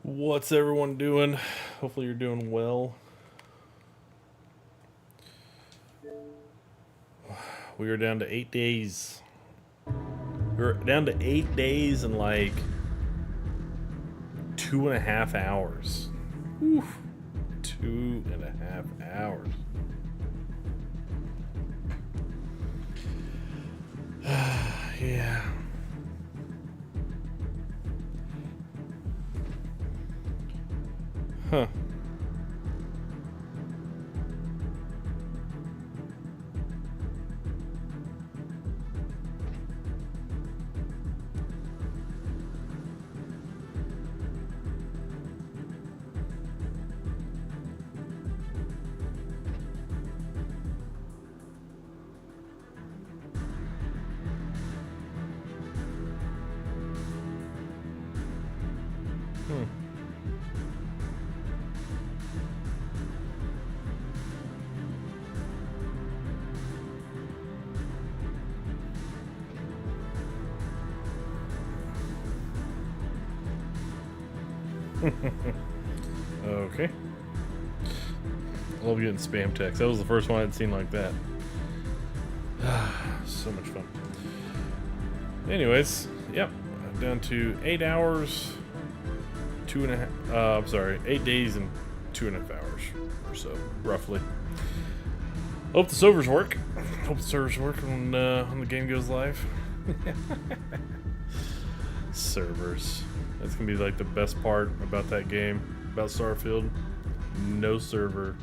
What's everyone doing? Hopefully you're doing well. We are down to 8 days. We're down to 8 days and like 2.5 hours. Whew. 2.5 hours. Yeah. Huh. Hmm. Okay. I love getting spam text. That was the first one I'd seen like that. So much fun. Anyways, yep. Down to 8 hours, 8 days and 2.5 hours or so, roughly. Hope the servers work. Hope the servers work when the game goes live. Servers. That's gonna be like the best part about that game, about Starfield. No server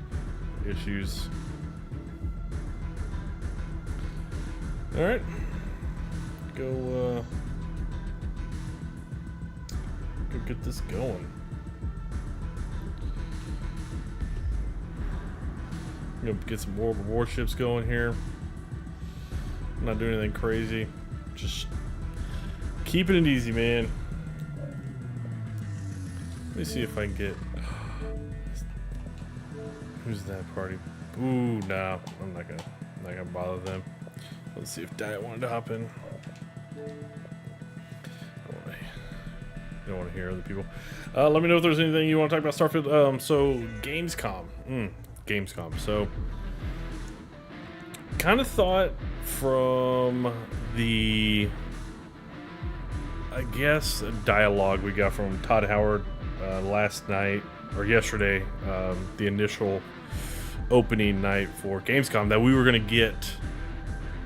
issues. All right, go get this going. You know, get some World of Warships going here. I'm not doing anything crazy. Just keeping it easy, man. Let me see if I can get. Who's that party? Ooh, nah. I'm not gonna bother them. Let's see if Diet wanted to hop in. I don't want to hear other people. Let me know if there's anything you want to talk about Starfield. So Gamescom. Gamescom. So kind of thought from the, I guess, dialogue we got from Todd Howard last night or yesterday, the initial opening night for Gamescom, that we were going to get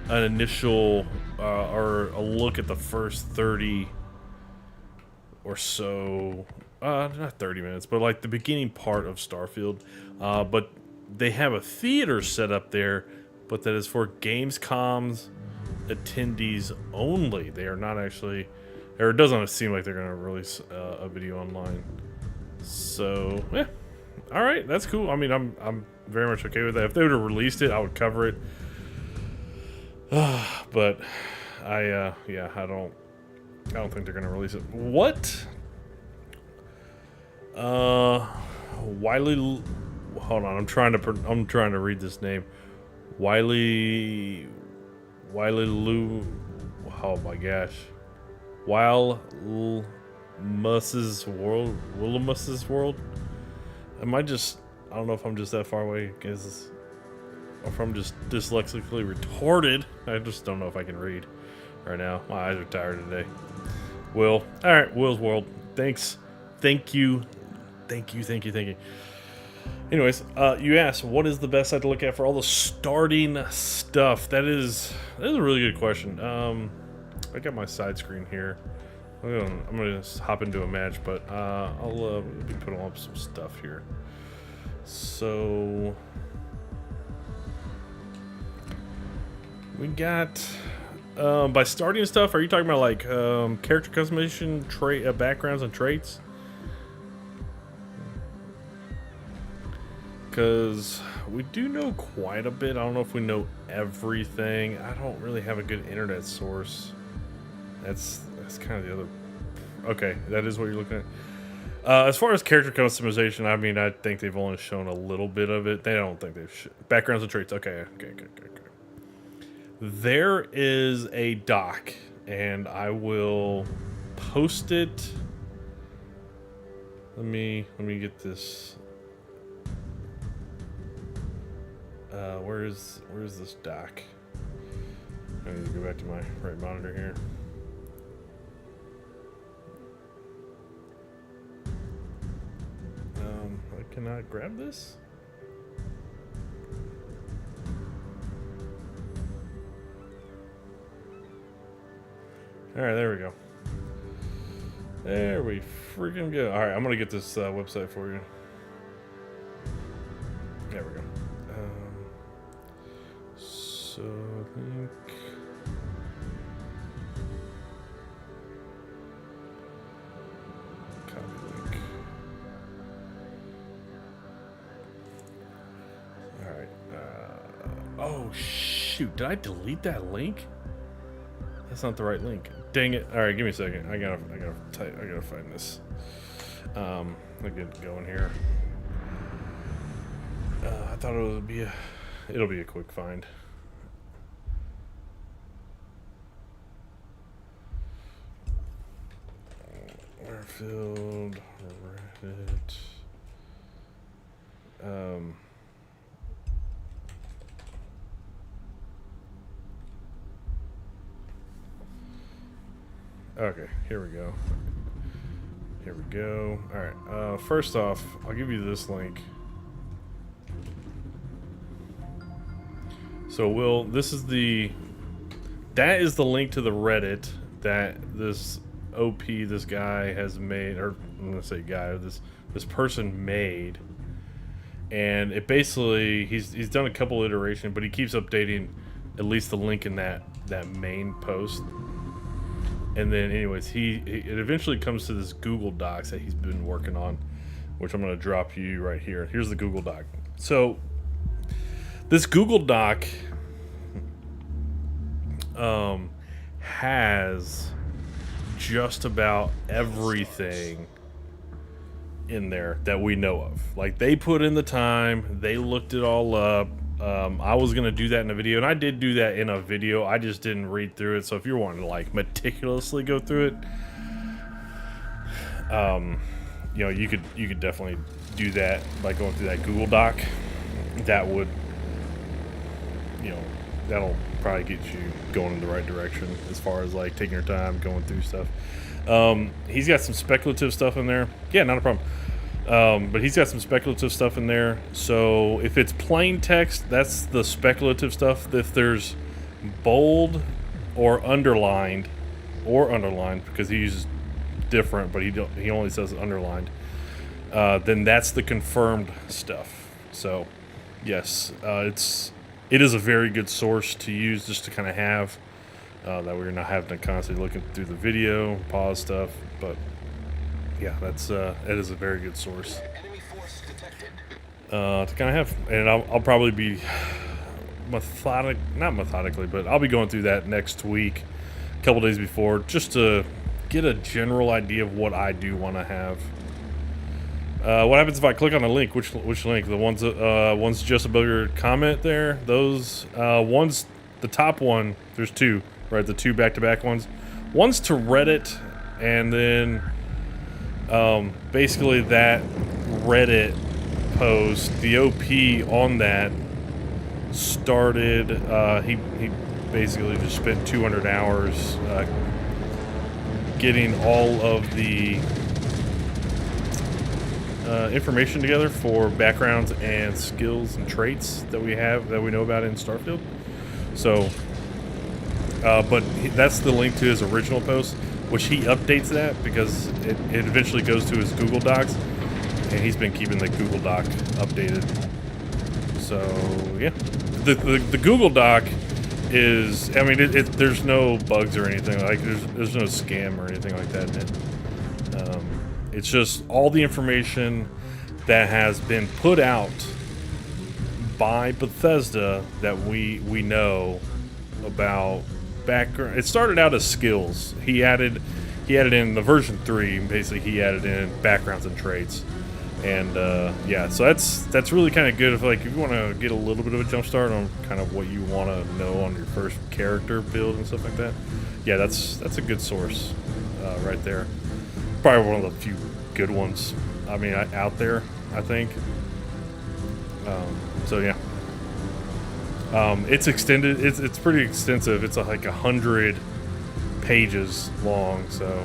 an initial or a look at the first 30 or so, not 30 minutes, but like the beginning part of Starfield. But they have a theater set up there, but that is for Gamescom's attendees only. They are not actually, or it doesn't seem like they're going to release a video online. So, yeah. All right, that's cool. I mean, I'm very much okay with that. If they would have released it, I would cover it. But I don't think they're gonna release it. What? Wiley. Hold on, I'm trying to read this name. Wiley Lou. Oh my gosh. Wilmus's world. I don't know if I'm just that far away, or if I'm just dyslexically retarded. I just don't know if I can read right now. My eyes are tired today. Will. All right, Will's World. Thanks. Thank you. Anyways, you asked, what is the best site to look at for all the starting stuff? That is a really good question. I got my side screen here. I'm gonna just hop into a match, but I'll be putting up some stuff here. So we got, by starting stuff, are you talking about like character customization, backgrounds and traits? Because we do know quite a bit. I don't know if we know everything. I don't really have a good internet source. That's kind of the other. Okay, that is what you're looking at. As far as character customization, I mean, I think they've only shown a little bit of it. They don't think they've backgrounds and traits. Okay. There is a doc, and I will post it let me get this. Where's this doc? I need to go back to my right monitor here. I cannot grab this. All right, there we go. There we freaking go. All right, I'm gonna get this website for you. There we go. So link. Copy link. All right. Oh shoot! Did I delete that link? That's not the right link. Dang it! All right, give me a second. I gotta find this. I'll get going here. I thought it'll be a quick find. Starfield, Reddit. Okay, here we go. Here we go. All right. First off, I'll give you this link. So that is the link to the Reddit that this OP, this guy has made, or I'm gonna say guy, this person made, and it basically he's done a couple iterations, but he keeps updating at least the link in that main post. And then anyways, it eventually comes to this Google Docs that he's been working on, which I'm going to drop you right here. Here's the Google Doc. So this Google Doc has just about everything in there that we know of. Like, they put in the time, they looked it all up. I was gonna do that in a video, and I did do that in a video. I just didn't read through it. So if you're wanting to like meticulously go through it, you know, you could definitely do that by going through that Google Doc. That would, you know, that'll probably get you going in the right direction as far as like taking your time going through stuff. He's got some speculative stuff in there. Yeah, not a problem. But he's got some speculative stuff in there. So if it's plain text, that's the speculative stuff. If there's bold or underlined, because he uses different, but he only says underlined, then that's the confirmed stuff. So yes, it is a very good source to use, just to kind of have that we're not having to constantly looking through the video, pause stuff. But yeah, it is a very good source to kind of have. And I'll probably be not methodically, but I'll be going through that next week, a couple days before, just to get a general idea of what I do want to have. What happens if I click on the link? Which link? The ones just above your comment there? Those ones, the top one, there's two, right? The two back-to-back ones. One's to Reddit, and then basically that Reddit post, the OP on that started, he basically just spent 200 hours getting all of the information together for backgrounds and skills and traits that we know about in Starfield. So, but that's the link to his original post, which he updates that because it eventually goes to his Google Docs, and he's been keeping the Google Doc updated. So yeah, the Google Doc is, I mean, there's no bugs or anything, like there's no scam or anything like that in it. It's just all the information that has been put out by Bethesda that we know about background. It started out as skills. He added in the version 3. Basically, he added in backgrounds and traits, and yeah. So that's really kind of good if you want to get a little bit of a jump start on kind of what you want to know on your first character build and stuff like that. Yeah, that's a good source right there. Probably one of the few good ones. I mean, out there, I think. So yeah. It's extended. It's pretty extensive. It's like 100 pages long. So,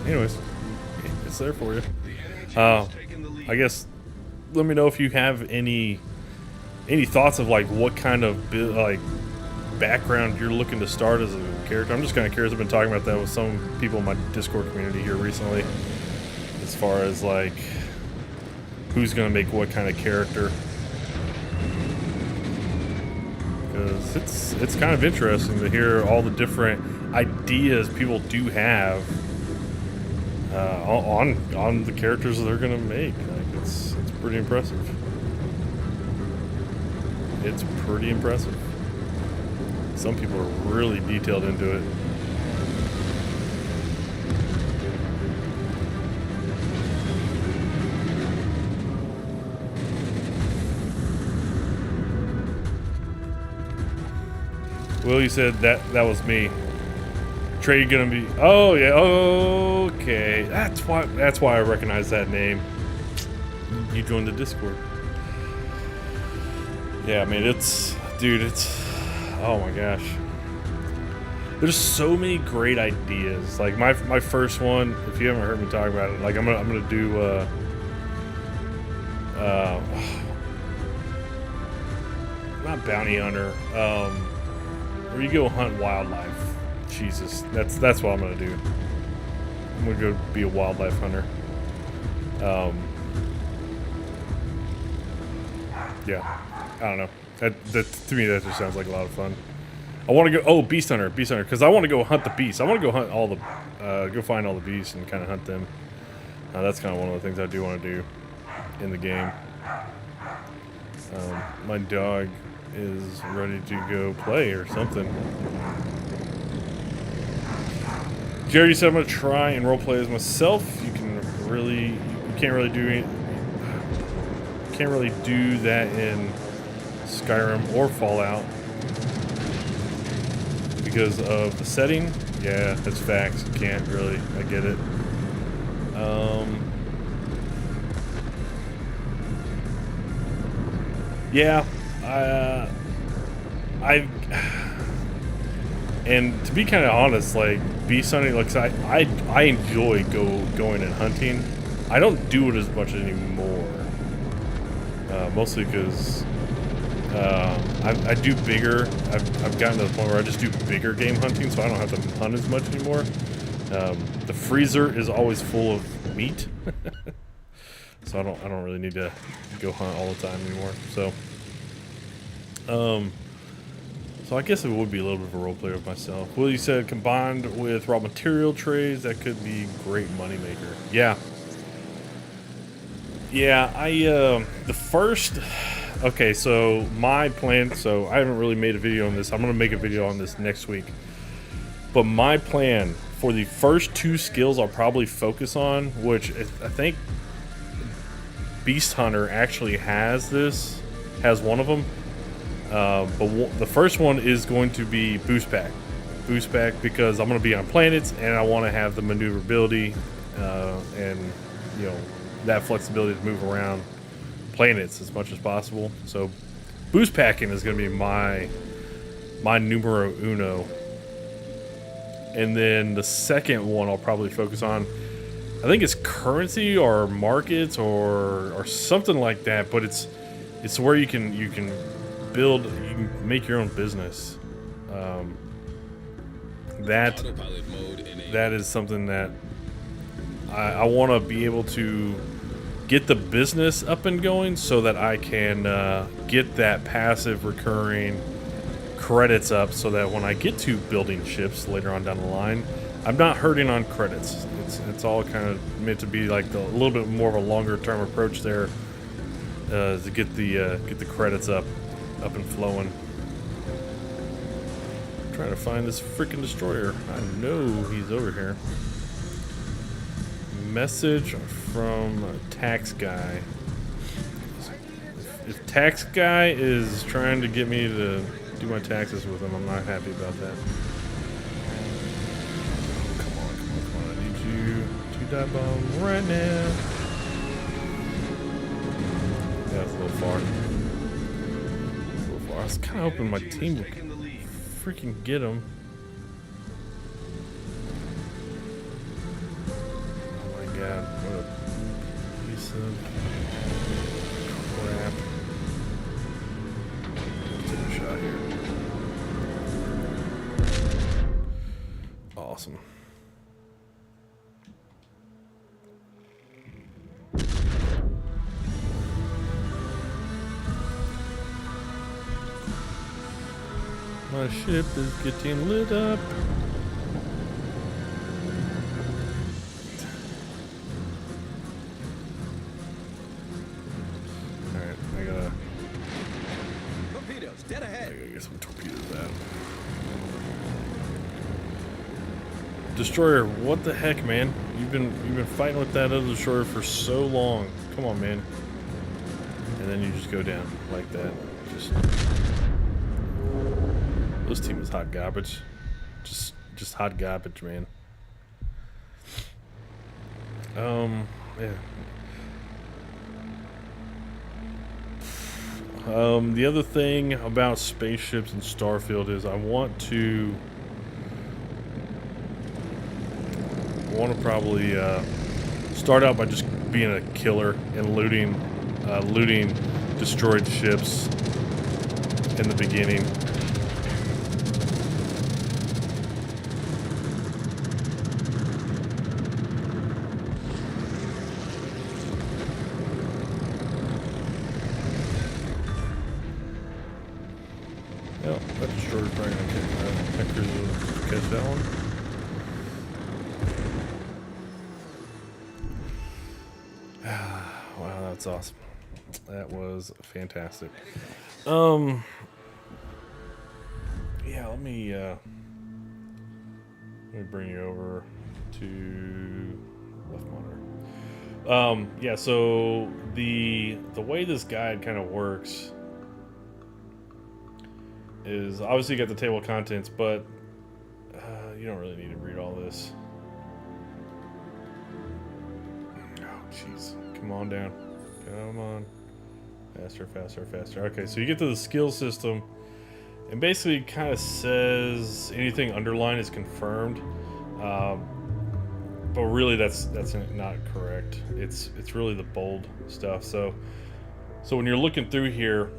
anyways, it's there for you. I guess let me know if you have any thoughts of like what kind of like background you're looking to start as a character. I'm just kind of curious. I've been talking about that with some people in my Discord community here recently, as far as like who's gonna make what kind of character. Because it's kind of interesting to hear all the different ideas people do have on the characters that they're gonna make. Like it's pretty impressive. It's pretty impressive. Some people are really detailed into it. Will, you said that was me. Trey gonna be? Oh yeah. Okay. That's why I recognize that name. You joined the Discord. Yeah, I mean it's oh my gosh. There's so many great ideas. Like my first one, if you haven't heard me talk about it, like I'm gonna do not bounty hunter, where you go hunt wildlife. Jesus, that's what I'm gonna do. I'm gonna go be a wildlife hunter. Yeah, I don't know. That to me that just sounds like a lot of fun. I want to go. Oh, beast hunter, because I want to go hunt the beasts. I want to go hunt all the, go find all the beasts and kind of hunt them. That's kind of one of the things I do want to do in the game. My dog is ready to go play or something. Jerry said I'm gonna try and roleplay as myself. You can't really do that in Skyrim or Fallout because of the setting. Yeah, that's facts. You can't really. I get it. Yeah, and to be kind of honest, like beast hunting, like I enjoy going and hunting. I don't do it as much anymore, mostly because I do bigger. I've gotten to the point where I just do bigger game hunting, so I don't have to hunt as much anymore. The freezer is always full of meat. So I don't really need to go hunt all the time anymore. So I guess it would be a little bit of a role player of myself. Well, you said combined with raw material trades, that could be great moneymaker. Yeah. Yeah, the first. Okay, so my plan. So I haven't really made a video on this. I'm gonna make a video on this next week. But my plan for the first two skills I'll probably focus on, which I think Beast Hunter actually has one of them. But the first one is going to be boost pack because I'm going to be on planets and I want to have the maneuverability and that flexibility to move around planets as much as possible. So boost packing is going to be my numero uno. And then the second one I'll probably focus on, I think it's currency or markets or something like that, but it's where you can build, you can make your own business. That is something that I want to be able to get the business up and going so that I can get that passive recurring credits up so that when I get to building ships later on down the line, I'm not hurting on credits. It's all kind of meant to be like a little bit more of a longer term approach there to get the credits up and flowing. I'm trying to find this freaking destroyer. I know he's over here. Message from tax guy. If tax guy is trying to get me to do my taxes with him, I'm not happy about that. Come on. I need you to dive bomb right now. Yeah, it's a little far. I was kind of hoping my team would freaking get him. Oh my god, what a piece of crap. Let's take a shot here. Awesome. My ship is getting lit up. Alright, I gotta... Torpedoes, dead ahead. I gotta get some torpedoes out. Destroyer, what the heck, man? You've been fighting with that other destroyer for so long. Come on, man. And then you just go down like that. This team is hot garbage. Just hot garbage, man. Yeah. The other thing about spaceships in Starfield is I want to probably start out by just being a killer and looting destroyed ships in the beginning. Well, that destroyer's probably gonna catch that one. Wow, that's awesome. That was fantastic. Yeah, let me bring you over to left monitor. Yeah, so the way this guide kind of works is obviously you got the table of contents, but you don't really need to read all this. Oh, jeez. Come on down. Come on. Faster, faster, faster. Okay, so you get to the skill system, and basically kind of says anything underlined is confirmed. But really that's not correct. It's really the bold stuff. So when you're looking through here,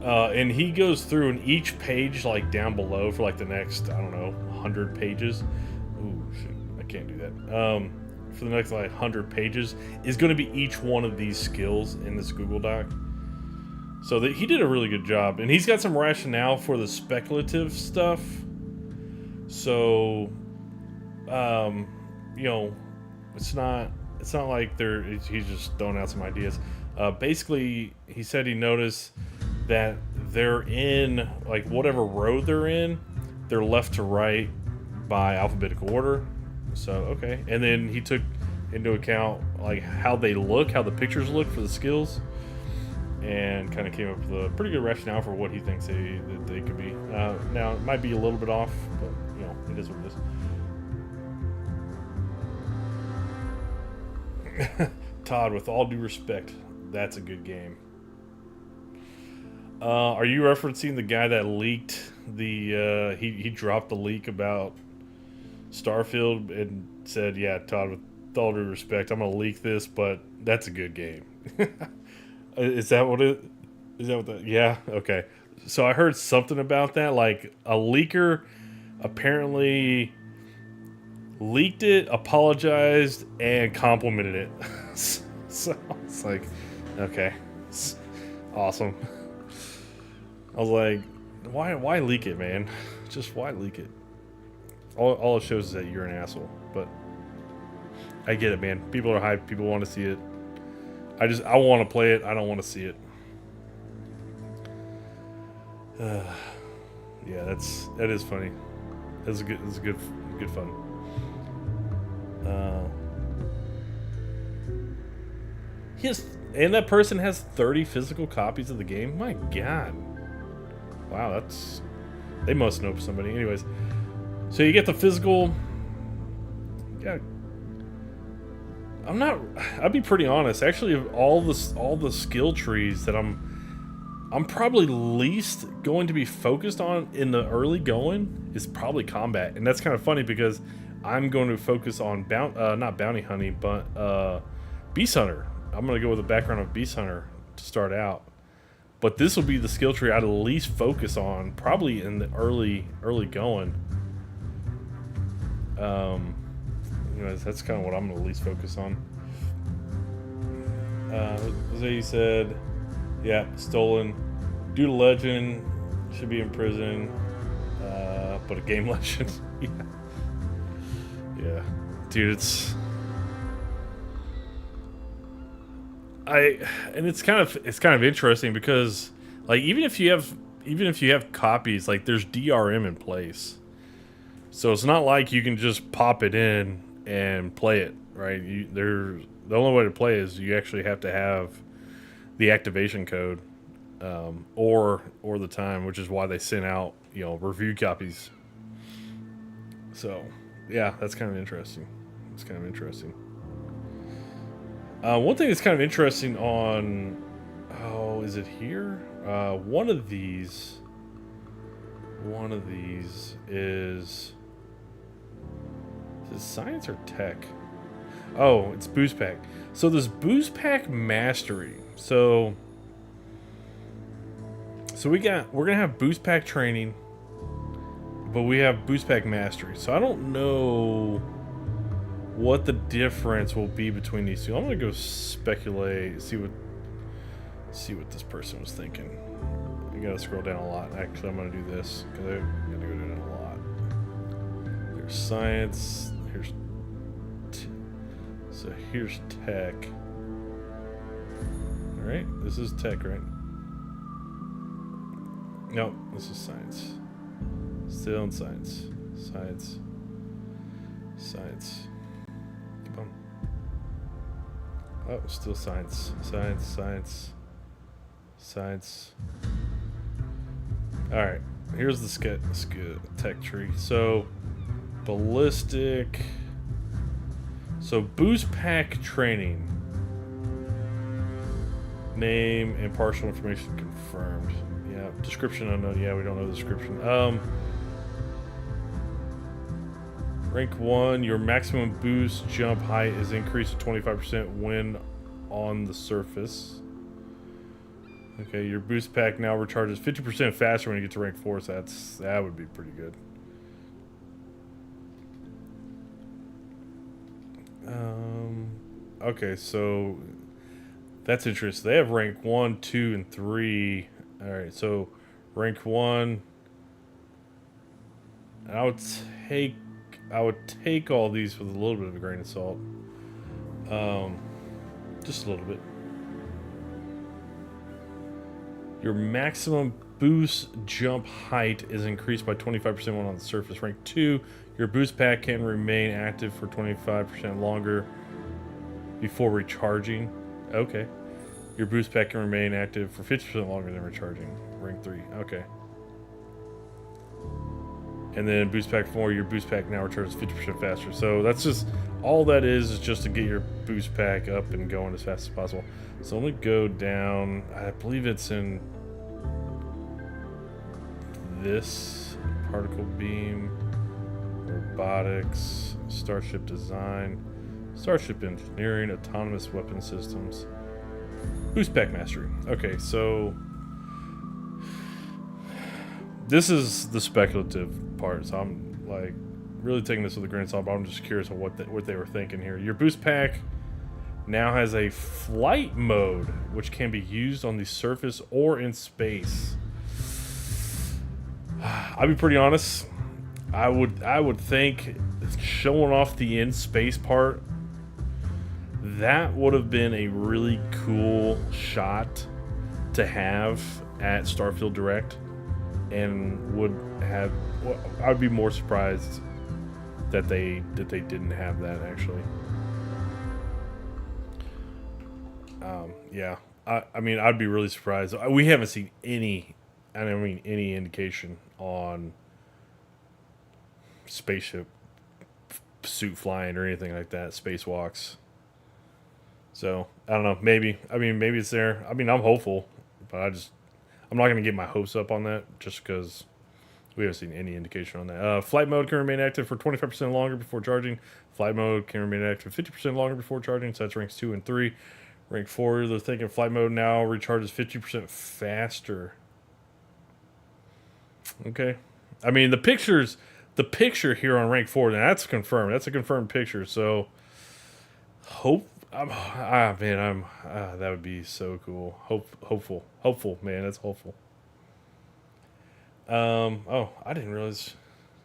and he goes through in each page, like down below for like the next, I don't know, 100 pages. Ooh, shoot, I can't do that. For the next like 100 pages is going to be each one of these skills in this Google Doc. So that he did a really good job, and he's got some rationale for the speculative stuff. So, you know, it's not like he's just throwing out some ideas. Basically, he said he noticed that they're in, like, whatever row they're in, they're left to right by alphabetical order. So, okay. And then he took into account, like, how they look, how the pictures look for the skills, and kind of came up with a pretty good rationale for what he thinks that they could be. Now, it might be a little bit off, but, you know, it is what it is. Todd, with all due respect, that's a good game. Are you referencing the guy that leaked the, he dropped the leak about Starfield and said, yeah, Todd, with all due respect, I'm going to leak this, but that's a good game. Is that what it, is that what that, yeah, okay. So I heard something about that, like a leaker apparently leaked it, apologized, and complimented it. So it's like, okay, it's awesome. I was like, why leak it, man? Just why leak it? All it shows is that you're an asshole. But I get it, man. People are hyped. People want to see it. I want to play it. I don't want to see it. Yeah, that is funny. That's good fun. And that person has 30 physical copies of the game. My God. Wow, they must know somebody. Anyways, so you get the physical. Yeah, I'm not. I'll be pretty honest. Actually, of all the skill trees that I'm probably least going to be focused on in the early going is probably combat, and that's kind of funny because I'm going to focus on not bounty hunting, but beast hunter. I'm going to go with a background of beast hunter to start out, but this will be the skill tree I'd least focus on probably in the early going. Anyways, that's kind of what I'm going to least focus on. Jose said, yeah, stolen. Due to legend, should be in prison. But a game legend. Yeah. Yeah. Dude, it's kind of interesting because like even if you have copies, like there's DRM in place. So it's not like you can just pop it in and play it, right? The only way to play is you actually have to have the activation code, or the time, which is why they sent out review copies. So yeah, that's kind of interesting. It's kind of interesting. One thing that's kind of interesting on is it here? One of these is it science or tech? Oh, it's boost pack. So there's boost pack mastery. So we're gonna have boost pack training, but we have boost pack mastery. So I don't know what the difference will be between these two. I'm gonna go speculate, see what this person was thinking. You gotta scroll down a lot. Actually, I'm gonna do this because I gotta go down a lot. Here's science. Here's tech. All right, this is tech, right? No, this is science. Still in science. Science. Come on. Oh, still science. Science. All right, here's the tech tree. So, ballistic. So boost pack training. Name and partial information confirmed. Yeah, description unknown. Yeah, we don't know the description. Rank 1, your maximum boost jump height is increased to 25% when on the surface. Okay, your boost pack now recharges 50% faster when you get to rank 4, so that would be pretty good. Okay, so that's interesting. They have rank 1, 2, and 3. Alright, so rank 1. I would take all these with a little bit of a grain of salt. Just a little bit. Your maximum boost jump height is increased by 25% when on the surface. Rank 2, your boost pack can remain active for 25% longer before recharging. Okay. Your boost pack can remain active for 50% longer than recharging. Rank 3. Okay. And then boost pack 4, your boost pack now recharges 50% faster. So that's just, all that is just to get your boost pack up and going as fast as possible. So let me go down, I believe it's in this particle beam, robotics, starship design, starship engineering, autonomous weapon systems, boost pack mastery. Okay, so this is the speculative part, so I'm like really taking this with a grain of salt, but I'm just curious of what they were thinking here. Your boost pack now has a flight mode, which can be used on the surface or in space. I'll be pretty honest. I would think showing off the in space part, that would have been a really cool shot to have at Starfield Direct, and would have. Well, I'd be more surprised that they didn't have that actually. Yeah, I mean, I'd be really surprised. We haven't seen any indication on spaceship suit flying or anything like that, spacewalks. So I don't know. Maybe. I mean, maybe it's there. I mean, I'm hopeful, but I'm not going to get my hopes up on that just because we haven't seen any indication on that. Flight mode can remain active for 25% longer before charging. Flight mode can remain active 50% longer before charging. So that's ranks 2 and 3. Rank 4, they're thinking flight mode now recharges 50% faster. Okay. I mean, the picture here on rank 4, that's confirmed. That's a confirmed picture. So, that would be so cool. Hopeful, man. That's hopeful. Oh, I didn't realize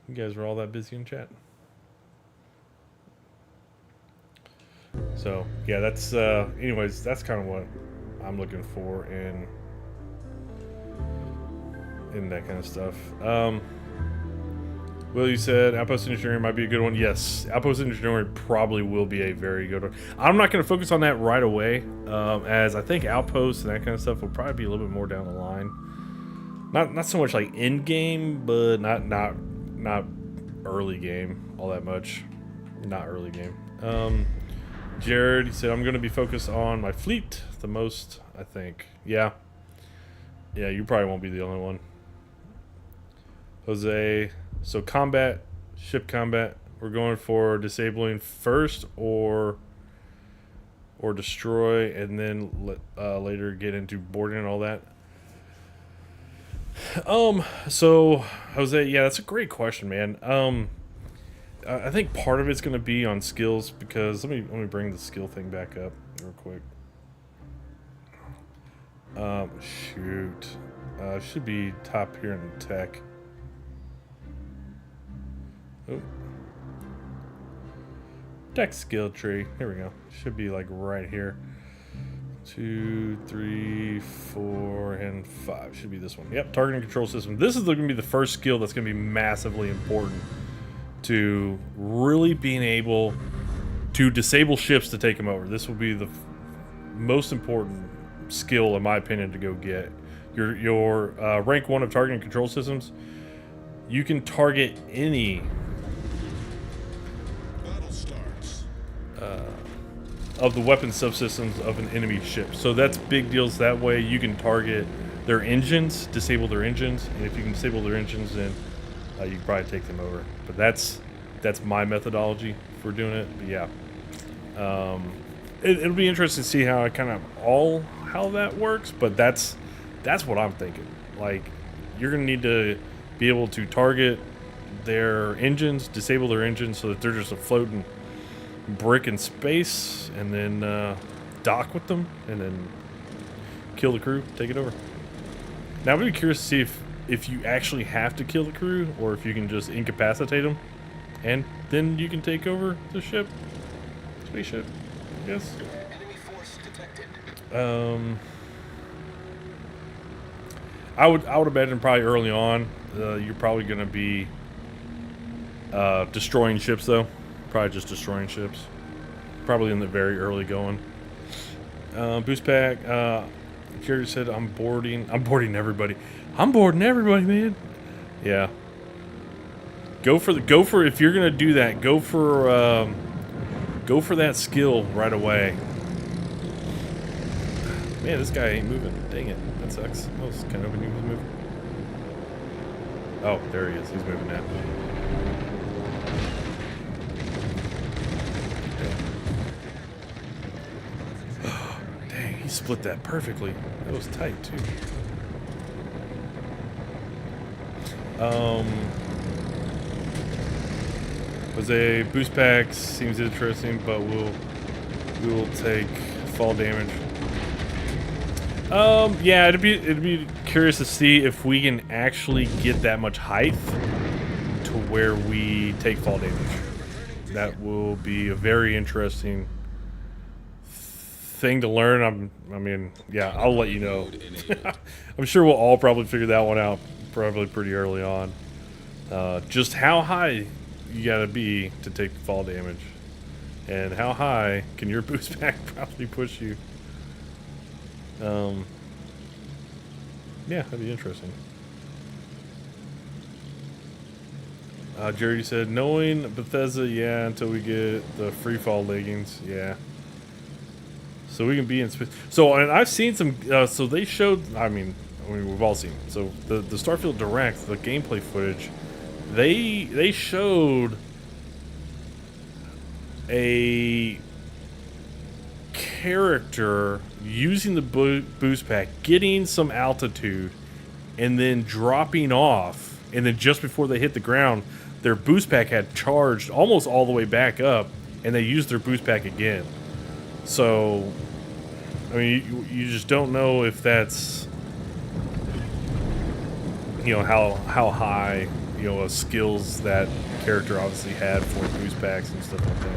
you guys were all that busy in chat. So, yeah, that's, anyways, that's kind of what I'm looking for in that kind of stuff. Will, you said Outpost Engineering might be a good one. Yes, Outpost Engineering probably will be a very good one. I'm not going to focus on that right away, as I think Outpost and that kind of stuff will probably be a little bit more down the line. Not so much like in game, but not early game all that much. Not early game. Jared, he said I'm going to be focused on my fleet the most. I think. Yeah, you probably won't be the only one. Jose, so combat, ship combat. We're going for disabling first, or destroy, and then later get into boarding and all that. So Jose, yeah, that's a great question, man. I think part of it's going to be on skills, because let me bring the skill thing back up real quick. Shoot, should be top here in tech. Oh. Tech skill tree. Here we go. Should be like right here. 2, 3, 4, and 5. Should be this one. Yep, targeting control system. This is going to be the first skill that's going to be massively important to really being able to disable ships to take them over. This will be the most important skill, in my opinion, to go get. Your rank 1 of targeting control systems. You can target any of the weapon subsystems of an enemy ship. So that's big deals. That way you can target their engines, disable their engines, and if you can disable their engines, then you can probably take them over. But that's my methodology for doing it. But yeah, it'll be interesting to see how how that works. But that's what I'm thinking. Like, you're gonna need to be able to target their engines, disable their engines, so that they're just a floating brick in space, and then dock with them, and then kill the crew, take it over. Now, I'm really curious to see if you actually have to kill the crew, or if you can just incapacitate them, and then you can take over the spaceship. Yes. Enemy force detected. I would imagine probably early on, you're probably going to be destroying ships, though. Probably just destroying ships. Probably in the very early going. Boost pack. Jerry said, I'm boarding everybody. I'm boarding everybody, man. Yeah. Go for if you're gonna do that, go for that skill right away. Man, this guy ain't moving. Dang it. That sucks. I was kind of hoping he was moving. Oh, there he is. He's moving now. Dang, he split that perfectly. That was tight, too. Jose, boost pack seems interesting, but we will take fall damage. Yeah, it'd be curious to see if we can actually get that much height to where we take fall damage. That will be a very interesting thing to learn. I mean, yeah, I'll let you know. I'm sure we'll all probably figure that one out probably pretty early on. Just how high you gotta be to take fall damage, and how high can your boost pack probably push you. Yeah, that'd be interesting. Jerry said, knowing Bethesda, yeah, until we get the free fall leggings, yeah. So we can be in space. So, and I've seen some. So they showed. I mean, we've all seen. So the Starfield Direct, the gameplay footage, they showed a character using the boost pack, getting some altitude, and then dropping off. And then just before they hit the ground, their boost pack had charged almost all the way back up, and they used their boost pack again. So, I mean, you just don't know if that's, you know, how high, you know, skills that character obviously had for boost packs and stuff like that.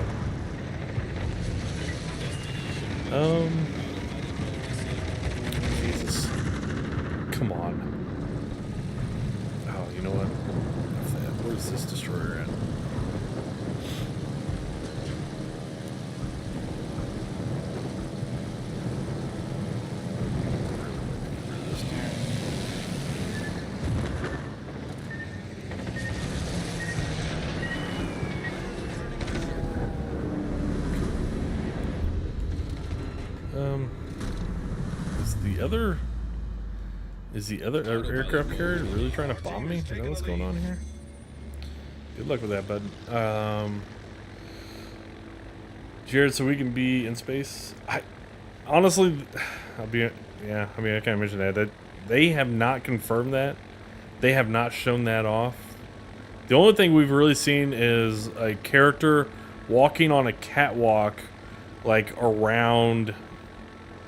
Jesus. Come on. Oh, you know what? Where's this destroyer at? Is the other aircraft carrier really trying to bomb me? Is that what's going on here? Good luck with that, bud. Jared, so we can be in space. Honestly, yeah. I mean, I can't mention that they have not confirmed that. They have not shown that off. The only thing we've really seen is a character walking on a catwalk, like around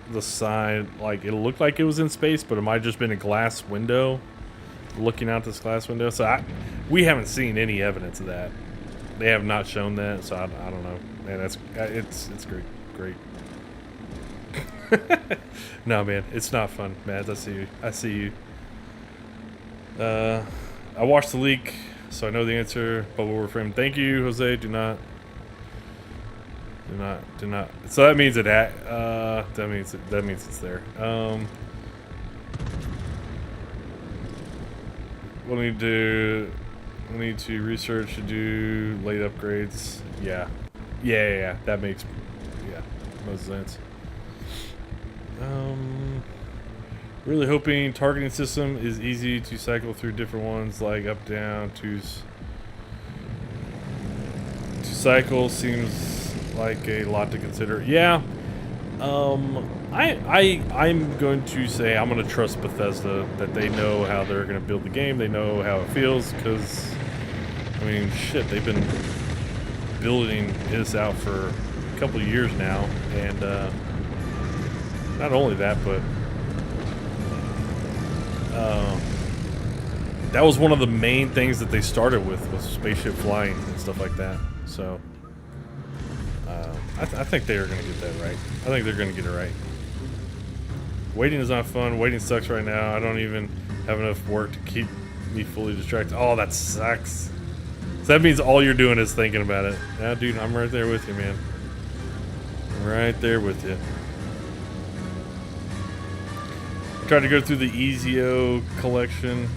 the side. Like it looked like it was in space, but it might have just been a glass window, looking out this glass window. So we haven't seen any evidence of that. They have not shown that, so I don't know. Man, it's great. No, man, it's not fun, Mads. I see you. I watched the leak, so I know the answer, but we'll reframe. Thank you, Jose. Do not. So that means that means it's there. We'll need to research to do late upgrades. Yeah. That makes most sense. Really hoping targeting system is easy to cycle through different ones, like up, down, to cycle seems like a lot to consider. Yeah. I'm going to say I'm going to trust Bethesda that they know how they're going to build the game. They know how it feels, because I mean, shit, they've been building this out for a couple of years now, and not only that, but that was one of the main things that they started with, was spaceship flying and stuff like that. So I think they are going to get that right. I think they're going to get it right. Waiting is not fun. Waiting sucks right now. I don't even have enough work to keep me fully distracted. Oh, that sucks. So that means all you're doing is thinking about it. Yeah, dude, I'm right there with you, man. I'm right there with you. I tried to go through the EZO collection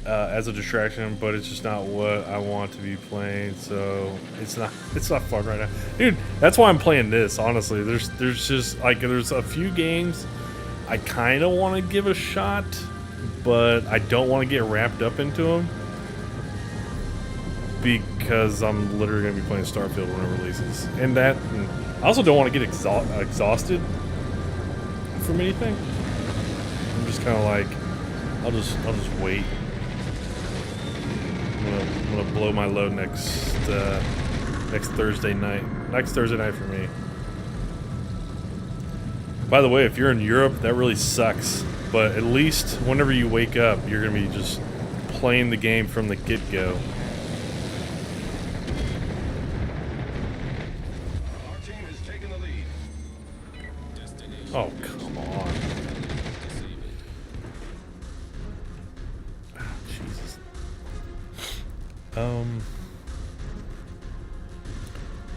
as a distraction, but it's just not what I want to be playing, so it's not fun right now, dude. That's why I'm playing this. Honestly, there's just like there's a few games I kind of want to give a shot, but I don't want to get wrapped up into them because I'm literally going to be playing Starfield when it releases, and I also don't want to get exhausted from anything. I'm just kind of like, I'll just wait. I'm gonna blow my load next Thursday night. Next Thursday night for me. By the way, if you're in Europe, that really sucks. But at least whenever you wake up, you're gonna be just playing the game from the get-go. Our team has taken the lead. Oh, come on. Jesus.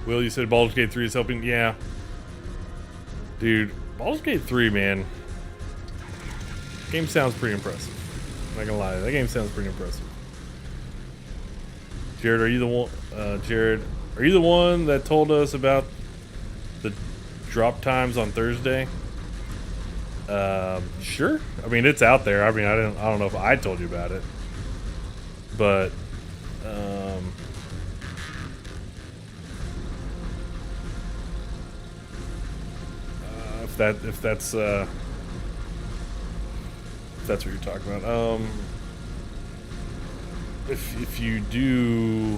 Will, you said Baldur's Gate 3 is helping? Yeah. Dude, Baldur's Gate 3, man. Game sounds pretty impressive. I'm not gonna lie, that game sounds pretty impressive. Jared, are you the one? Jared, are you the one that told us about the drop times on Thursday? Sure. I mean, it's out there. I mean, I don't know if I told you about it, but if that's what you're talking about. If you do,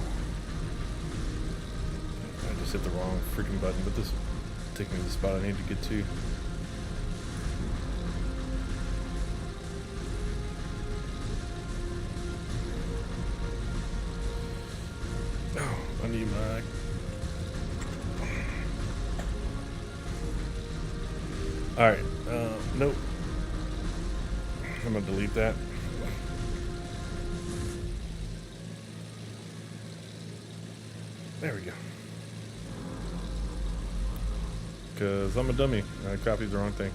I just hit the wrong freaking button, but this takes me to the spot I need to get to. Oh, I need my. All right. Nope. I'm gonna delete that. There we go. Because I'm a dummy. I copied the wrong thing.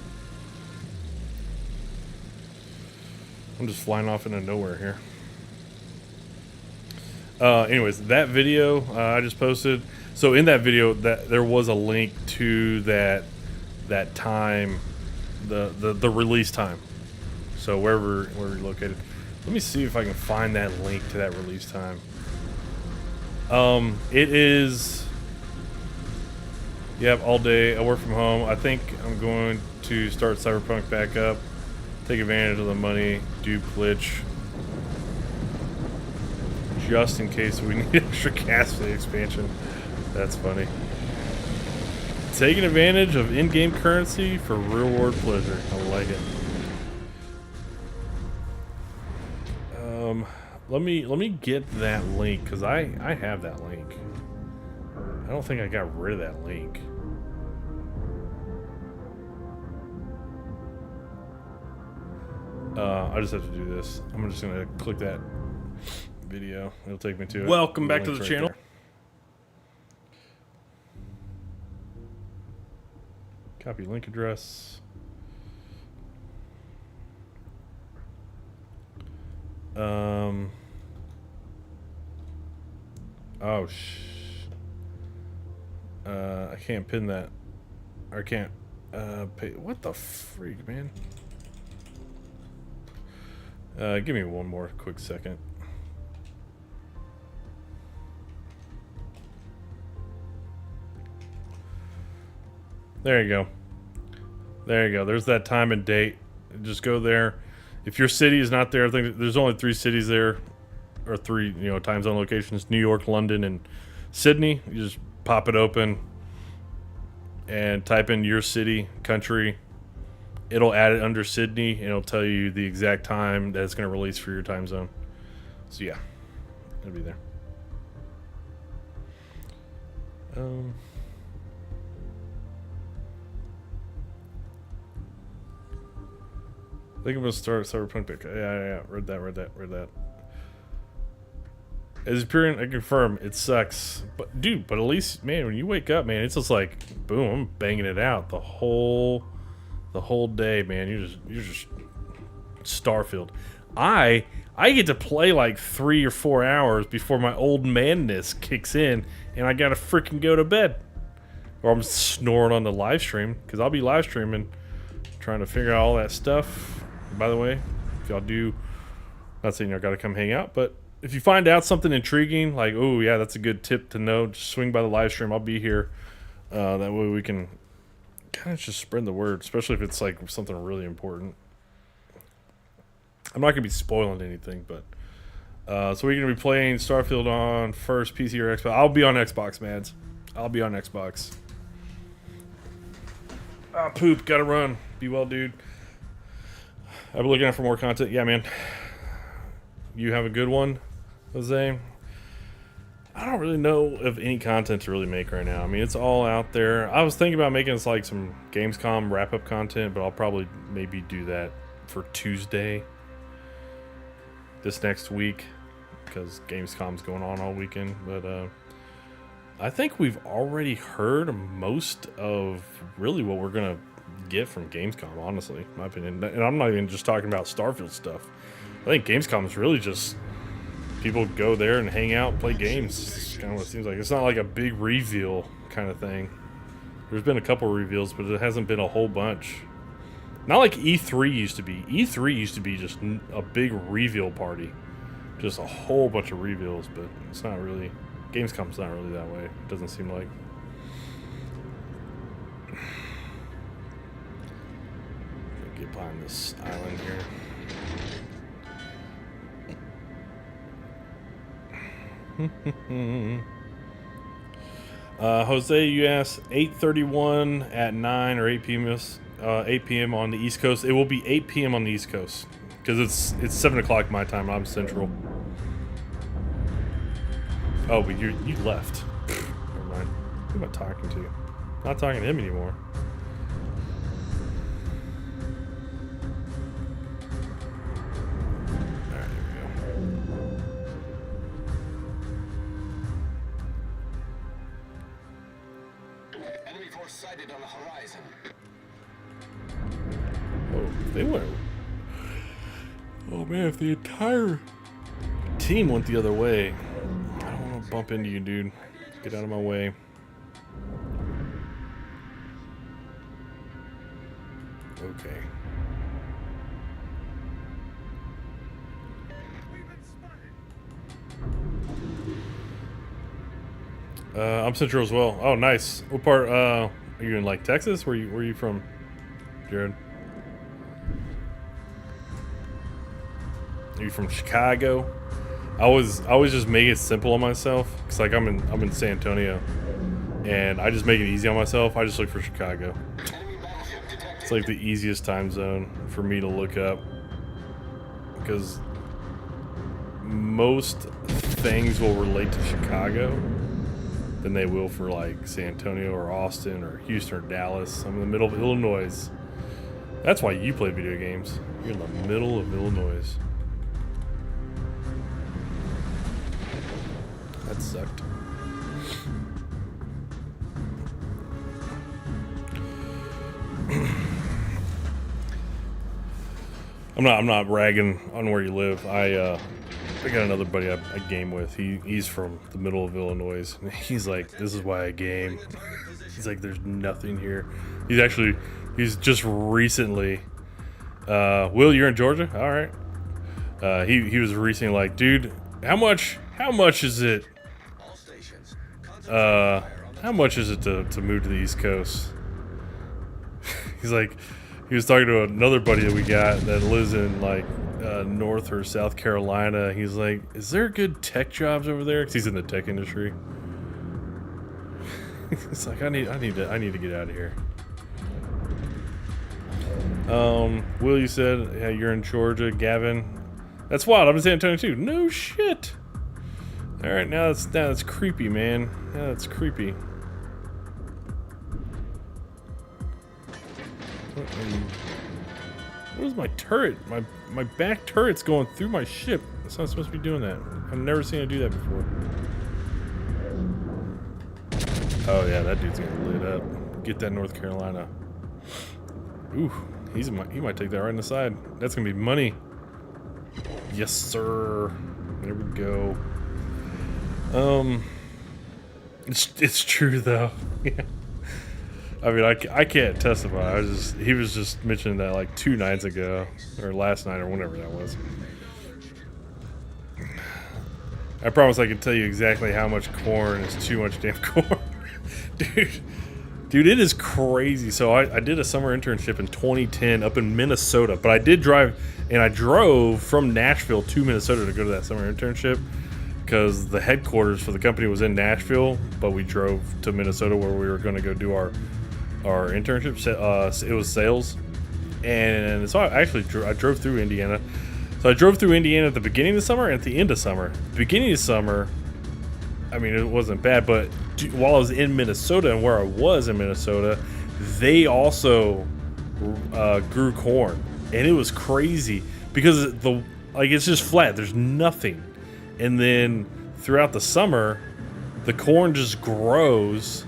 I'm just flying off into nowhere here. Anyways, that video I just posted. So in that video, that there was a link to that time, the release time. So wherever you're located. Let me see if I can find that link to that release time. It is, yep, all day. I work from home. I think I'm going to start Cyberpunk back up, take advantage of the money, do glitch, just in case we need extra cash for the expansion. That's funny. Taking advantage of in-game currency for real-world pleasure. I like it. Let me get that link, because I have that link. I don't think I got rid of that link. I just have to do this. I'm just gonna click that video. It'll take me to it. Welcome back to the channel. There. Copy link address. Oh I can't pin that. Or I can't pay. What the freak, man? Give me one more quick second. There you go. There you go. There's that time and date. Just go there. If your city is not there, I think there's only 3 cities there, or 3, time zone locations: New York, London, and Sydney. You just pop it open and type in your city, country. It'll add it under Sydney, and it'll tell you the exact time that it's going to release for your time zone. So yeah, it'll be there. I think I'm gonna start Cyberpunk back. Yeah. Read that. As a parent, I confirm it sucks. But dude, at least, man, when you wake up, man, it's just like boom, I'm banging it out the whole day, man. You're just Starfield. I get to play like 3 or 4 hours before my old manness kicks in, and I gotta freaking go to bed, or I'm snoring on the live stream, because I'll be live streaming, trying to figure out all that stuff. By the way, if y'all do, not saying y'all gotta come hang out, but if you find out something intriguing, like, oh yeah, that's a good tip to know, just swing by the live stream. I'll be here. That way we can kind of just spread the word, especially if it's like something really important. I'm not gonna be spoiling anything, but so we're gonna be playing Starfield on first PC or Xbox. I'll be on Xbox, Mads. I'll be on Xbox. Ah, poop. Gotta run. Be well, dude. I've been looking out for more content. Yeah, man. You have a good one, Jose? I don't really know of any content to really make right now. I mean, it's all out there. I was thinking about making like some Gamescom wrap-up content, but I'll probably maybe do that for Tuesday this next week, because Gamescom's going on all weekend. But I think we've already heard most of really what we're gonna get from Gamescom, honestly, in my opinion. And I'm not even just talking about Starfield stuff. I think Gamescom is really just people go there and hang out and play games. It's kind of what it seems like. It's not like a big reveal kind of thing. There's been a couple reveals, but it hasn't been a whole bunch. Not like E3 used to be. E3 used to be just a big reveal party. Just a whole bunch of reveals, but it's not really... Gamescom's not really that way. It doesn't seem like. Get behind this island here. Jose, you asked 8:31 at 9 or 8 p.m. 8 p.m. on the East Coast. It will be 8 p.m. on the East Coast because it's 7 o'clock my time. I'm Central. Oh, but you left. Never mind. Who am I talking to? Not talking to him anymore. Alright, here we go. Enemy force sighted on the horizon. Oh, they went. Oh man, if the entire team went the other way. I don't want to bump into you, dude. Get out of my way. Okay. I'm Central as well. Oh, nice. What part? Are you in like Texas? Where you from, Jared? Are you from Chicago? I was just make it simple on myself because like I'm in San Antonio, and I just make it easy on myself. I just look for Chicago. It's like the easiest time zone for me to look up because most things will relate to Chicago than they will for like San Antonio or Austin or Houston or Dallas. I'm in the middle of Illinois. That's why you play video games. You're in the middle of Illinois. That sucked. I'm not ragging on where you live. I got another buddy I game with. He's from the middle of Illinois. He's like, this is why I game. He's like, there's nothing here. He's just recently. Will, you're in Georgia? All right. He was recently like, dude, how much is it? How much is it to move to the East Coast? He's like, he was talking to another buddy that we got that lives in like North or South Carolina. He's like, is there good tech jobs over there? Because he's in the tech industry. It's like I need to get out of here. Will, you said yeah, you're in Georgia. Gavin, that's wild. I'm in San Antonio too. No shit. All right, now that's creepy, man. Yeah, that's creepy. What is my turret? My back turret's going through my ship. It's not supposed to be doing that. I've never seen it do that before. Oh yeah, that dude's getting lit up. Get that North Carolina. Ooh, he might take that right in the side. That's gonna be money. Yes, sir. There we go. It's true though. Yeah. I mean, I can't testify. He was just mentioning that like 2 nights ago, or last night, or whenever that was. I promise I can tell you exactly how much corn is too much damn corn. Dude, it is crazy. So I did a summer internship in 2010 up in Minnesota, but I did drive, and I drove from Nashville to Minnesota to go to that summer internship because the headquarters for the company was in Nashville, but we drove to Minnesota where we were going to go do our internship. It was sales, and so I drove through Indiana. So I drove through Indiana at the beginning of the summer and at the end of summer. The beginning of summer, I mean, it wasn't bad, but while I was in Minnesota and where I was in Minnesota, they also grew corn, and it was crazy because it's just flat. There's nothing, and then throughout the summer, the corn just grows.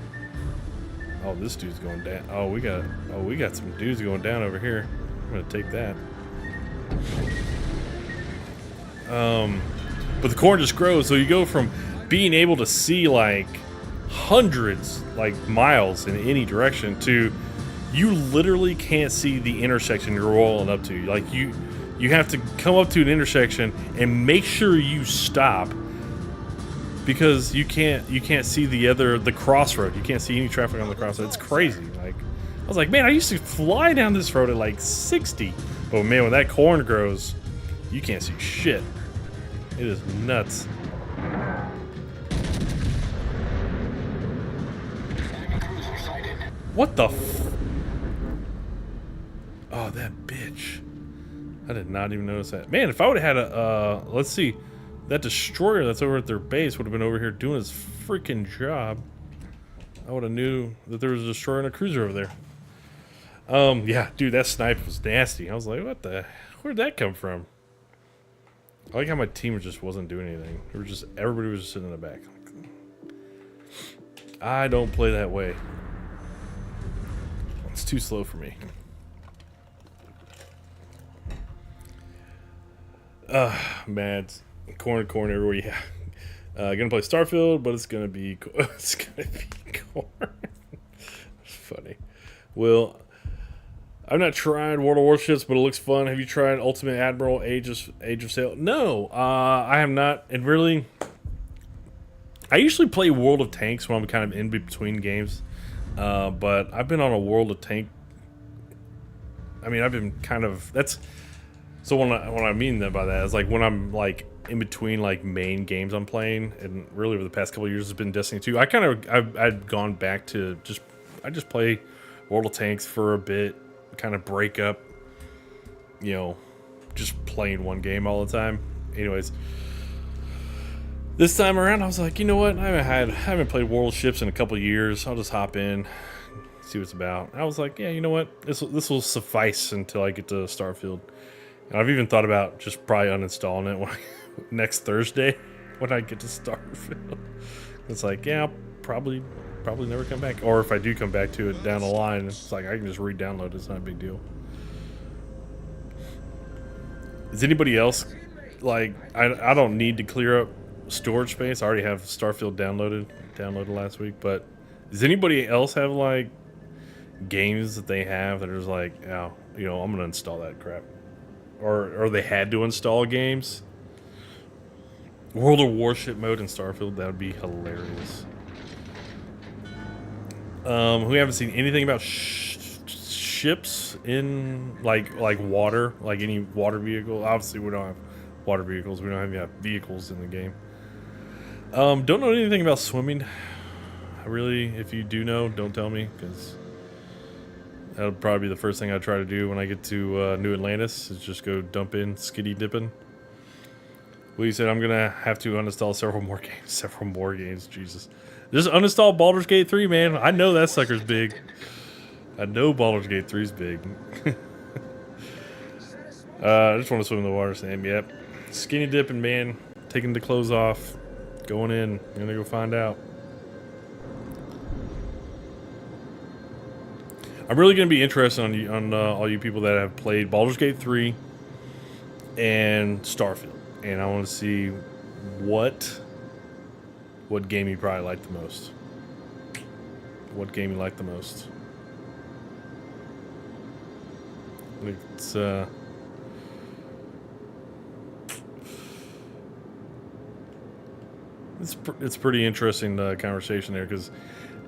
Oh, this dude's going down. Oh, we got some dudes going down over here. I'm gonna take that. But the corn just grows, so you go from being able to see like hundreds, like miles in any direction, to you literally can't see the intersection you're rolling up to. Like you have to come up to an intersection and make sure you stop, because you can't see the crossroad. You can't see any traffic on the crossroad. It's crazy. Like, I was like, man, I used to fly down this road at like 60, but man, when that corn grows, you can't see shit. It is nuts. What the oh, that bitch. I did not even notice that. Man, if I would have had a, let's see, that destroyer that's over at their base would have been over here doing his freaking job. I would have knew that there was a destroyer and a cruiser over there. Yeah, dude, that snipe was nasty. I was like, what the, where'd that come from? I like how my team just wasn't doing anything. Everybody was just sitting in the back. I don't play that way. It's too slow for me. Man, corn everywhere. Yeah, gonna play Starfield, but it's gonna be corn. Funny. Well, I've not tried World of Warships, but it looks fun. Have you tried Ultimate Admiral Age of Sail? No, I have not. And really, I usually play World of Tanks when I'm kind of in between games. But I've been on a World of Tank. I mean, I've been kind of, that's, so what I mean by that is like when I'm like in between like main games I'm playing, and really over the past couple of years it's been Destiny 2. I've gone back to I just play World of Tanks for a bit, kind of break up, you know, just playing one game all the time. Anyways, this time around I was like, you know what, I haven't played World Ships in a couple of years. I'll just hop in, see what it's about. I was like, yeah, you know what, this will suffice until I get to Starfield. And I've even thought about just probably uninstalling it next Thursday when I get to Starfield. It's like, yeah, I'll probably never come back. Or if I do come back to it down the line, it's like I can just re-download it. It's not a big deal. Is anybody else, like, I don't need to clear up storage space. I already have Starfield downloaded last week. But does anybody else have like games that they have that are just like, oh, you know, I'm gonna install that crap, or they had to install games? World of Warship mode in Starfield, that would be hilarious. We haven't seen anything about ships in like water, like any water vehicle. Obviously, we don't have water vehicles. We don't have vehicles in the game. Don't know anything about swimming. Really, if you do know, don't tell me, because that'll probably be the first thing I try to do when I get to New Atlantis, is just go dump in skiddy dipping. Well, you said I'm gonna have to uninstall several more games. Jesus, just uninstall Baldur's Gate 3, man. I know that sucker's big. I know Baldur's Gate 3's big. I just want to swim in the water, Sam. Yep, skinny dipping, man. Taking the clothes off, going in. I'm gonna go find out. I'm really going to be interested on all you people that have played Baldur's Gate 3 and Starfield, and I want to see what game you probably like the most. What game you like the most? It's pretty interesting conversation there, because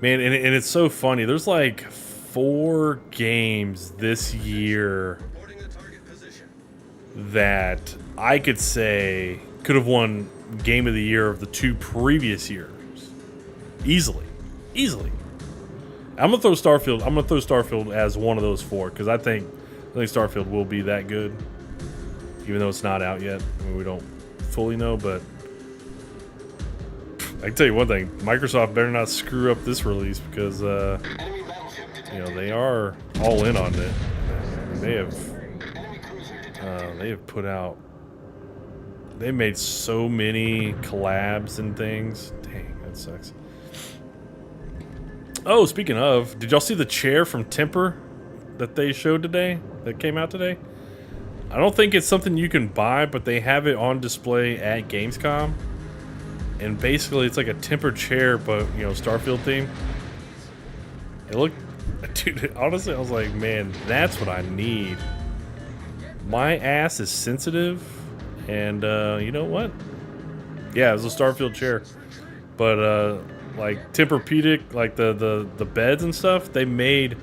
man, and it's so funny. There's like 4 games this year that I could say could have won Game of the Year of the 2 previous years. Easily. I'm gonna throw Starfield as one of those 4, because I think Starfield will be that good, even though it's not out yet. I mean, we don't fully know, but I can tell you one thing: Microsoft better not screw up this release, because you know, they are all in on it. They have put out, they made so many collabs and things. Dang, that sucks. Oh, speaking of, did y'all see the chair from Temper that they showed today, that came out today? I don't think it's something you can buy, but they have it on display at Gamescom. and basically it's like a tempered chair, but you know, Starfield theme. It looked, dude. Honestly, I was like, man, that's what I need. My ass is sensitive, and you know what? Yeah, it was a Starfield chair, but like Tempur-Pedic, like the beds and stuff, they made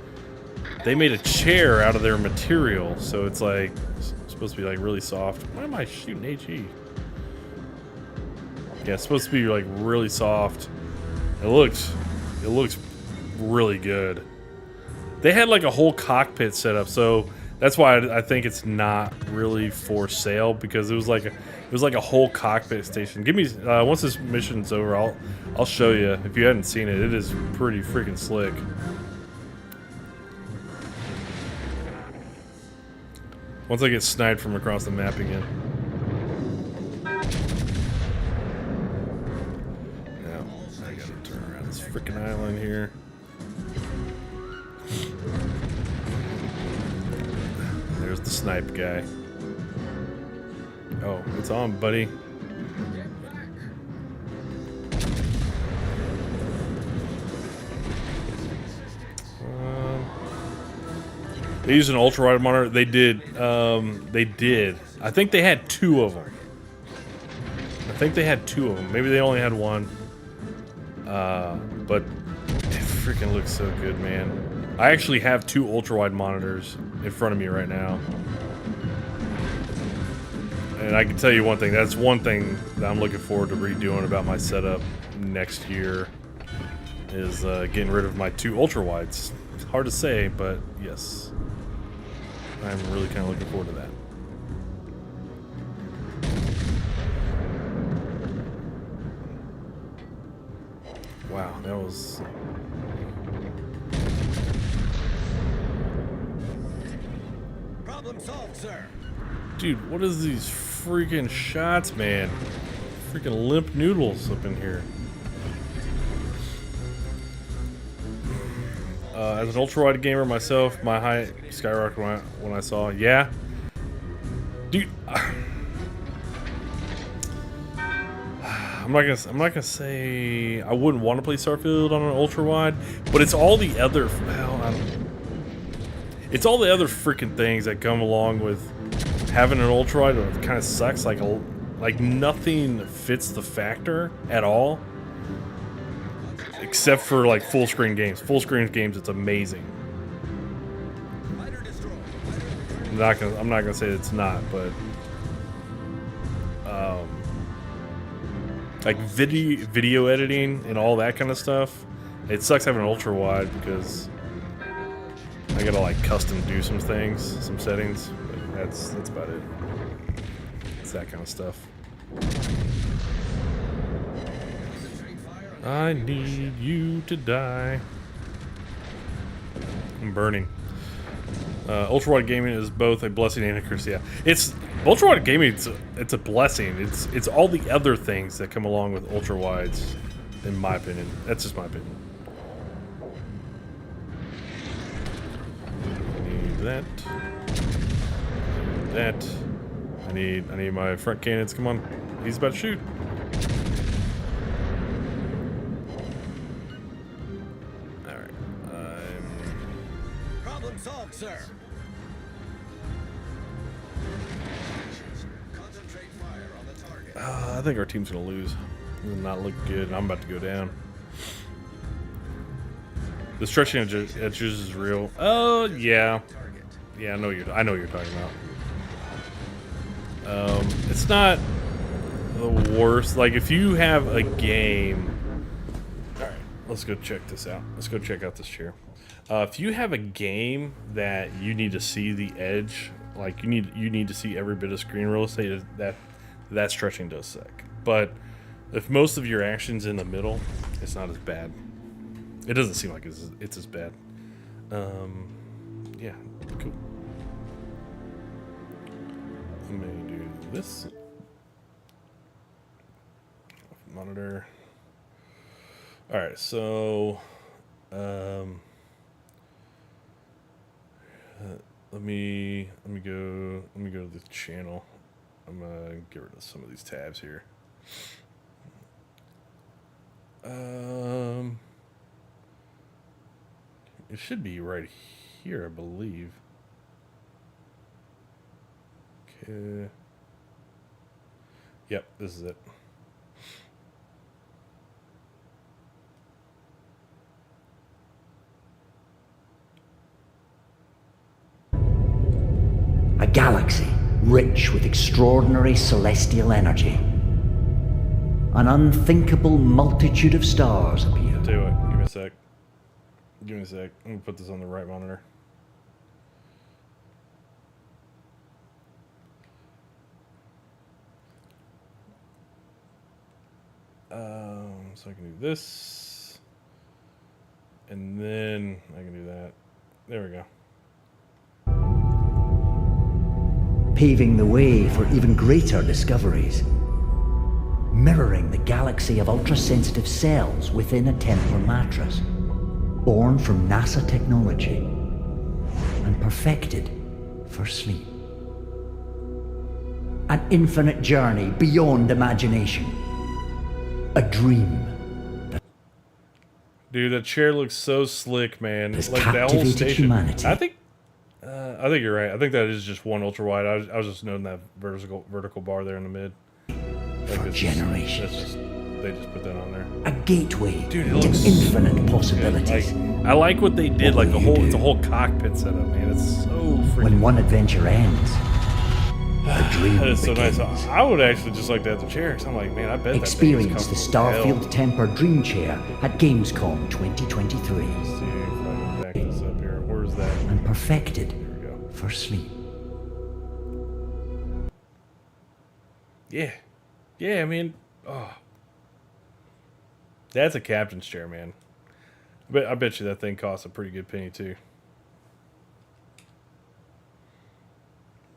a chair out of their material, so it's like it's supposed to be like really soft. Why am I shooting HE? Yeah, it's supposed to be like really soft. It looks really good. They had like a whole cockpit set up, so that's why I think it's not really for sale, because it was like a whole cockpit station. Give me once this mission's over, I'll show you. If you hadn't seen it, it is pretty freaking slick. Once I get sniped from across the map again. Now I gotta turn around this freaking island here. There's the snipe guy. Oh, it's on, buddy. They used an ultra-wide monitor. They did. They did. I think they had 2 of them. Maybe they only had 1. But it freaking looks so good, man. I actually have 2 ultra-wide monitors in front of me right now. And I can tell you one thing. That's one thing that I'm looking forward to redoing about my setup next year, is getting rid of my 2 ultra-wides. It's hard to say, but yes. I'm really kind of looking forward to that. Wow, that was... Problem solved, sir. Dude, what is these freaking shots, man? Freaking limp noodles up in here. As an ultra-wide gamer myself, my height skyrocketed when I saw, yeah. Dude, I'm not gonna say I wouldn't want to play Starfield on an ultra-wide, but it's all the other, it's all the other freaking things that come along with having an ultra-wide. It kind of sucks. Like nothing fits the factor at all. Except for like full screen games. Full screen games, it's amazing. I'm not gonna say it's not, but like video editing and all that kind of stuff, it sucks having an ultra wide because I gotta like custom do some things, some settings. But that's about it. It's that kind of stuff. I need you to die. I'm burning. Ultra-wide gaming is both a blessing and a curse. Yeah, it's ultra-wide gaming. It's a blessing. It's all the other things that come along with ultra-wides, in my opinion. That's just my opinion. I need that. That. I need my front cannons. Come on, he's about to shoot. Solved, sir. Concentrate fire on the target. I think our team's gonna lose. It does not look good, and I'm about to go down. The stretching edges is real. Oh yeah, yeah. I know what you're talking about. It's not the worst. Like if you have a game. All right, let's go check this out. Let's go check out this chair. If you have a game that you need to see the edge, like you need to see every bit of screen real estate, that stretching does suck. But if most of your action's in the middle, it's not as bad. It doesn't seem like it's as bad. Yeah, cool. I'm gonna do this. Monitor. All right, so let me go to the channel. I'm gonna get rid of some of these tabs here. It should be right here, I believe. Okay. Yep, this is it. A galaxy rich with extraordinary celestial energy. An unthinkable multitude of stars appear. I'll tell you what, give me a sec. Give me a sec. I'm gonna put this on the right monitor. So I can do this, and then I can do that. There we go. Paving the way for even greater discoveries. Mirroring the galaxy of ultra-sensitive cells within a Templar mattress. Born from NASA technology and perfected for sleep. An infinite journey beyond imagination. A dream. Dude, that chair looks so slick, man. Has Like that whole captivated station. humanity. I think you're right. I think that is just one ultra wide. I was just noting that vertical bar there in the mid. For generations. They just put that on there. A gateway Dude, it to looks infinite good. possibilities. Like, I like what they did. Like the whole cockpit setup, man. It's so freaking. When one adventure ends, the dream That is so begins. nice. I would actually just like to have the chair. Cause I'm like, man, I bet Experience the that thing is comfortable as Starfield Temper Dream Chair at Gamescom 2023 hell. Let's see if I can back this up here. Where's that? and perfected Here we go. for sleep. Yeah. Yeah, I mean, oh. That's a captain's chair, man. I bet you that thing costs a pretty good penny, too.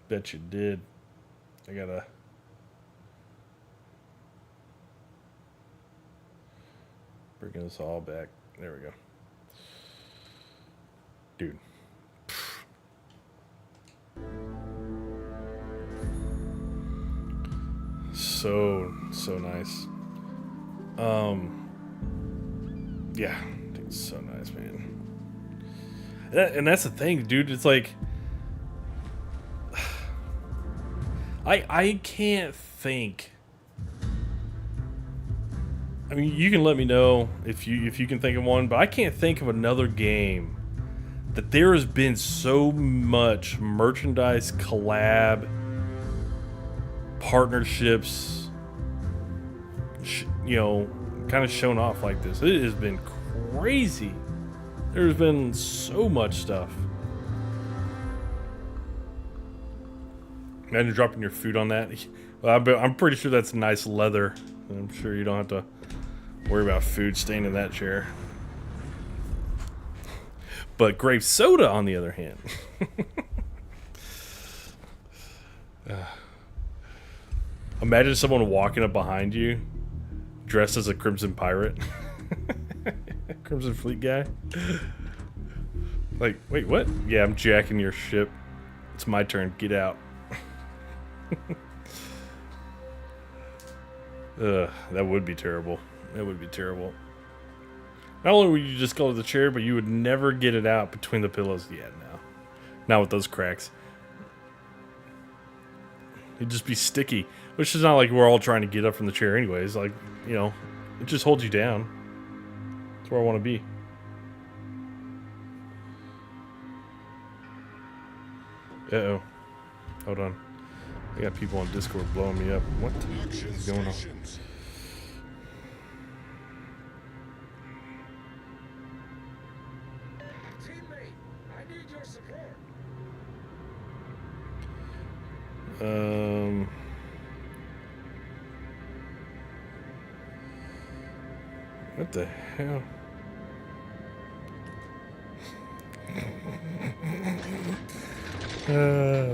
Bet you did. I gotta... bring this all back. There we go. Dude. So nice. Yeah, it's so nice, man. And that's the thing, dude. It's like I can't think. I mean, you can let me know if you can think of one, but I can't think of another game that there has been so much merchandise collab partnerships, you know, kind of shown off like this. It has been crazy. There's been so much stuff. Imagine dropping your food on that. Well, I'm pretty sure that's nice leather. I'm sure you don't have to worry about food staying in that chair. But grape soda, on the other hand. Imagine someone walking up behind you dressed as a Crimson Pirate. Crimson Fleet guy. Like, wait, what? Yeah, I'm jacking your ship. It's my turn. Get out. That would be terrible. That would be terrible. Not only would you just go to the chair, but you would never get it out between the pillows. Yeah, no. Not with those cracks. It'd just be sticky. Which is not like we're all trying to get up from the chair anyways. Like, you know, it just holds you down. That's where I want to be. Uh-oh. Hold on. I got people on Discord blowing me up. What is going on? Teammate, I need your support. What the hell?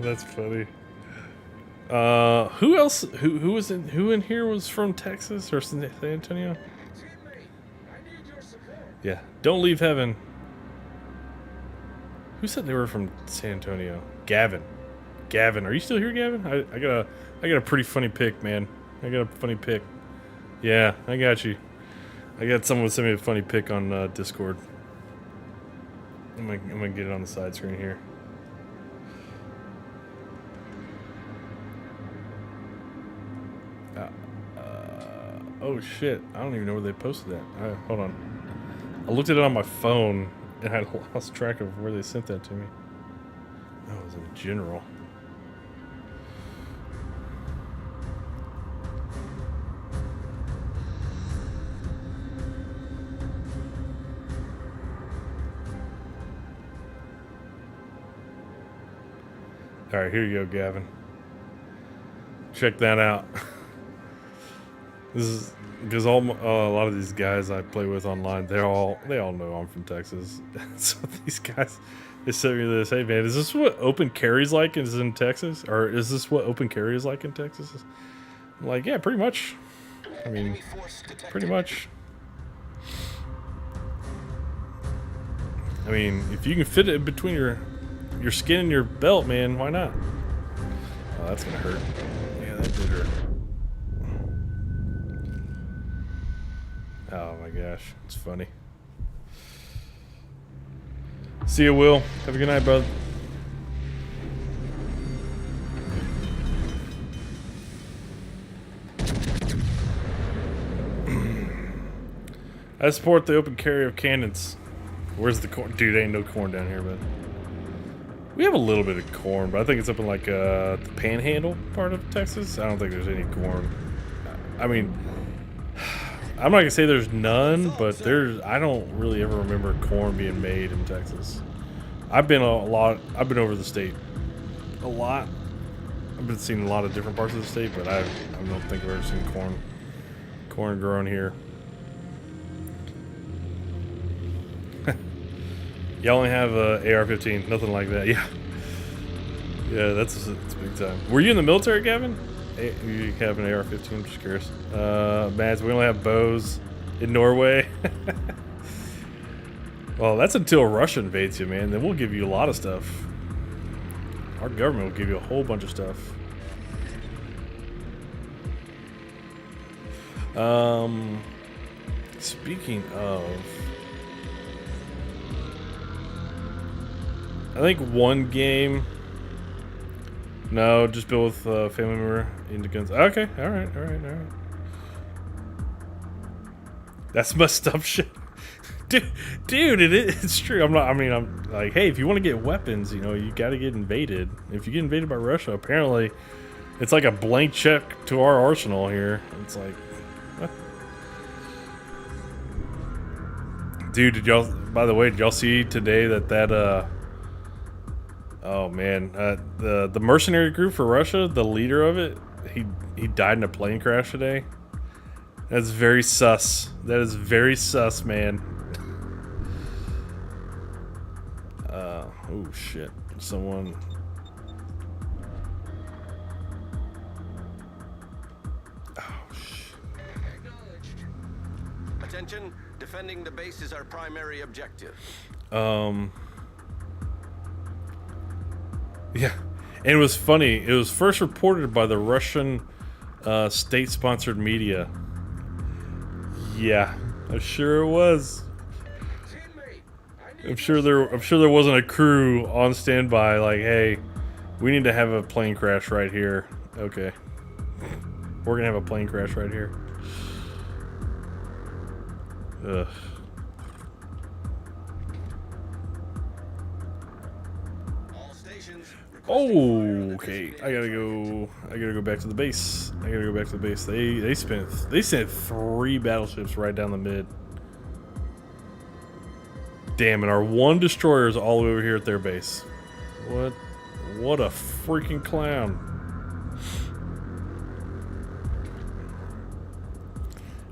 That's funny. Who else? Who in here was from Texas or San Antonio? Teammate, I need your support. Yeah. Don't leave heaven. Who said they were from San Antonio? Gavin. Gavin, are you still here, Gavin? I got a pretty funny pick, man. I got a funny pick. Yeah, I got you. I got someone send me a funny pic on Discord. I'm gonna get it on the side screen here. Oh shit! I don't even know where they posted that. Hold on. I looked at it on my phone and I lost track of where they sent that to me. Oh, it was in general. All right, here you go, Gavin. Check that out. This is because a lot of these guys I play with online, they all know I'm from Texas. So these guys, they sent me this. Hey man, is this what open carry's like in Texas, or is this what open carry is like in Texas? I'm like, yeah, pretty much. I mean, pretty much. I mean, if you can fit it between your skin and your belt, man, why not? Oh, that's gonna hurt. Yeah, that did hurt. Oh my gosh, it's funny. See you, Will. Have a good night, bud. I support the open carry of cannons. Where's the corn? Dude, ain't no corn down here, but we have a little bit of corn, but I think it's up in like the Panhandle part of Texas. I don't think there's any corn. I mean, I'm not gonna say there's none, but I don't really ever remember corn being made in Texas. I've been over the state a lot. I've been seeing a lot of different parts of the state, but I don't think I've ever seen corn grown here. You only have AR-15, nothing like that. Yeah, that's big time. Were you in the military, Gavin? You have an AR-15? I'm just curious. Mads, we only have bows in Norway. Well, that's until Russia invades you, man. Then we'll give you a lot of stuff. Our government will give you a whole bunch of stuff. Speaking of, I think one game. No, just build with family member into guns. Okay, all right. That's messed up shit, dude. It's true. I'm like, hey, if you want to get weapons, you got to get invaded. If you get invaded by Russia, apparently, it's like a blank check to our arsenal here. It's like, what? Dude, by the way, did y'all see today that oh man, the mercenary group for Russia, the leader of it, he died in a plane crash today. That's very sus. That is very sus, man. Oh shit, someone. Oh shit. Acknowledged. Attention, defending the base is our primary objective. Yeah, and it was funny. It was first reported by the Russian state-sponsored media. Yeah, I'm sure it was. I'm sure there wasn't a crew on standby like, hey, we need to have a plane crash right here. Okay, we're gonna have a plane crash right here. Ugh. Oh, okay. I gotta go back to the base. They sent 3 battleships right down the mid. Damn, and our one destroyer is all the way over here at their base. What a freaking clown.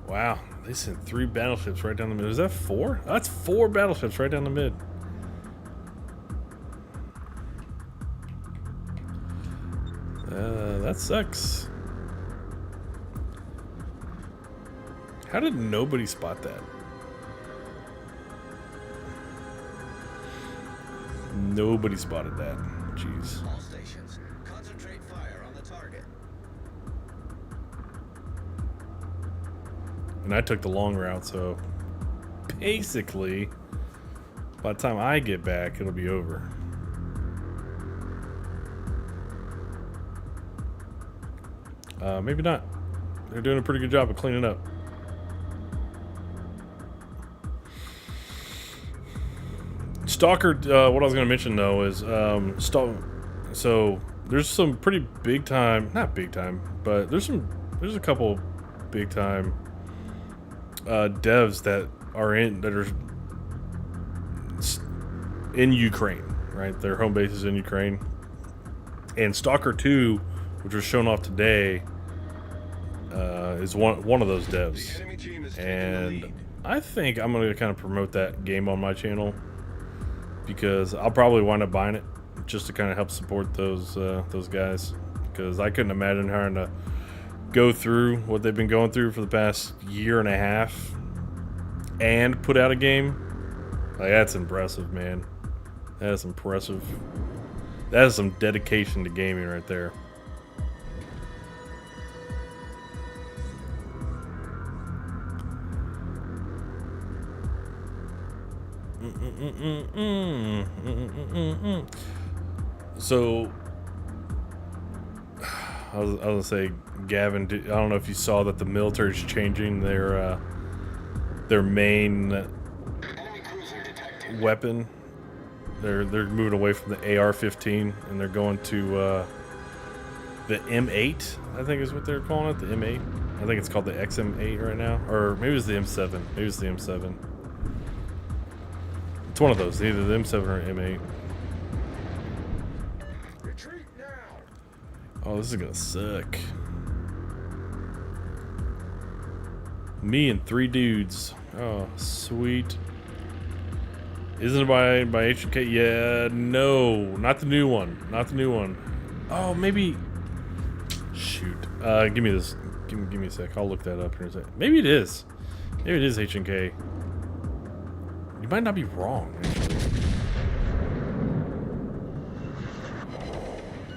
Wow, they sent 3 battleships right down the mid. Is that 4? That's 4 battleships right down the mid. That sucks. How did nobody spot that? Nobody spotted that. Jeez. All stations, concentrate fire on the target. and I took the long route, so basically, by the time I get back, it'll be over. Maybe not. They're doing a pretty good job of cleaning up. Stalker, what I was going to mention though is, so there's some pretty big time, not big time, but there's a couple big time devs that are in Ukraine, right? Their home base is in Ukraine. And Stalker 2, which was shown off today, is one of those devs. And I think I'm going to kind of promote that game on my channel, because I'll probably wind up buying it just to kind of help support those guys, because I couldn't imagine having to go through what they've been going through for the past year and a half and put out a game. Like, that's impressive, man. That is impressive. That is some dedication to gaming right there. So I was gonna say, Gavin, I don't know if you saw that the military's changing their main weapon. They're moving away from the AR-15 and they're going to the M8, I think is what they're calling it, the M8. I think it's called the XM8 right now, or maybe it's the M7. Maybe it's the M7. It's one of those, either the M7 or M8. Retreat now. Oh, this is gonna suck. Me and 3 dudes. Oh, sweet. Isn't it by H&K? Yeah, no, not the new one. Not the new one. Oh, maybe. Shoot. Give me this. Give me a sec. I'll look that up here in a sec. Maybe it is. Maybe it is H&K. You might not be wrong, actually.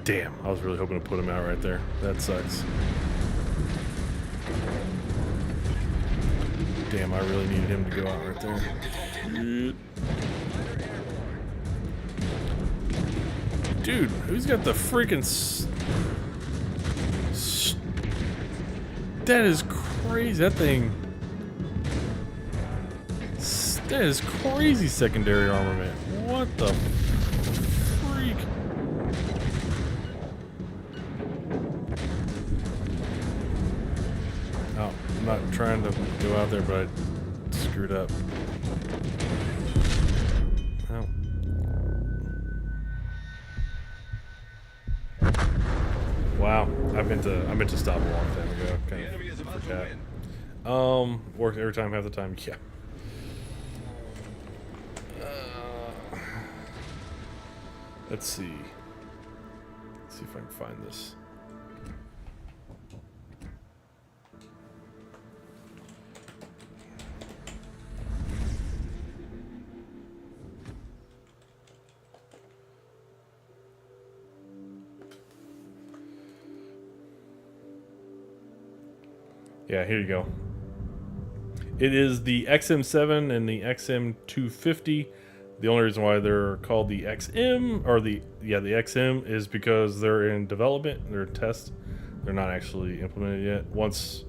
Damn, I was really hoping to put him out right there. That sucks. Damn, I really needed him to go out right there. Shit. Dude, who's got the freaking... That is crazy. That thing... That is crazy secondary armament. What the freak? Oh, I'm not trying to go out there, but I screwed up. Oh. Wow, I meant to stop a long time ago. Kind of forgot. Works every time, half the time. Yeah. Let's see. Let's see if I can find this. Yeah, here you go. It is the XM7 and the XM250. The only reason why they're called the XM, or the XM, is because they're in development, they're in test. They're not actually implemented yet. Once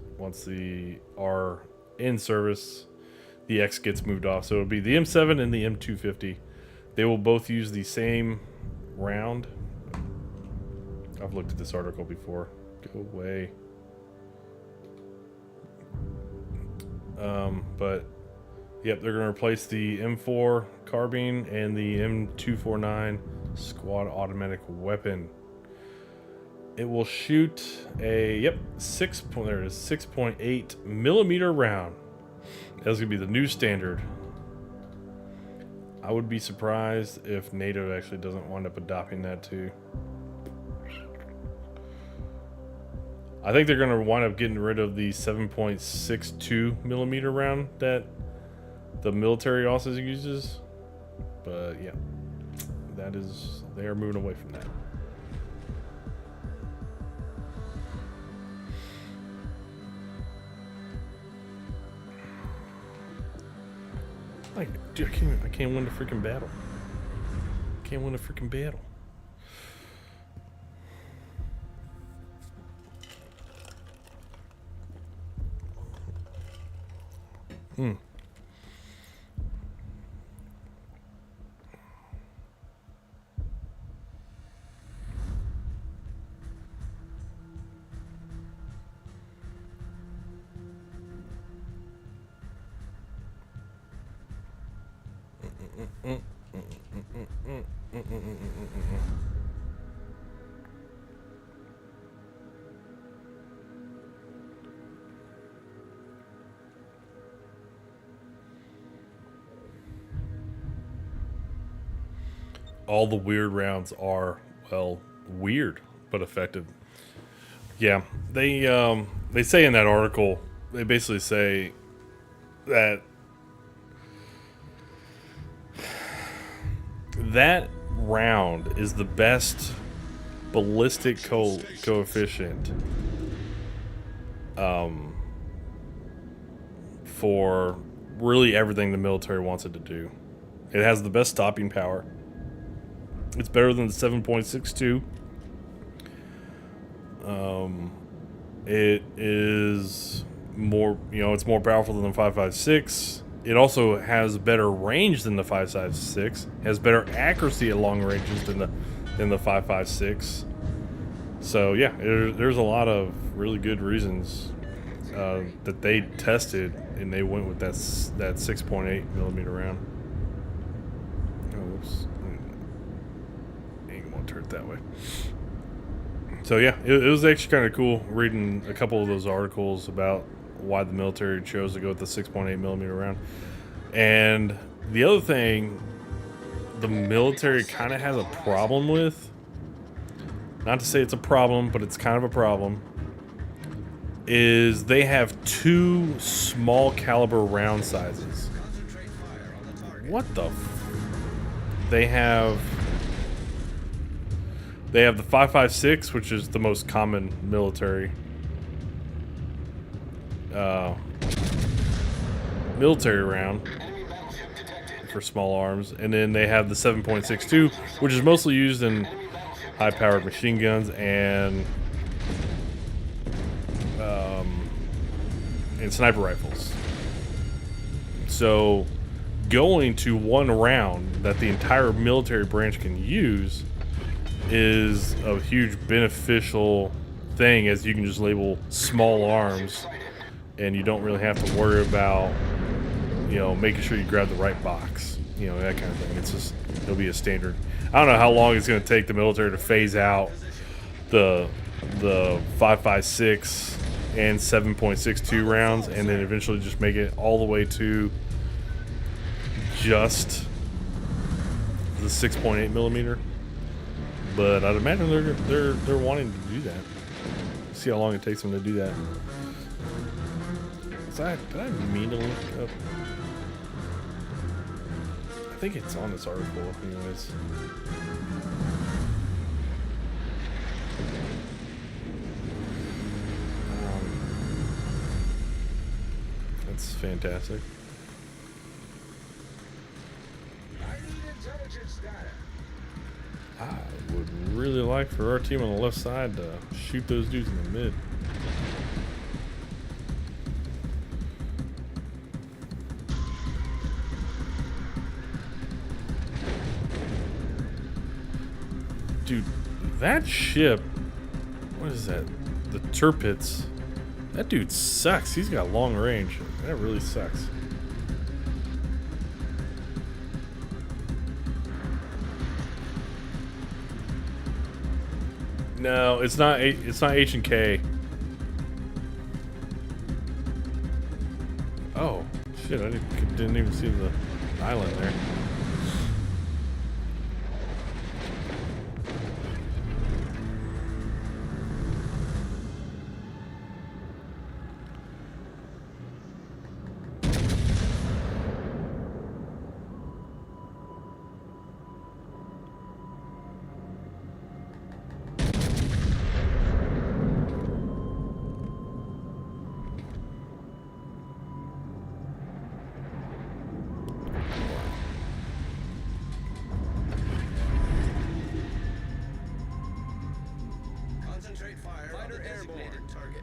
the are in service, the X gets moved off. So it'll be the M7 and the M250. They will both use the same round. I've looked at this article before. Go away. But yep, they're going to replace the M4 carbine and the M249 squad automatic weapon. It will shoot a 6.8 millimeter round. That's going to be the new standard. I would be surprised if NATO actually doesn't wind up adopting that too. I think they're going to wind up getting rid of the 7.62 millimeter round that the military also uses. But yeah, they are moving away from that. Like, dude, I can't win the freaking battle. Can't win the freaking battle. Hmm. All the weird rounds are, well, weird but effective. Yeah, they say in that article, they basically say that that round is the best ballistic coefficient for really everything the military wants it to do. It has the best stopping power. It's better than the 7.62. It is more, it's more powerful than the 5.56. It also has better range than the 5.56. Has better accuracy at long ranges than the 5.56. So yeah, there's a lot of really good reasons that they tested, and they went with that 6.8 millimeter round. Oh, whoops. Ain't gonna turn it that way. So yeah, it was actually kind of cool reading a couple of those articles about why the military chose to go with the 6.8 millimeter round. And the other thing the military kind of has a problem with, not to say it's a problem, but it's kind of a problem, is they have two small caliber round sizes. What the they have the 5.56, which is the most common military round for small arms, and then they have the 7.62, which is mostly used in high-powered machine guns and sniper rifles. So going to one round that the entire military branch can use is a huge beneficial thing, as you can just label small arms and you don't really have to worry about making sure you grab the right box, that kind of thing. It's just, it'll be a standard. I don't know how long it's going to take the military to phase out the 5.56 and 7.62 rounds, and then eventually just make it all the way to just the 6.8 millimeter. But I'd imagine they're wanting to do that. See how long it takes them to do that. Did I mean to look up? I think it's on this article, anyways. That's fantastic. I need intelligence data. I would really like for our team on the left side to shoot those dudes in the mid. Dude, that ship, what is that? The Turpits. That dude sucks. He's got long range. That really sucks. No, it's not. It's not H and K. Oh shit! I didn't even see the island there. Concentrate fire on the designated target.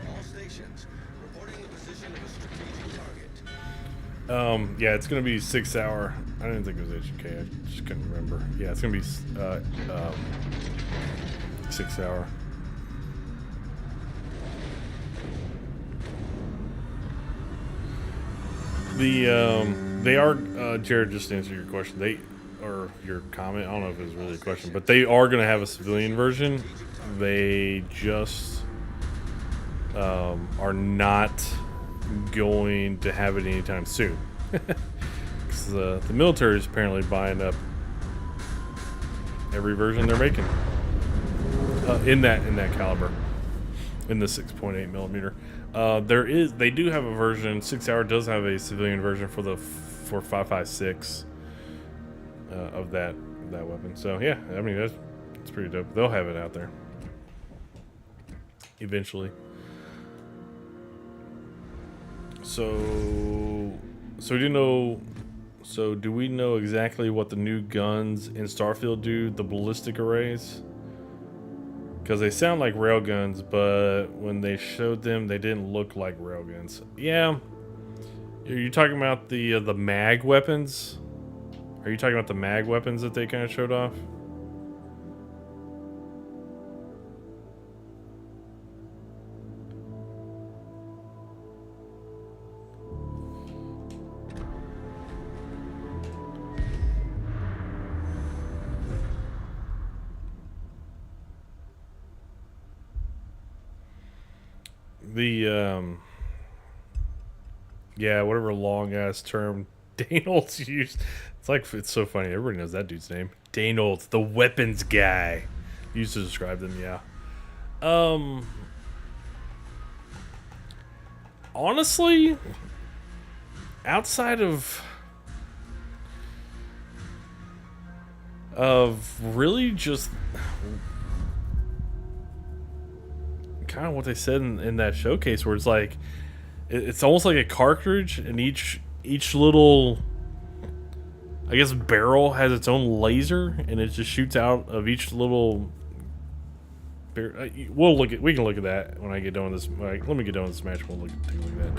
All stations reporting the position of a strategic target. Yeah, it's gonna be 6 hour. I didn't think it was HK. I just couldn't remember. Yeah, it's gonna be 6 hour. They are Jared, just to answer your question. Or your comment. I don't know if it's really a question, but they are gonna have a civilian version. They just are not going to have it anytime soon. Because the military is apparently buying up every version they're making in that caliber, in the 6.8 millimeter. They do have a version. 6 Hour does have a civilian version for 5.56 of that weapon. So yeah, I mean that's pretty dope. They'll have it out there eventually. So do we know exactly what the new guns in Starfield do? The ballistic arrays? Because they sound like railguns, but when they showed them, they didn't look like railguns. Yeah. Are you talking about the mag weapons? Are you talking about the mag weapons that they kind of showed off? Yeah, whatever long ass term Danold's used. It's so funny. Everybody knows that dude's name. Danold, the weapons guy. Used to describe them, yeah. Honestly, outside of really just kind of what they said in that showcase, where it's like it's almost like a cartridge, and each little, I guess, barrel has its own laser, and it just shoots out of each little. We can look at that when I get done with this. Let me get done with this match. We'll take a look at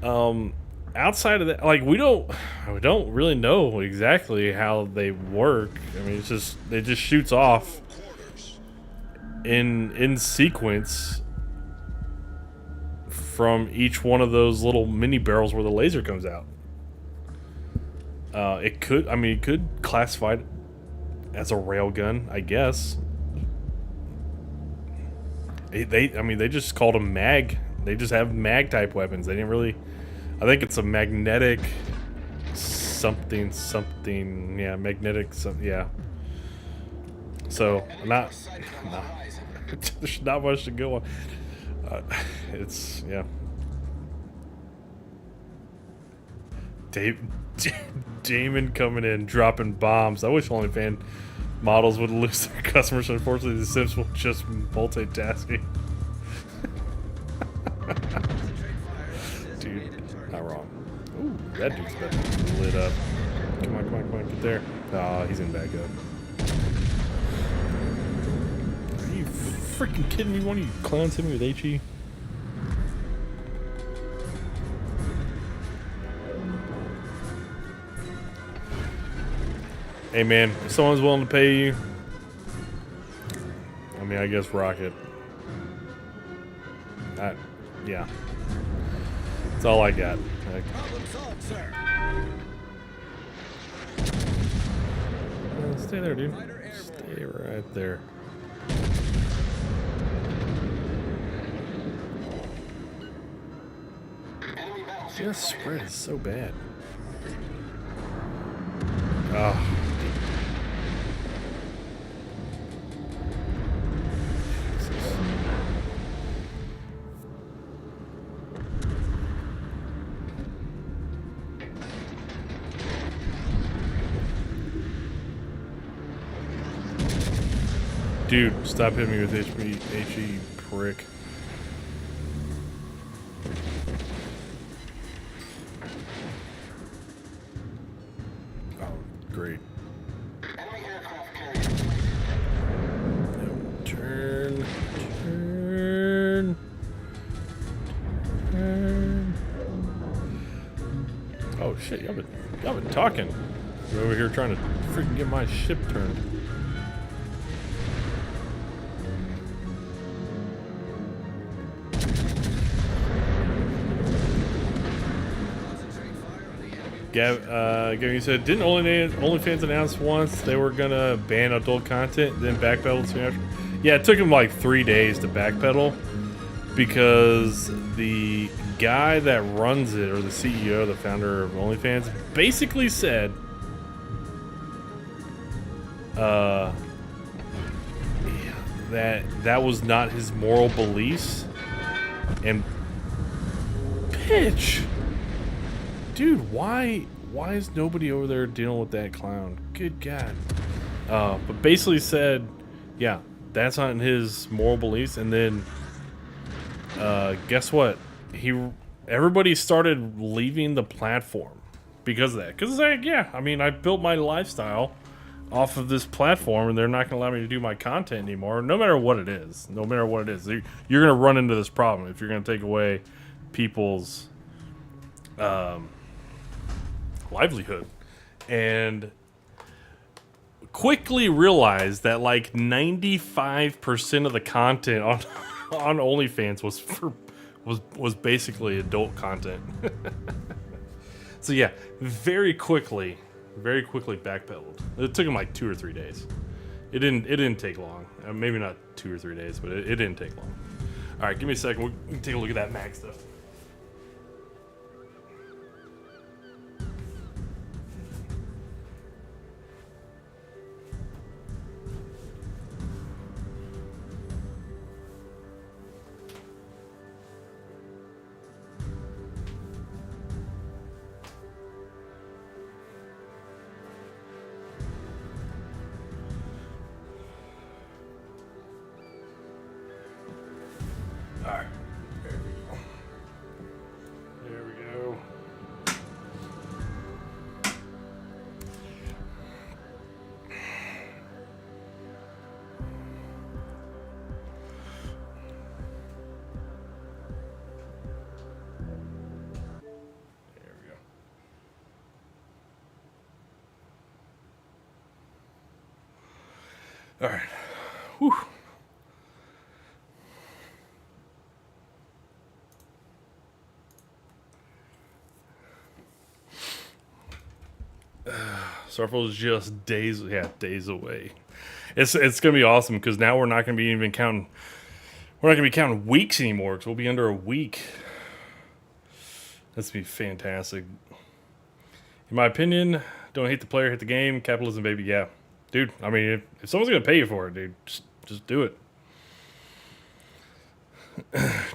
that. Outside of that, like we don't really know exactly how they work. I mean, it just shoots off in sequence from each one of those little mini barrels where the laser comes out. It could classify it as a railgun, I guess. They just called them mag. They just have mag type weapons. They didn't really. I think it's a magnetic something. Yeah, magnetic. Yeah. So there's not much to go on. It's yeah. Damon coming in, dropping bombs. I wish OnlyFans models would lose their customers. Unfortunately, the Sims will just multitasking. Dude, not wrong. Ooh, that dude's been lit up. Come on, get there. Ah, he's in back up. Are you freaking kidding me? One of you clowns hit me with HE? Hey man, if someone's willing to pay you, I mean, I guess Rocket. Yeah. That's all I got. Stay there, dude. Stay right there. This spread is so bad. Oh. Dude, stop hitting me with HE, prick. Oh, great. shit, y'all been talking. We're over here trying to freaking get my ship turned. Gavin said, didn't OnlyFans announce once they were gonna ban adult content, then backpedal soon after? Yeah, it took them like 3 days to backpedal because the guy that runs it, or the CEO, the founder of OnlyFans, basically said, that was not his moral beliefs, and bitch. Dude, why is nobody over there dealing with that clown? Good God. But basically said, yeah, that's not his moral beliefs. And then, guess what? Everybody started leaving the platform because of that. Because it's like, yeah, I mean, I built my lifestyle off of this platform, and they're not going to allow me to do my content anymore, no matter what it is. No matter what it is. You're going to run into this problem if you're going to take away people's livelihood. And quickly realized that like 95% of the content on OnlyFans was basically adult content. So yeah, very quickly backpedaled. It took him like 2 or 3 days. It didn't take long. Maybe not 2 or 3 days, but it didn't take long. All right, give me a second. We can take a look at that mag stuff. Alright. There we go. Alright. Whew. Starfield is just days away. It's gonna be awesome because now we're not gonna be even counting. We're not gonna be counting weeks anymore because we'll be under a week. That's gonna be fantastic. In my opinion, don't hate the player, hit the game. Capitalism, baby. Yeah, dude. I mean, if someone's gonna pay you for it, dude, just do it.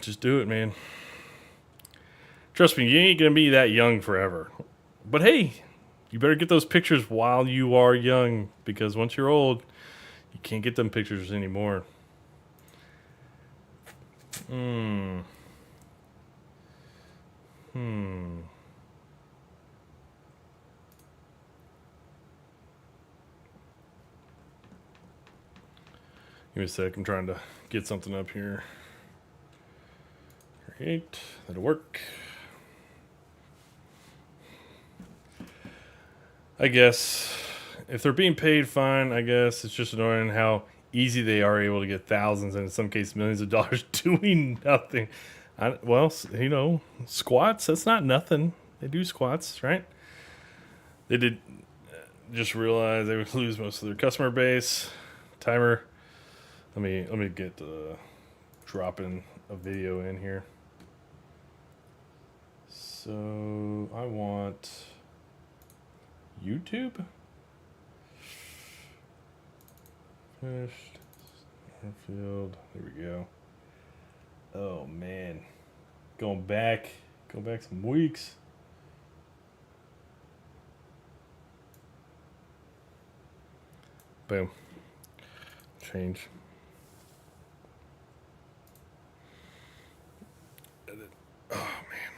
Just do it, man. Trust me, you ain't gonna be that young forever. But hey, you better get those pictures while you are young, because once you're old, you can't get them pictures anymore. Give me a sec, I'm trying to get something up here. Great, that'll work. I guess if they're being paid, fine. I guess it's just annoying how easy they are able to get thousands and in some cases millions of dollars doing nothing. Well, you know, squats, that's not nothing. They do squats, right? They did just realize they would lose most of their customer base. Timer. Let me get dropping a video in here. So I want YouTube. Finished. Starfield. There we go. Oh man. Going back some weeks. Boom. Change. Edit. Oh man.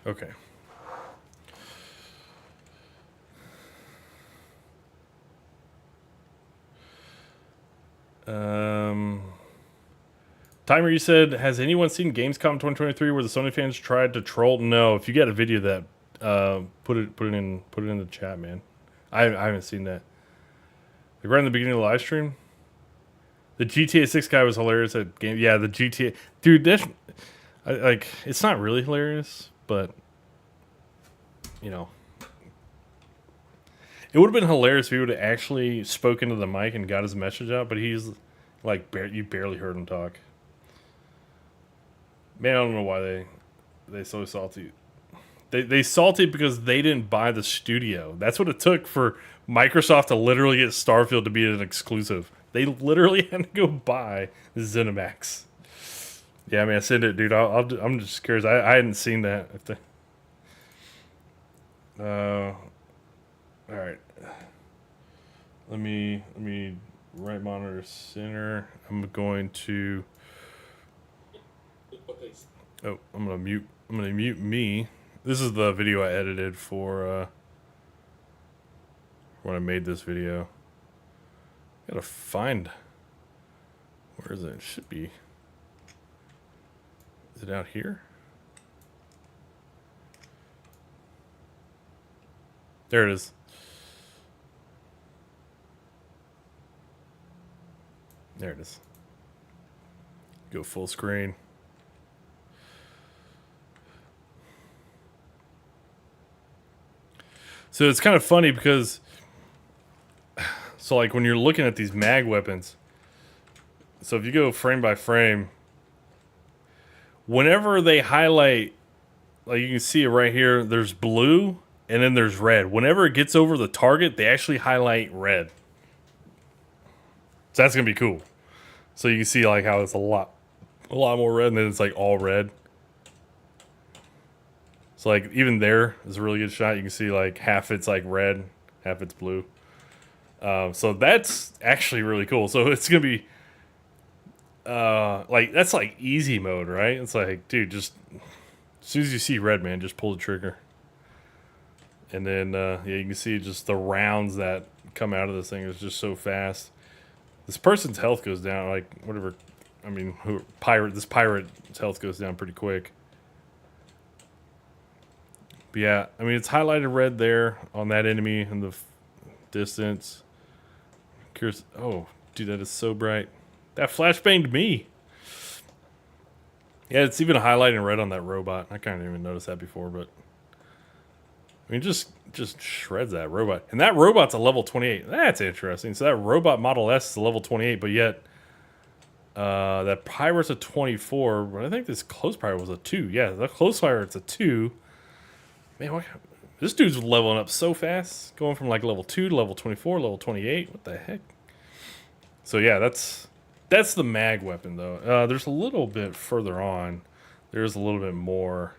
Okay. Timer, you said, has anyone seen Gamescom 2023 where the Sony fans tried to troll? No. If you got a video of that, put it in the chat, man. I haven't seen that. Like right in the beginning of the live stream, the GTA 6 guy was hilarious at game. Yeah, the GTA dude. That's like it's not really hilarious, but you know, it would have been hilarious if he would have actually spoken to the mic and got his message out. But he's like, you barely heard him talk. Man, I don't know why they so salty. They salty because they didn't buy the studio. That's what it took for Microsoft to literally get Starfield to be an exclusive. They literally had to go buy ZeniMax. Yeah, I mean, I send it, dude. I'm just curious. I hadn't seen that. All right. Let me right monitor center. I'm going to. Oh, I'm gonna mute me. This is the video I edited for when I made this video. Gotta find. Where is it? It should be. Is it out here? There it is. There it is. Go full screen. So it's kind of funny because, so like when you're looking at these mag weapons, so if you go frame by frame, whenever they highlight, like you can see it right here, there's blue and then there's red. Whenever it gets over the target, they actually highlight red. So that's going to be cool. So you can see like how it's a lot more red and then it's like all red. So like even there is a really good shot. You can see like half it's like red, half it's blue. So that's actually really cool. So it's gonna be like that's like easy mode, right? It's like, dude, just as soon as you see red, man, just pull the trigger. And then yeah, you can see just the rounds that come out of this thing is just so fast. This person's health goes down, like whatever. I mean, this pirate's health goes down pretty quick. But yeah, I mean, it's highlighted red there on that enemy in the distance. Curious. Oh, dude, that is so bright. That flashbanged me. Yeah, it's even highlighted in red on that robot. I can't even notice that before, but I mean, just shreds that robot. And that robot's a level 28. That's interesting. So that robot Model S is a level 28, but yet that pirate's a 24. But I think this close pirate was a 2. Yeah, the close pirate's a 2. Man, this dude's leveling up so fast. Going from like level 2 to level 24, level 28. What the heck? So yeah, that's the mag weapon though. There's a little bit further on. There's a little bit more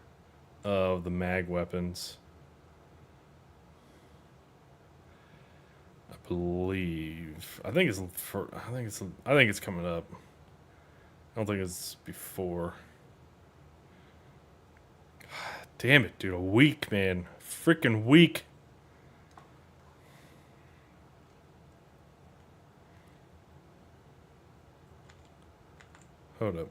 of the mag weapons. I believe. I think it's coming up. I don't think it's before. Damn it, dude. A week, man. Freaking week. Hold up.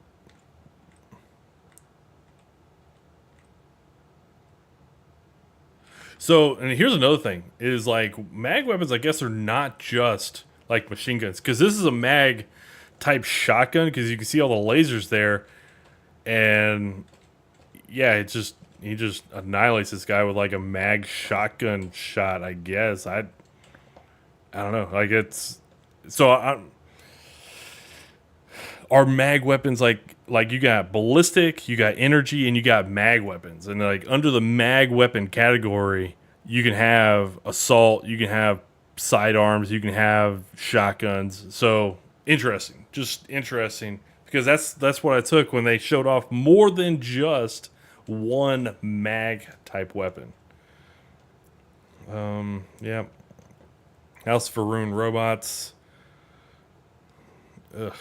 So, and here's another thing. Is like, mag weapons, I guess, are not just like machine guns. Because this is a mag type shotgun. Because you can see all the lasers there. And, yeah, it's just... He just annihilates this guy with like a mag shotgun shot, I guess. I don't know. Like it's are mag weapons like you got ballistic, you got energy, and you got mag weapons. And like under the mag weapon category, you can have assault, you can have sidearms, you can have shotguns. So interesting, just interesting because that's what I took when they showed off more than just one mag type weapon. Yeah. House Faroon robots. Ugh,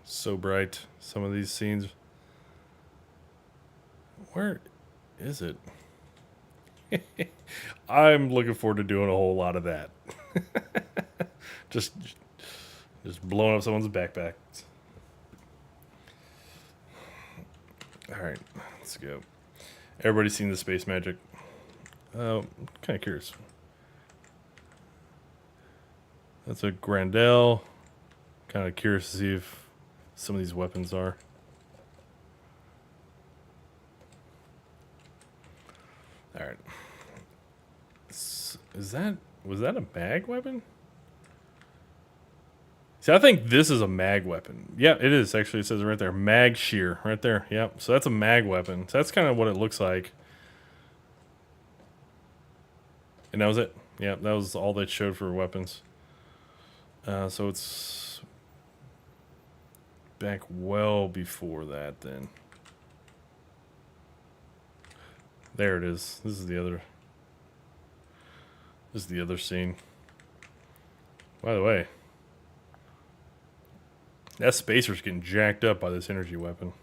so bright. Some of these scenes. Where is it? I'm looking forward to doing a whole lot of that. just blowing up someone's backpack. All right, let's go. Everybody's seen the space magic. Kind of curious. That's a Grandel. Kind of curious to see if some of these weapons are. All right. Was that a mag weapon? See, I think this is a mag weapon. Yeah, it is. Actually, it says it right there. Mag shear. Right there. Yep. So that's a mag weapon. So that's kind of what it looks like. And that was it. Yeah, that was all they showed for weapons. So it's back well before that then. There it is. This is the other scene. By the way, that spacer's getting jacked up by this energy weapon.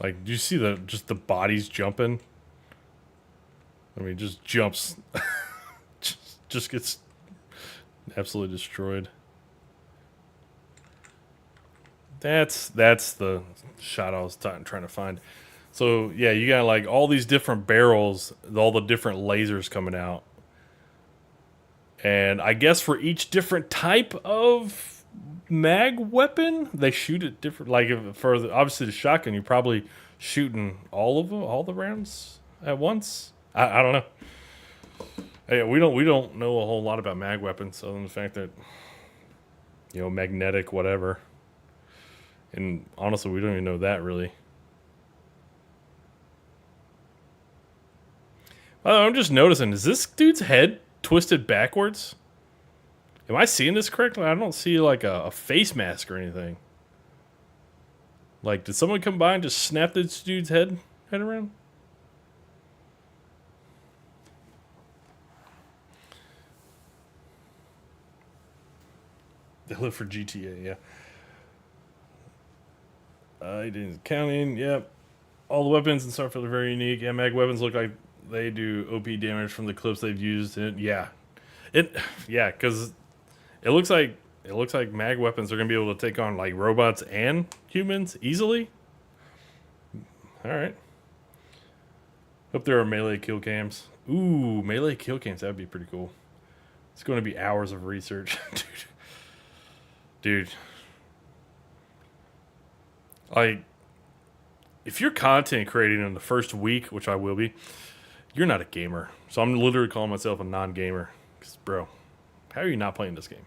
Like, do you see just the bodies jumping? I mean, just jumps. just gets absolutely destroyed. That's the shot I was trying to find. So, yeah, you got like all these different barrels, all the different lasers coming out. And I guess for each different type of mag weapon, they shoot it different. Like obviously the shotgun, you're probably shooting all the rounds at once. I don't know. Hey, we don't know a whole lot about mag weapons, other than the fact that, you know, magnetic whatever. And honestly, we don't even know that really. I'm just noticing, is this dude's head twisted backwards? Am I seeing this correctly? I don't see like a face mask or anything. Like, did someone come by and just snap this dude's head around? They live for GTA, yeah. He didn't counting, yep. All the weapons in Starfield are very unique. Yeah, mag weapons look like they do OP damage from the clips they've used. Yeah, because it looks like mag weapons are gonna be able to take on like robots and humans easily. All right. Hope there are melee kill cams. Ooh, melee kill cams. That'd be pretty cool. It's going to be hours of research, dude. Like, if you're content creating in the first week, which I will be, you're not a gamer. So I'm literally calling myself a non-gamer. Because, bro, how are you not playing this game?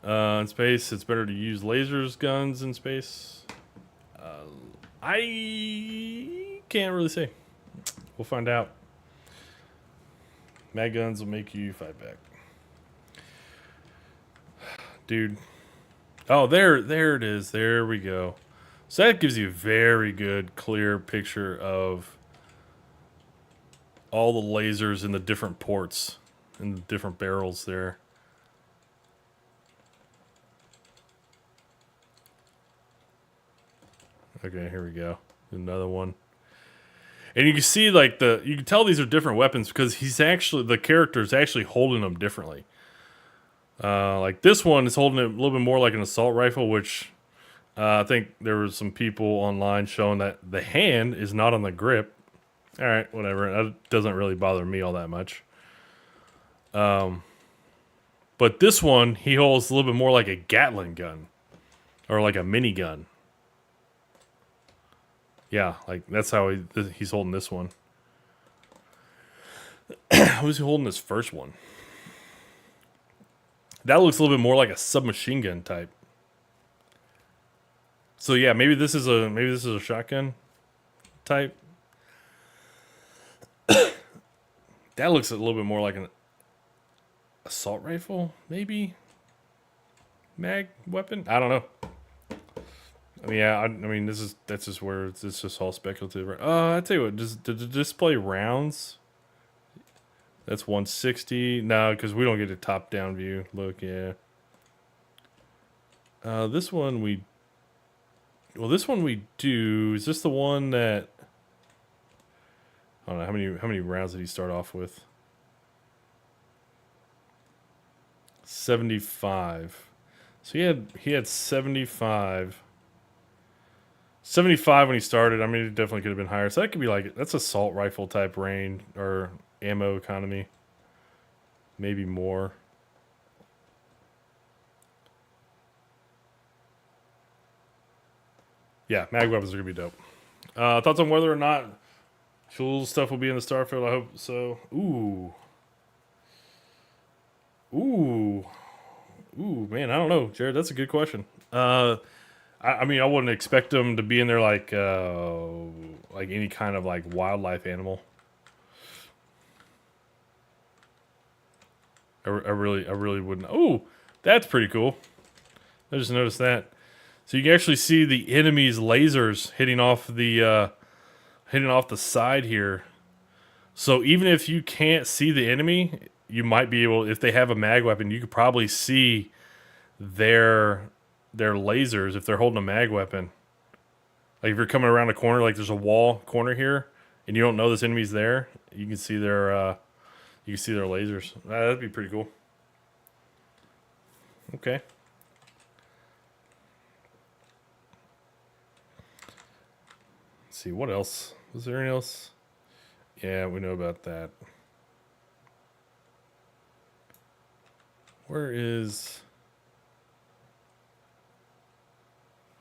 In space, it's better to use lasers, guns in space. I can't really say. We'll find out. Mag guns will make you fight back. Dude. Oh, there it is. There we go. So that gives you a very good, clear picture of all the lasers in the different ports and the different barrels there. Okay, here we go. Another one. And you can see like you can tell these are different weapons because the character's actually holding them differently. Like this one is holding it a little bit more like an assault rifle, which I think there were some people online showing that the hand is not on the grip. All right, whatever. That doesn't really bother me all that much. But this one, he holds a little bit more like a Gatling gun or like a mini gun. Yeah, like that's how he's holding this one. Who's he holding this first one? That looks a little bit more like a submachine gun type. So yeah, maybe this is a shotgun type. That looks a little bit more like an assault rifle, maybe. Mag weapon? I don't know. I mean, yeah, I mean, that's just where it's just all speculative. Right? I tell you what, the display rounds. That's 160. No, because we don't get a top-down view. Look, yeah. This one we do. Is this the one that? I don't know how many rounds did he start off with? 75. So he had 75. 75 when he started. I mean, it definitely could have been higher. So that could be like, that's assault rifle type range or ammo economy. Maybe more. Yeah, mag weapons are going to be dope. Thoughts on whether or not fuel stuff will be in the Starfield? I hope so. Ooh, man, I don't know, Jared. That's a good question. I mean, I wouldn't expect them to be in there like any kind of like wildlife animal. I really wouldn't. Oh, that's pretty cool. I just noticed that. So you can actually see the enemy's lasers hitting off the side here. So even if you can't see the enemy, you might be able, if they have a mag weapon, you could probably see their lasers if they're holding a mag weapon. Like if you're coming around a corner, like there's a wall corner here, and you don't know this enemy's there, you can see their lasers. That'd be pretty cool. Okay. Let's see, what else? Was there anything else? Yeah, we know about that. Where is...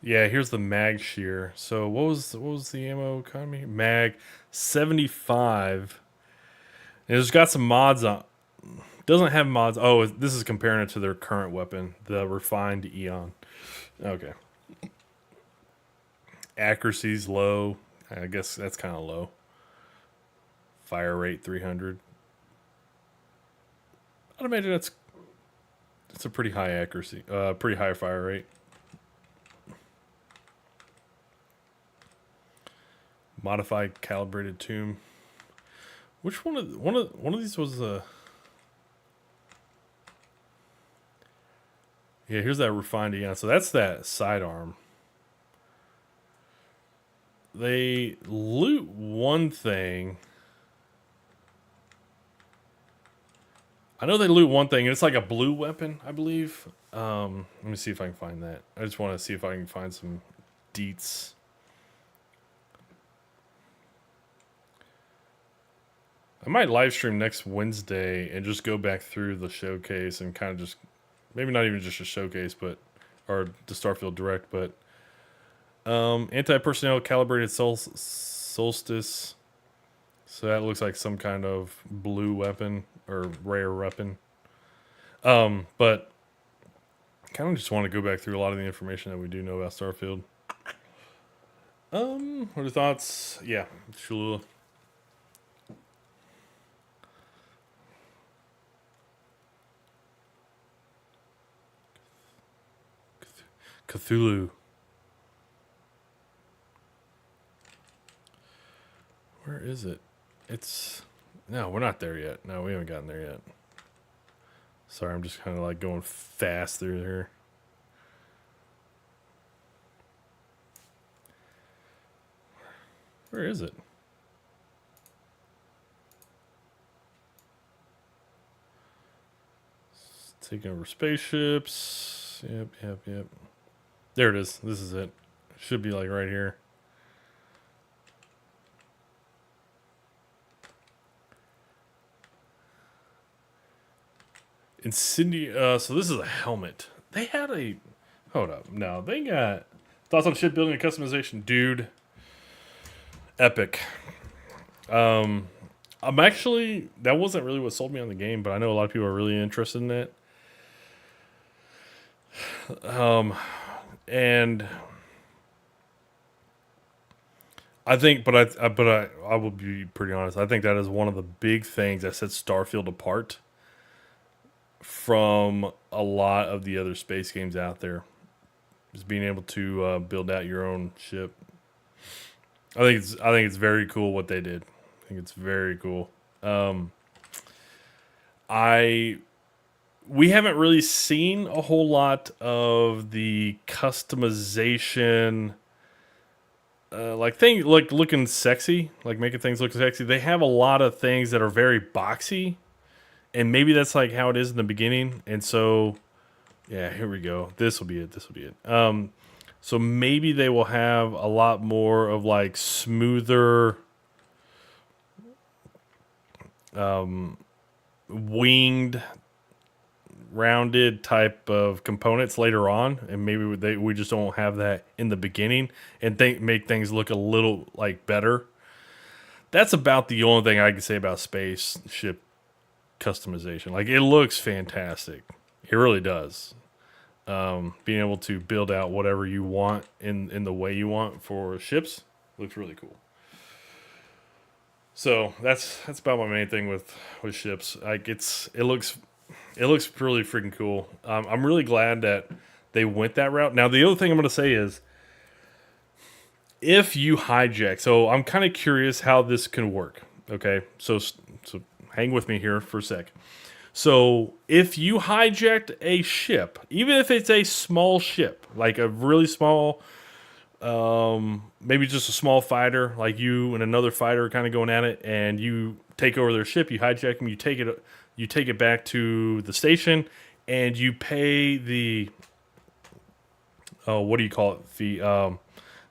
Yeah, here's the mag shear. So what was the ammo economy? Mag 75. And it's got some mods on. Doesn't have mods. Oh, this is comparing it to their current weapon, the refined Eon. Okay. Accuracy's low. I guess that's kind of low. Fire rate 300. I'd imagine that's a pretty high accuracy. Pretty high fire rate. Modified calibrated tomb. Which one of these was the? Yeah, here's that refined Eon. So that's that sidearm. They loot one thing. I know they loot one thing, and it's like a blue weapon, I believe. Let me see if I can find that. I just want to see if I can find some deets. I might live stream next Wednesday and just go back through the showcase and kind of just, maybe not even just a showcase, but, or the Starfield Direct, but anti-personnel calibrated solstice. So that looks like some kind of blue weapon or rare weapon. But kind of just want to go back through a lot of the information that we do know about Starfield. What are your thoughts? Yeah, Shulula. Cthulhu. Where is it? No, we're not there yet. No, we haven't gotten there yet. Sorry, I'm just kind of like going fast through here. Where is it? Taking over spaceships. Yep. There it is. This is it. Should be like right here. Incendia. So this is a helmet. They had a. Hold up. No, they got thoughts on shipbuilding and customization, dude. Epic. I'm actually, that wasn't really what sold me on the game, but I know a lot of people are really interested in it. And I think, but I will be pretty honest. I think that is one of the big things that sets Starfield apart from a lot of the other space games out there, is being able to build out your own ship. I think it's very cool what they did. I think it's very cool. We haven't really seen a whole lot of the customization, like looking sexy, like making things look sexy. They have a lot of things that are very boxy, and maybe that's like how it is in the beginning. And so Yeah, here we go. This will be it. This will be it. So maybe they will have a lot more of like smoother winged rounded type of components later on, and maybe we just don't have that in the beginning and make things look a little like better. That's about the only thing I can say about spaceship customization. Like, it looks fantastic. It really does. Being able to build out whatever you want in the way you want for ships looks really cool. So that's about my main thing with ships. Like, it looks really freaking cool. I'm really glad that they went that route. Now, the other thing I'm going to say is, if you hijack, so I'm kind of curious how this can work. Okay, so hang with me here for a sec. So if you hijacked a ship, even if it's a small ship, like a really small, maybe just a small fighter, like you and another fighter kind of going at it, and you take over their ship, you hijack them, you take it back to the station, and you pay the what do you call it?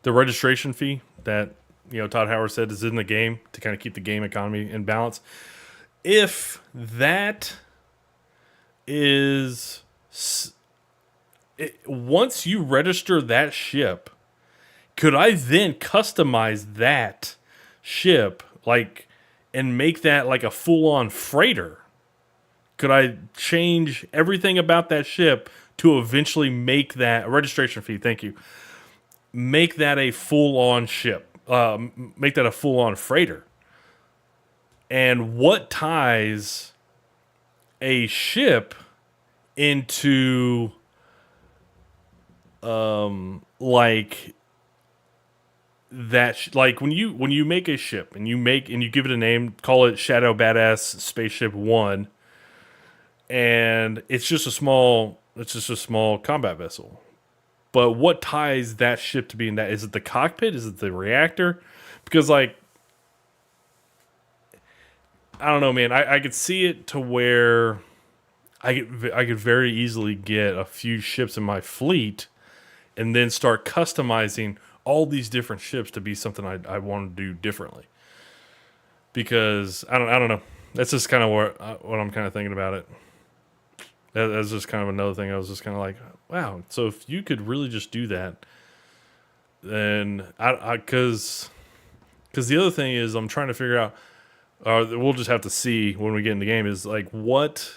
The registration fee that Todd Howard said is in the game to kind of keep the game economy in balance. If that is once you register that ship, could I then customize that ship and make that like a full-on freighter? Could I change everything about that ship to eventually make that a registration fee? Thank you. Make that a full-on ship. Make that a full-on freighter. And what ties a ship into like that? Like when you make a ship and you give it a name, call it ShadowBadass Spaceship 1, and it's just a small combat vessel. But what ties that ship to being that? Is it the cockpit? Is it the reactor? Because, like, I don't know, man. I could see it to where I could very easily get a few ships in my fleet and then start customizing all these different ships to be something I want to do differently. Because I don't know. That's just kind of what I'm kind of thinking about it. That's just kind of another thing. I was just kind of like, wow. So if you could really just do that, then because the other thing is I'm trying to figure out. We'll just have to see when we get in the game. Is like, what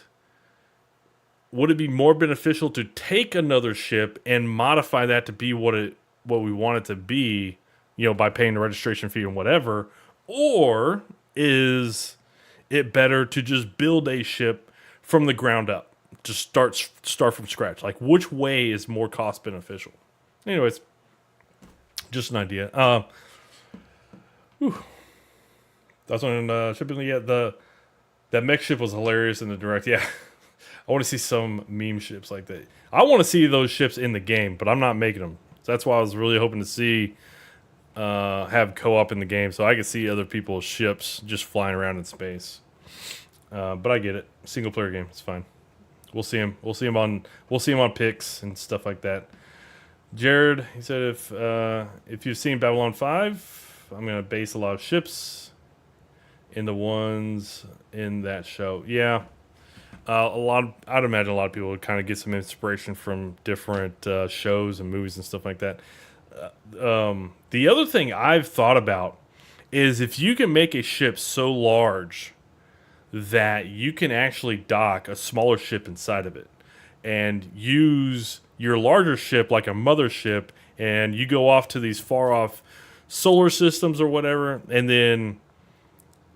would it be more beneficial to take another ship and modify that to be what we want it to be, by paying the registration fee and whatever, or is it better to just build a ship from the ground up? Just start from scratch. Like, which way is more cost beneficial? Anyways, just an idea. That's when shipping. Yeah, that mech ship was hilarious in the direct. Yeah, I want to see some meme ships like that. I want to see those ships in the game, but I'm not making them. So that's why I was really hoping to see have co-op in the game, so I could see other people's ships just flying around in space. But I get it. Single player game. It's fine. We'll see him. We'll see him on picks and stuff like that. Jared, he said if you've seen Babylon 5, I'm gonna base a lot of ships in the ones in that show. Yeah, I'd imagine a lot of people would kind of get some inspiration from different shows and movies and stuff like that. The other thing I've thought about is if you can make a ship so large that you can actually dock a smaller ship inside of it and use your larger ship like a mothership, and you go off to these far off solar systems or whatever, and then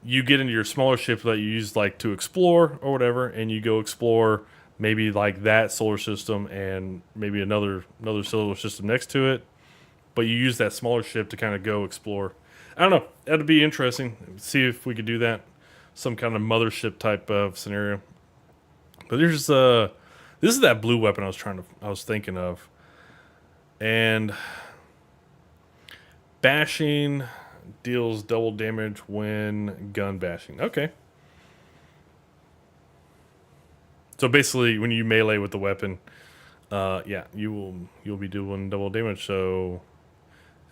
you get into your smaller ship that you use like to explore or whatever, and you go explore maybe like that solar system and maybe another solar system next to it, but you use that smaller ship to kind of go explore. I don't know. That'd be interesting. See if we could do that. Some kind of mothership type of scenario. But there's this is that blue weapon I was thinking of. And bashing deals double damage when gun bashing. Okay. So basically when you melee with the weapon, Yeah, you'll be doing double damage. So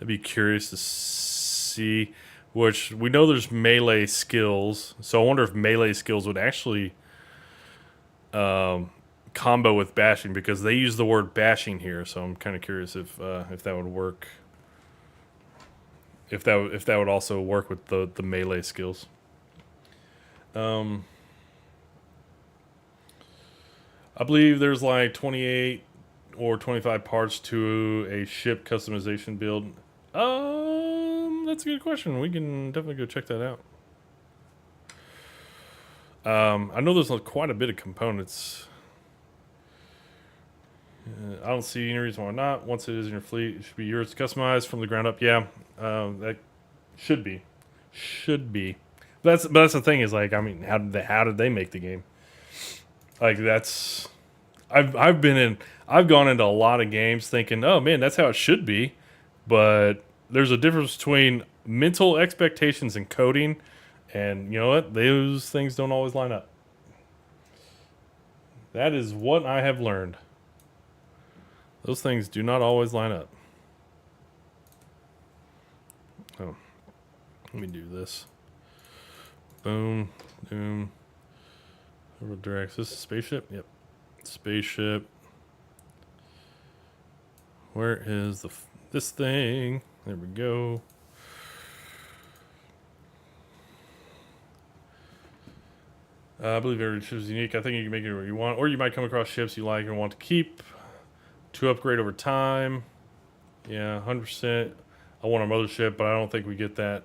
I'd be curious to see. Which we know there's melee skills, so I wonder if melee skills would actually combo with bashing, because they use the word bashing here. So I'm kind of curious if that would work. If that would also work with the melee skills. I believe there's like 28 or 25 parts to a ship customization build. That's a good question. We can definitely go check that out. I know there's quite a bit of components. I don't see any reason why not. Once it is in your fleet, it should be yours to customize from the ground up. Yeah, that should be. But that's the thing is, like, I mean, how did they make the game? Like, that's I've gone into a lot of games thinking, oh man, that's how it should be, but there's a difference between mental expectations and coding, and you know what? Those things don't always line up. That is what I have learned. Those things do not always line up. Oh, let me do this. Boom, boom. Over directs. This is spaceship? Yep. Spaceship. Where is this thing? There we go. I believe every ship is unique. I think you can make it where you want, or you might come across ships you like and want to keep to upgrade over time. Yeah, 100%. I want a mothership, but I don't think we get that.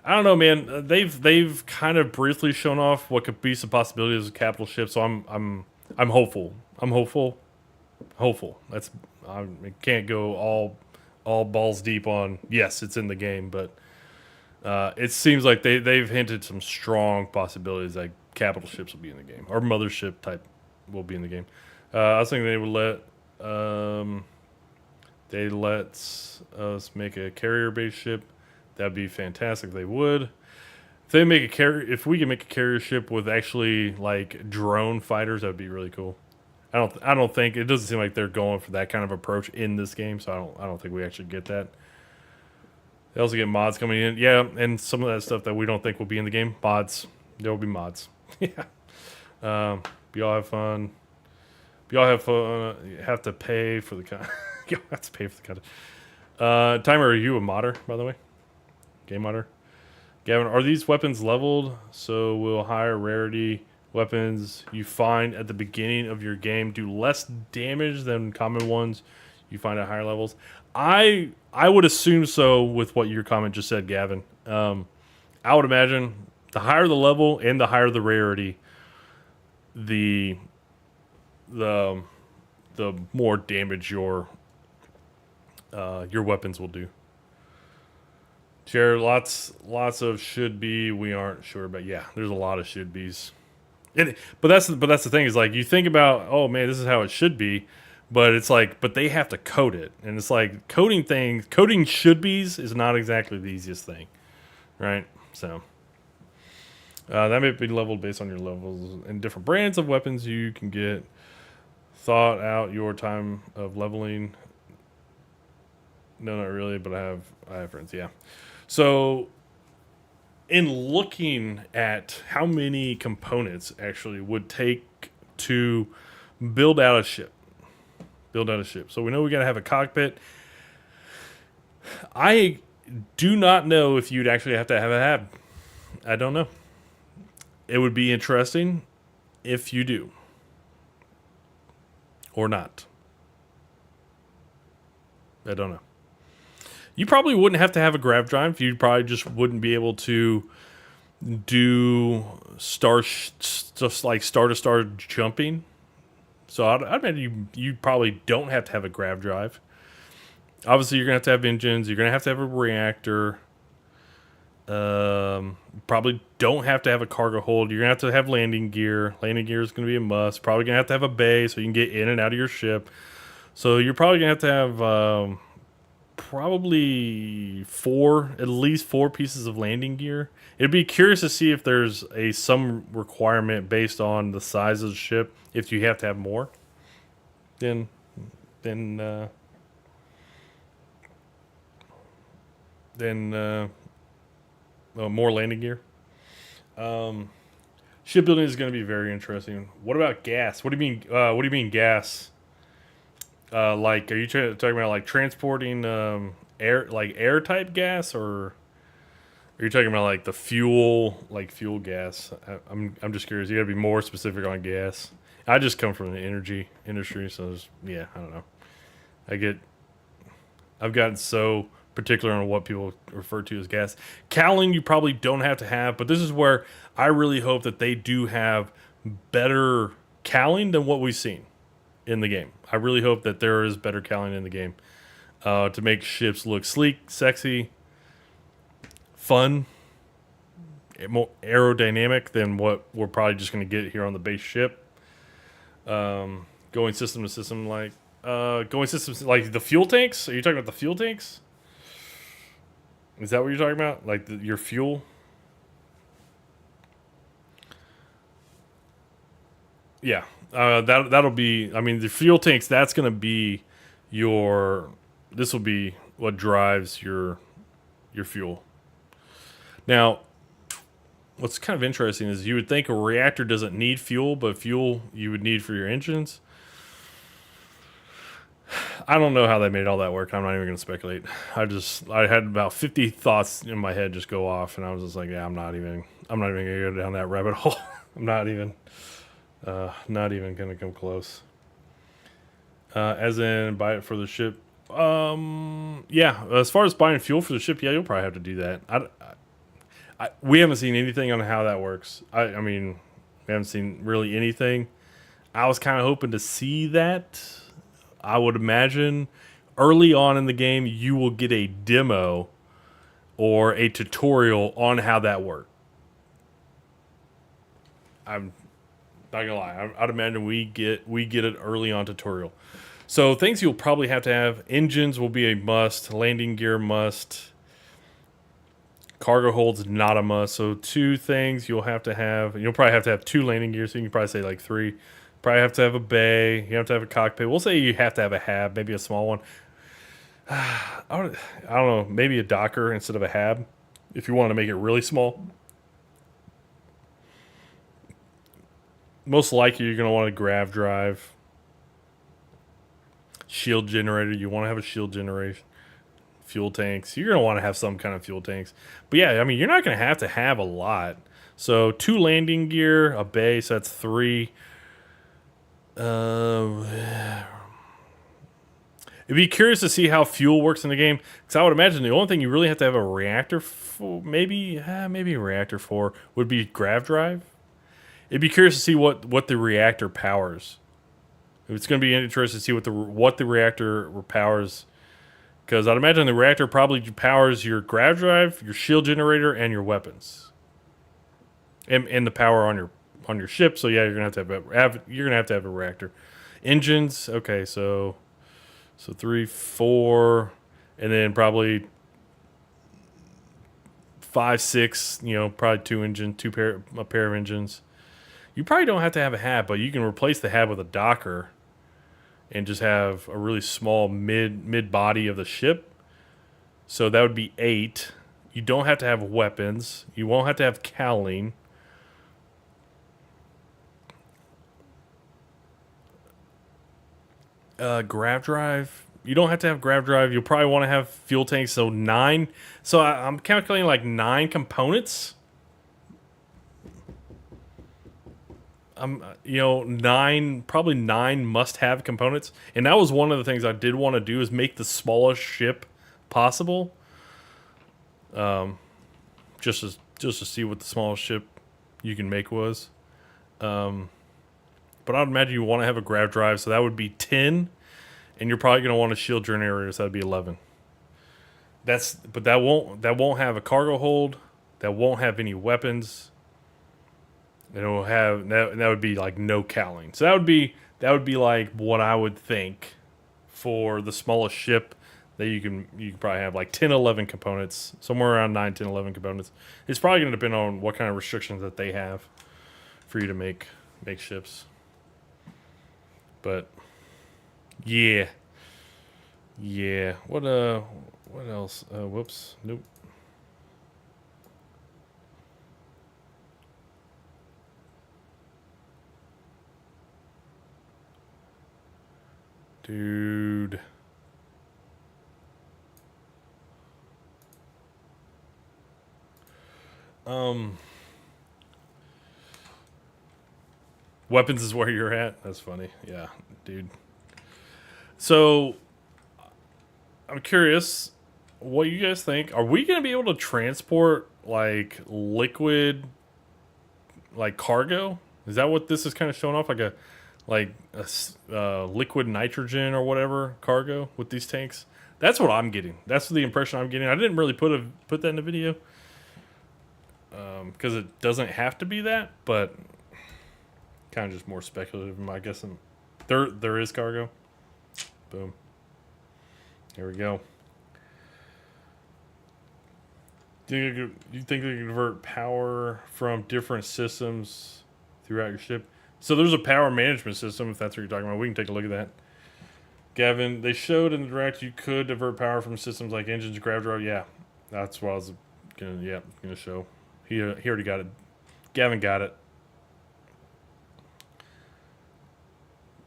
I don't know, man. They've kind of briefly shown off what could be some possibilities of capital ships, so I'm hopeful. I'm hopeful. I can't go all balls deep on yes, it's in the game, but it seems like they've hinted some strong possibilities that capital ships will be in the game, or mothership type will be in the game. I was thinking they would let us make a carrier-based ship. That'd be fantastic if they would. If we can make a carrier ship with actually like drone fighters, that'd be really cool. I don't think it doesn't seem like they're going for that kind of approach in this game, so I don't think we actually get that. They also get mods coming in. Yeah, and some of that stuff that we don't think will be in the game. Mods. There will be mods. Yeah. Y'all have fun. Y'all have fun. You have to pay for the content. Y'all have to pay for the content. Timer, are you a modder, by the way? Game modder? Gavin, are these weapons leveled? So will higher rarity weapons you find at the beginning of your game do less damage than common ones you find at higher levels? I would assume so with what your comment just said, Gavin. I would imagine the higher the level and the higher the rarity, the more damage your weapons will do. Jared, lots of should be. We aren't sure, but yeah, there's a lot of should be's. But that's the thing is, like, you think about, oh man, this is how it should be, but it's like, but they have to code it, and it's like coding should be's is not exactly the easiest thing, right? So that may be leveled based on your levels and different brands of weapons you can get. Thought out your time of leveling. No, not really, but I have friends. Yeah. So, in looking at how many components actually would take to build out a ship. So we know we got to have a cockpit. I do not know if you'd actually have to have a hab. I don't know. It would be interesting if you do. Or not. I don't know. You probably wouldn't have to have a grav drive. You probably just wouldn't be able to do just like star-to-star jumping. So I bet you probably don't have to have a grav drive. Obviously, you're going to have engines. You're going to have a reactor. Probably don't have to have a cargo hold. You're going to have landing gear. Landing gear is going to be a must. Probably going to have a bay so you can get in and out of your ship. So you're probably going to have probably at least four pieces of landing gear. It'd be curious to see if there's some requirement based on the size of the ship. If you have to have more, then than more landing gear. Shipbuilding is going to be very interesting. What about gas? What do you mean? What do you mean gas? Like, are you talking about like transporting air type gas, or are you talking about like the fuel, like fuel gas? I'm just curious. You got to be more specific on gas. I just come from the energy industry, so yeah, I don't know. I've gotten so particular on what people refer to as gas. Cowling you probably don't have to have, but this is where I really hope that they do have better cowling than what we've seen in the game. I really hope that there is better cowling in the game to make ships look sleek, sexy, fun, more aerodynamic than what we're probably just going to get here on the base ship. Going system to system, like going systems like the fuel tanks. Are you talking about the fuel tanks? Is that what you're talking about? Like your fuel? Yeah, that'll be. I mean, the fuel tanks. That's going to be your. This will be what drives your fuel. Now, what's kind of interesting is you would think a reactor doesn't need fuel, but fuel you would need for your engines. I don't know how they made all that work. I'm not even going to speculate. I had about 50 thoughts in my head just go off, and I was just like, yeah, I'm not even going to go down that rabbit hole. I'm not even going to come close. As in buy it for the ship. Yeah, as far as buying fuel for the ship, yeah, you'll probably have to do that. We haven't seen anything on how that works. I mean, we haven't seen really anything. I was kind of hoping to see that. I would imagine early on in the game, you will get a demo or a tutorial on how that works. I'm not gonna lie. I'd imagine we get it early on tutorial. So things you'll probably have to have. Engines will be a must. Landing gear must. Cargo holds not a must. So 2 things you'll have to have. You'll probably have to have 2 landing gears. So you can probably say like 3. Probably have to have a bay. You have to have a cockpit. We'll say you have to have a hab, maybe a small one. I don't know. Maybe a docker instead of a hab, if you want to make it really small. Most likely, you're going to want a grav drive. Shield generator. You want to have a shield generation. Fuel tanks. You're going to want to have some kind of fuel tanks. But yeah, I mean, you're not going to have a lot. So 2 landing gear, a bay. So that's 3. It'd be curious to see how fuel works in the game, because I would imagine the only thing you really have to have a reactor for, maybe a reactor for, would be grav drive. It'd be curious to see what the reactor powers. It's going to be interesting to see what the reactor powers, because I'd imagine the reactor probably powers your grav drive, your shield generator, and your weapons, and the power on your ship. So yeah, you're gonna have to have a reactor. Engines, okay, so 3, 4, and then probably 5, 6. Probably a pair of engines. You probably don't have to have a hab, but you can replace the hab with a docker, and just have a really small mid body of the ship. So that would be 8. You don't have to have weapons. You won't have to have cowling. Grav drive. You don't have to have grav drive. You'll probably want to have fuel tanks. So 9. So I'm calculating like 9 components. 9 must-have components. And that was one of the things I did want to do, is make the smallest ship possible. Just to see what the smallest ship you can make was. But I'd imagine you want to have a grav drive, so that would be 10, and you're probably going to want a shield generator, so that'd be 11. But that won't have a cargo hold. That won't have any weapons. It'll have that would be like no cowling. So that would be like what I would think for the smallest ship that you can probably have like 10, 11 components, somewhere around 9, 10, 11 components. It's probably going to depend on what kind of restrictions that they have for you to make ships. But yeah, Yeah. What else? Whoops. Nope. Dude. Weapons is where you're at. That's funny. Yeah, dude. So, I'm curious what you guys think. Are we going to be able to transport like liquid like cargo? Is that what this is kind of showing off, like a liquid nitrogen or whatever cargo with these tanks? That's what I'm getting. That's the impression I'm getting. I didn't really put that in the video because it doesn't have to be that, but kind of just more speculative, I guess. And there is cargo. Boom. Here we go. Do you think they can convert power from different systems throughout your ship? So there's a power management system, if that's what you're talking about. We can take a look at that. Gavin, they showed in the direct you could divert power from systems like engines, grav drive. Yeah, that's what I was gonna show. He already got it. Gavin got it.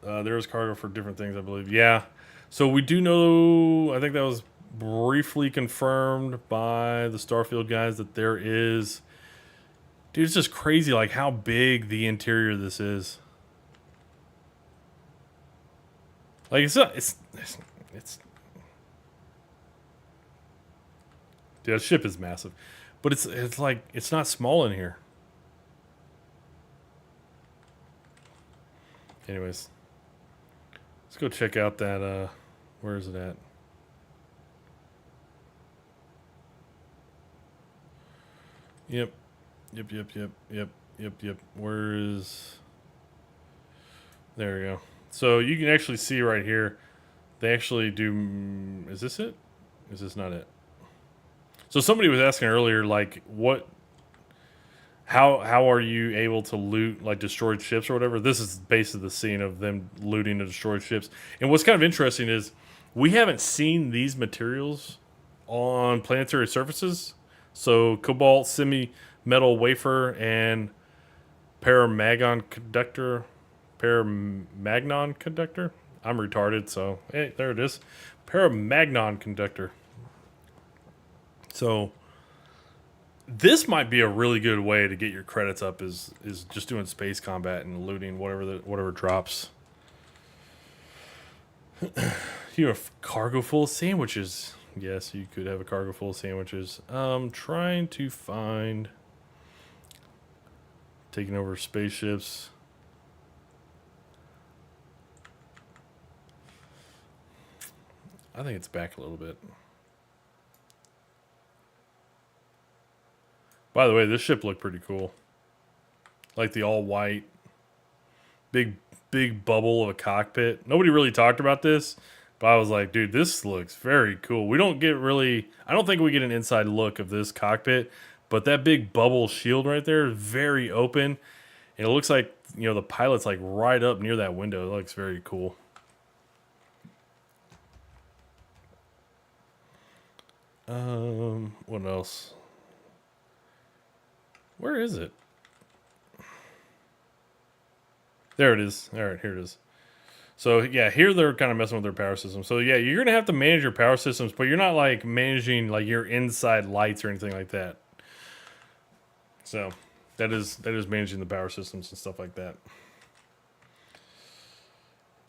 There is cargo for different things, I believe. Yeah. So we do know, I think that was briefly confirmed by the Starfield guys, that there is... Dude, it's just crazy like how big the interior of this is. Like it's dude, the ship is massive. But it's like it's not small in here. Anyways. Let's go check out that where is it at? Yep. Where is... There we go. So you can actually see right here, they actually do... Is this it? Is this not it? So somebody was asking earlier, like, what... How are you able to loot, like, destroyed ships or whatever? This is basically the scene of them looting the destroyed ships. And what's kind of interesting is we haven't seen these materials on planetary surfaces. So cobalt, semi-metal wafer, and paramagnon conductor. Paramagnon conductor? I'm retarded, so hey, there it is. Paramagnon conductor. So this might be a really good way to get your credits up is just doing space combat and looting whatever drops. You have a cargo full of sandwiches. Yes, you could have a cargo full of sandwiches. Trying to find... Taking over spaceships. I think it's back a little bit. By the way, this ship looked pretty cool. Like the all white, big bubble of a cockpit. Nobody really talked about this, but I was like, dude, this looks very cool. We don't get really, I don't think we get an inside look of this cockpit, but that big bubble shield right there is very open. And it looks like, you know, the pilot's like right up near that window. It looks very cool. What else? Where is it? There it is. All right, here it is. So, yeah, here they're kind of messing with their power system. So, yeah, you're going to have to manage your power systems, but you're not, like, managing, like, your inside lights or anything like that. So, that is managing the power systems and stuff like that.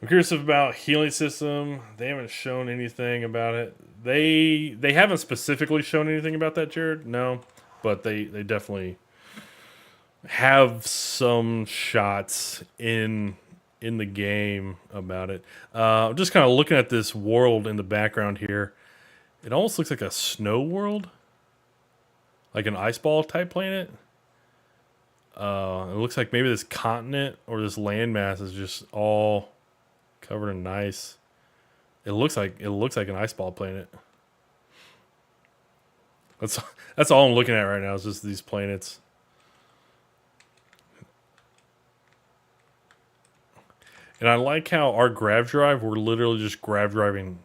I'm curious about healing system. They haven't shown anything about it. They haven't specifically shown anything about that, Jared. No, but they definitely have some shots in the game about it. I'm just kind of looking at this world in the background here. It almost looks like a snow world, like an ice ball type planet. It looks like maybe this continent or this landmass is just all covered in ice. It looks like an ice ball planet. That's all I'm looking at right now is just these planets. And I like how our grav drive, we're literally just grav driving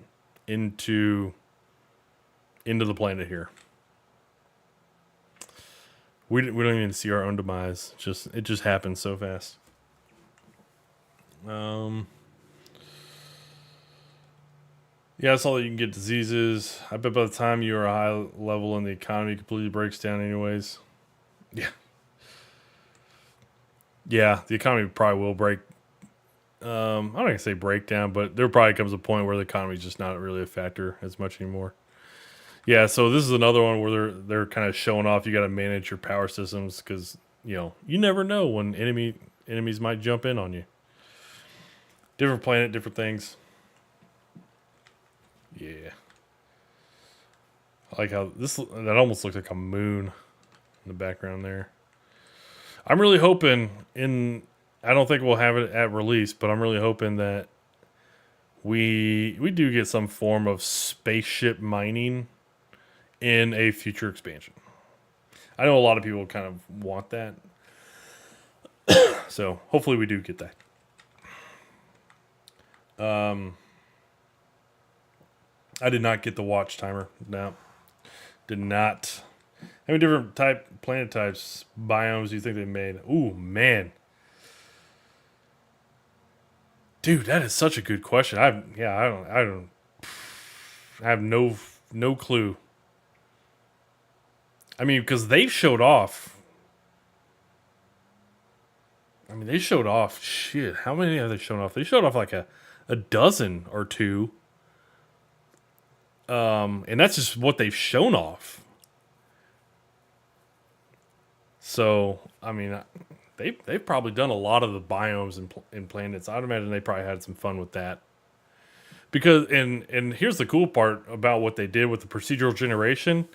into the planet here. We don't even see our own demise. It just happens so fast. Yeah, that's all that you can get diseases. I bet by the time you're a high level and the economy completely breaks down anyways. Yeah. Yeah, the economy probably will break. I'm not going to say breakdown, but there probably comes a point where the economy is just not really a factor as much anymore. Yeah, so this is another one where they're kind of showing off. You got to manage your power systems because, you never know when enemies might jump in on you. Different planet, different things. Yeah. I like how that almost looks like a moon in the background there. I'm really hoping I don't think we'll have it at release, but I'm really hoping that we do get some form of spaceship mining in a future expansion. I know a lot of people kind of want that. So hopefully we do get that. I did not get the watch timer. No. Did not. How many different planet types, biomes do you think they made? Ooh, man. Dude, that is such a good question. I have no clue. I mean, because they showed off. Shit, how many have they shown off? They showed off like a dozen or two. And that's just what they've shown off. So, I mean, they've probably done a lot of the biomes and planets. I'd imagine they probably had some fun with that. Because, and here's the cool part about what they did with the procedural generation,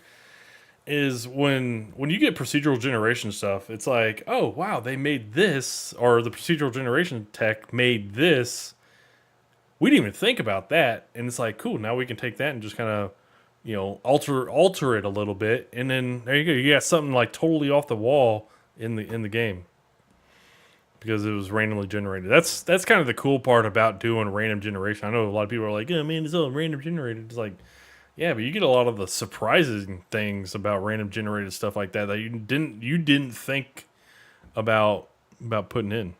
is when you get procedural generation stuff, it's like, oh, wow, they made this, or the procedural generation tech made this. We didn't even think about that. And it's like, cool, now we can take that and just kind of, alter it a little bit. And then there you go. You got something like totally off the wall in the game. Because it was randomly generated. That's kind of the cool part about doing random generation. I know a lot of people are like, oh man, it's all random generated. It's like, yeah, but you get a lot of the surprising things about random generated stuff like that you didn't think about putting in.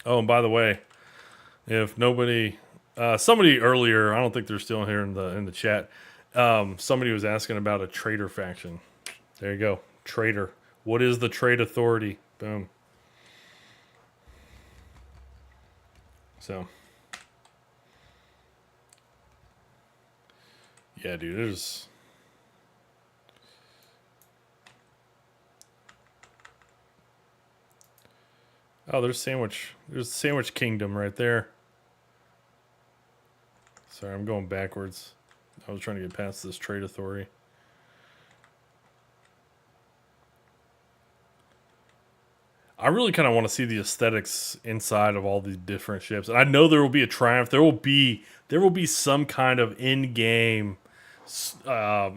Oh, and by the way, if nobody, somebody earlier, I don't think they're still here in the chat. Somebody was asking about a traitor faction. There you go, traitor. What is the trade authority? Boom. So, yeah, dude, there's Sandwich Kingdom right there. Sorry, I'm going backwards. I was trying to get past this trade authority. I really kind of want to see the aesthetics inside of all these different ships. And I know there will be a triumph. There will be some kind of in-game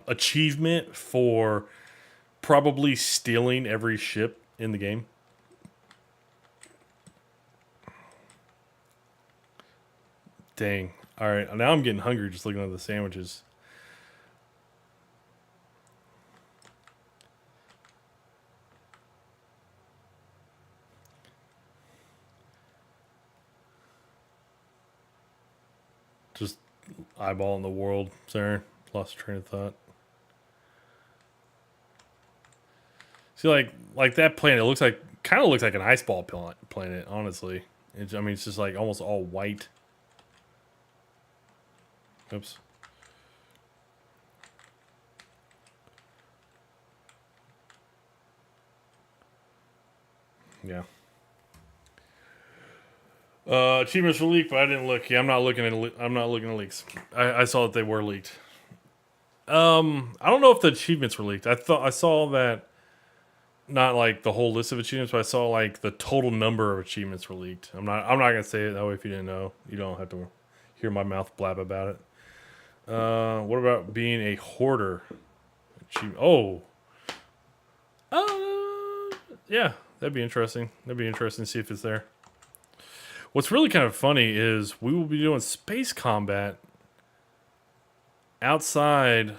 achievement for probably stealing every ship in the game. Dang. All right, now I'm getting hungry just looking at the sandwiches. Just eyeballing the world. Sorry, lost train of thought. See, like that planet, it kind of looks like an ice ball planet. Honestly, it's just like almost all white. Oops. Yeah. Achievements were leaked, but I didn't look. Yeah, I'm not looking at leaks. I saw that they were leaked. I don't know if the achievements were leaked. I saw that, not like the whole list of achievements, but I saw like the total number of achievements were leaked. I'm not gonna say it that way. If you didn't know, you don't have to hear my mouth blab about it. What about being a hoarder? Yeah, that'd be interesting. That'd be interesting to see if it's there. What's really kind of funny is we will be doing space combat outside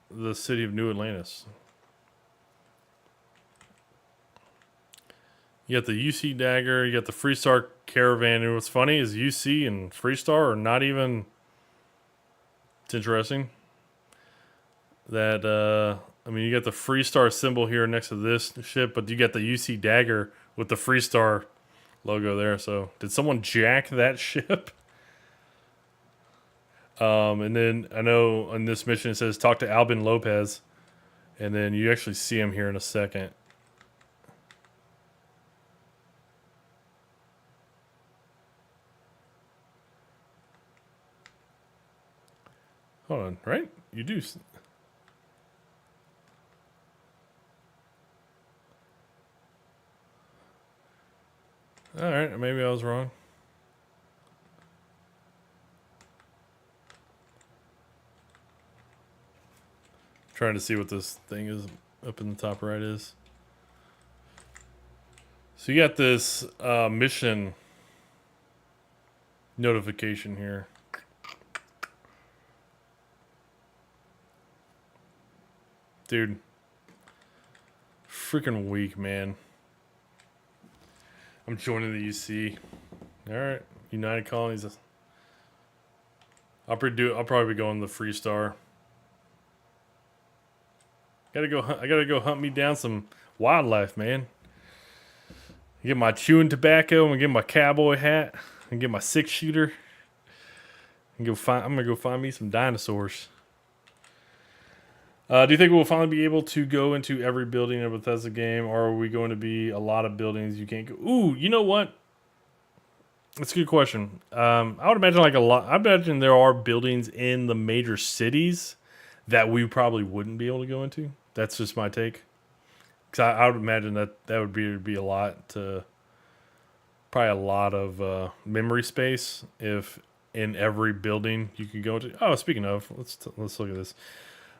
the city of New Atlantis. You got the UC Dagger, you got the Freestar Caravan, and what's funny is UC and Freestar are not even... It's interesting that, I mean, you got the Freestar symbol here next to this ship, but you got the UC Dagger with the Freestar logo there. So, did someone jack that ship? And then I know on this mission it says talk to Albin Lopez, and then you actually see him here in a second. Hold on, right? You do. All right, maybe I was wrong. Trying to see what this thing is up in the top right is. So you got this mission notification here. Dude. Freaking weak, man. I'm joining the UC. Alright. United Colonies. I'll probably be going to the Freestar. I gotta go hunt me down some wildlife, man. Get my chewing tobacco and get my cowboy hat and get my 6-shooter. And I'm gonna go find me some dinosaurs. Do you think we'll finally be able to go into every building in a Bethesda game, or are we going to be a lot of buildings you can't go? Ooh, you know what? That's a good question. I would imagine I imagine there are buildings in the major cities that we probably wouldn't be able to go into. That's just my take. Because I would imagine that would be a lot to... Probably a lot of memory space if in every building you could go to. Oh, speaking of, let's look at this.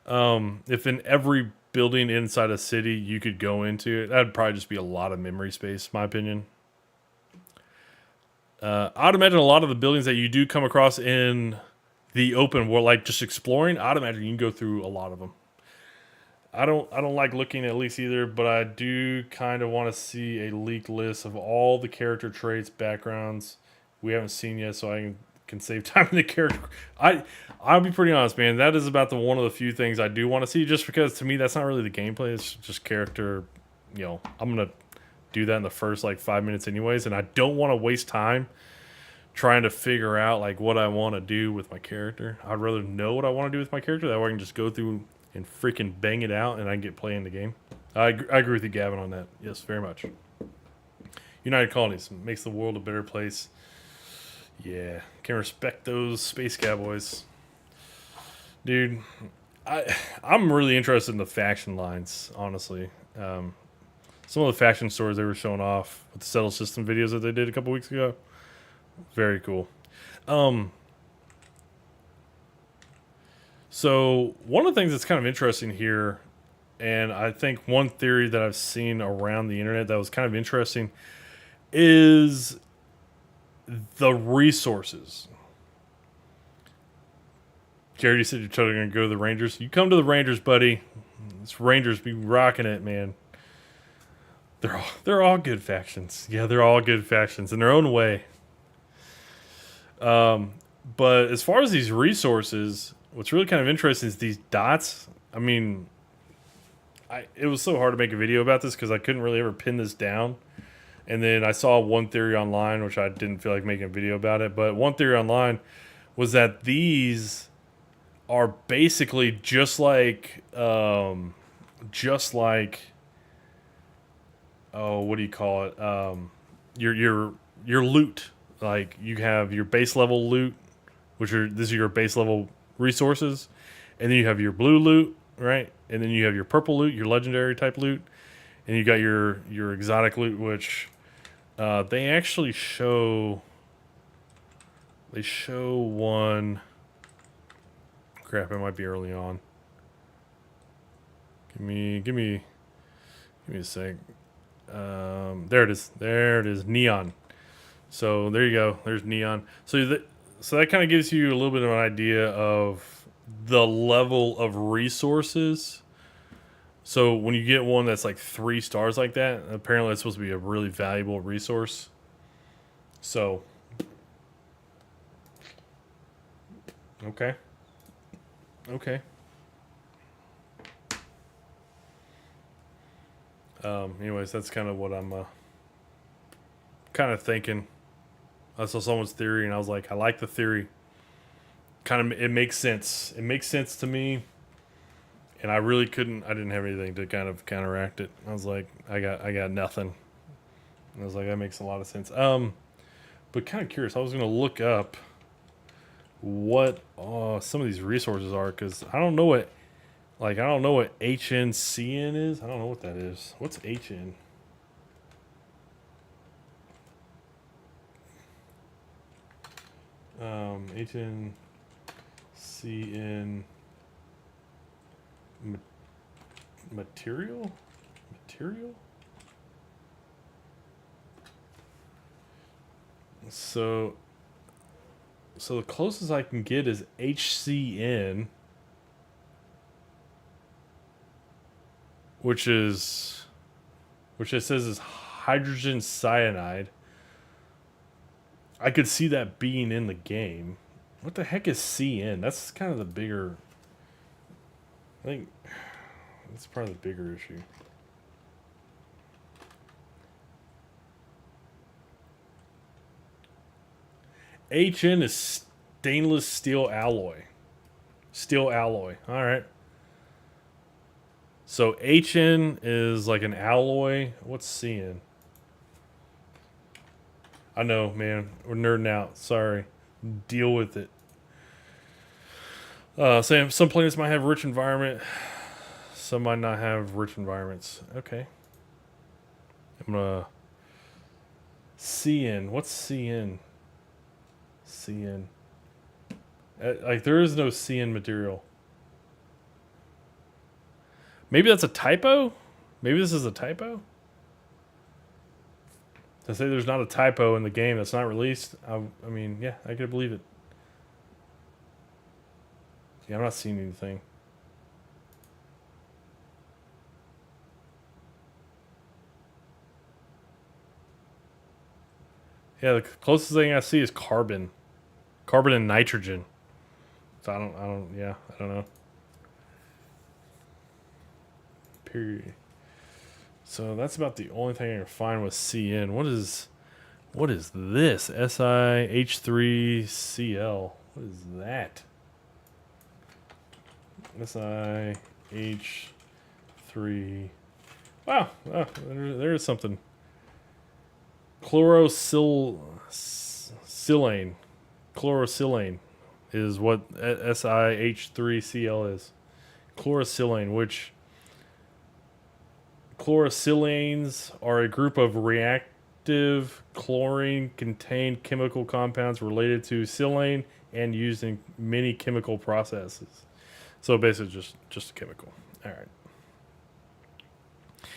If in every building inside a city you could go into, that'd probably just be a lot of memory space, my opinion. I'd imagine a lot of the buildings that you do come across in the open world, like just exploring, I'd imagine you can go through a lot of them. I don't like looking at leaks either, but I do kind of want to see a leaked list of all the character traits, backgrounds we haven't seen yet, so I can save time in the character. I'll be pretty honest, man. That is about one of the few things I do want to see, just because to me that's not really the gameplay. It's just character. You know, I'm gonna do that in the first 5 minutes anyways, and I don't want to waste time trying to figure out what I want to do with my character. I'd rather know what I want to do with my character. That way I can just go through and freaking bang it out, and I can get playing the game. I agree with you, Gavin, on that. Yes, very much. United Colonies makes the world a better place. Yeah, can respect those space cowboys. Dude, I'm really interested in the faction lines, honestly. Some of the faction stores they were showing off with the Settle System videos that they did a couple weeks ago. Very cool. So one of the things that's kind of interesting here, and I think one theory that I've seen around the internet that was kind of interesting, is the resources. Jared, you said you're totally going to go to the Rangers. You come to the Rangers, buddy. It's Rangers be rocking it, man. They're all good factions. Yeah, they're all good factions in their own way. But as far as these resources, what's really kind of interesting is these dots. I mean, it was so hard to make a video about this because I couldn't really ever pin this down. And then I saw one theory online, which I didn't feel like making a video about it. But one theory online was that these are basically just like, oh, what do you call it? Your loot. Like you have your base level loot, this is your base level resources, and then you have your blue loot, right? And then you have your purple loot, your legendary type loot, and you got your exotic loot, which they actually show. They show one. Crap, it might be early on. Give me a sec. There it is. There it is. Neon. So there you go. There's neon. So that kind of gives you a little bit of an idea of the level of resources. So when you get one that's like 3 stars like that, apparently it's supposed to be a really valuable resource. So, okay. Okay. Anyways, that's kind of what I'm kind of thinking. I saw someone's theory and I was like, I like the theory. Kind of, it makes sense. It makes sense to me. And I didn't have anything to kind of counteract it. I was like, I got nothing. And I was like, that makes a lot of sense. But kind of curious. I was going to look up what some of these resources are, because I don't know what HNCN is. I don't know what that is. What's HN? HNCN material? So the closest I can get is HCN, which it says is hydrogen cyanide. I could see that being in the game. What the heck is CN? That's kind of the bigger... I think that's probably the bigger issue. HN is stainless steel alloy. Steel alloy. All right. So HN is like an alloy. What's CN? I know, man. We're nerding out. Sorry. Deal with it. Some planets might have rich environment. Some might not have rich environments. Okay. I'm gonna... CN. What's CN? CN. Like, there is no CN material. Maybe that's a typo? Maybe this is a typo? To say there's not a typo in the game that's not released, I mean, yeah, I could believe it. Yeah, I'm not seeing anything. Yeah, the closest thing I see is carbon. Carbon and nitrogen. So I don't know. Period. So that's about the only thing I can find with CN. What is this? SiH3Cl. What is that? SiH3. Wow, there is something. Chlorosilane. Chlorosilane is what SiH3Cl is. Chlorosilane, which chlorosilanes are a group of reactive chlorine-contained chemical compounds related to silane and used in many chemical processes. So basically just a chemical. All right.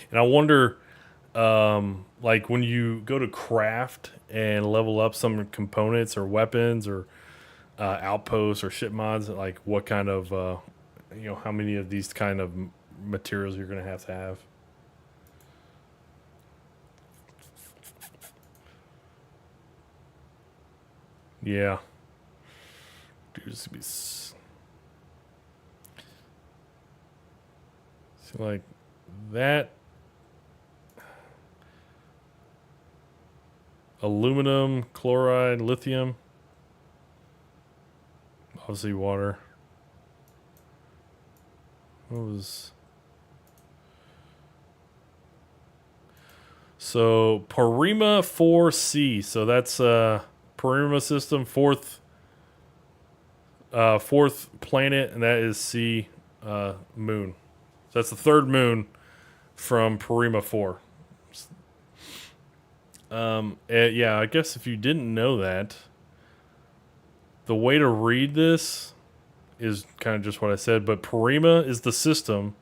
And I wonder, like when you go to craft and level up some components or weapons or outposts or ship mods, like what kind of, how many of these kind of materials you're going to have. Yeah. Dude, this would be... So like that... Aluminum, chloride, lithium. Obviously water. What was... So, Parima 4C. So that's Parima system, fourth planet, and that is C, moon. So that's the third moon from Parima 4. Yeah, I guess if you didn't know that, the way to read this is kind of just what I said, but Parima is the system.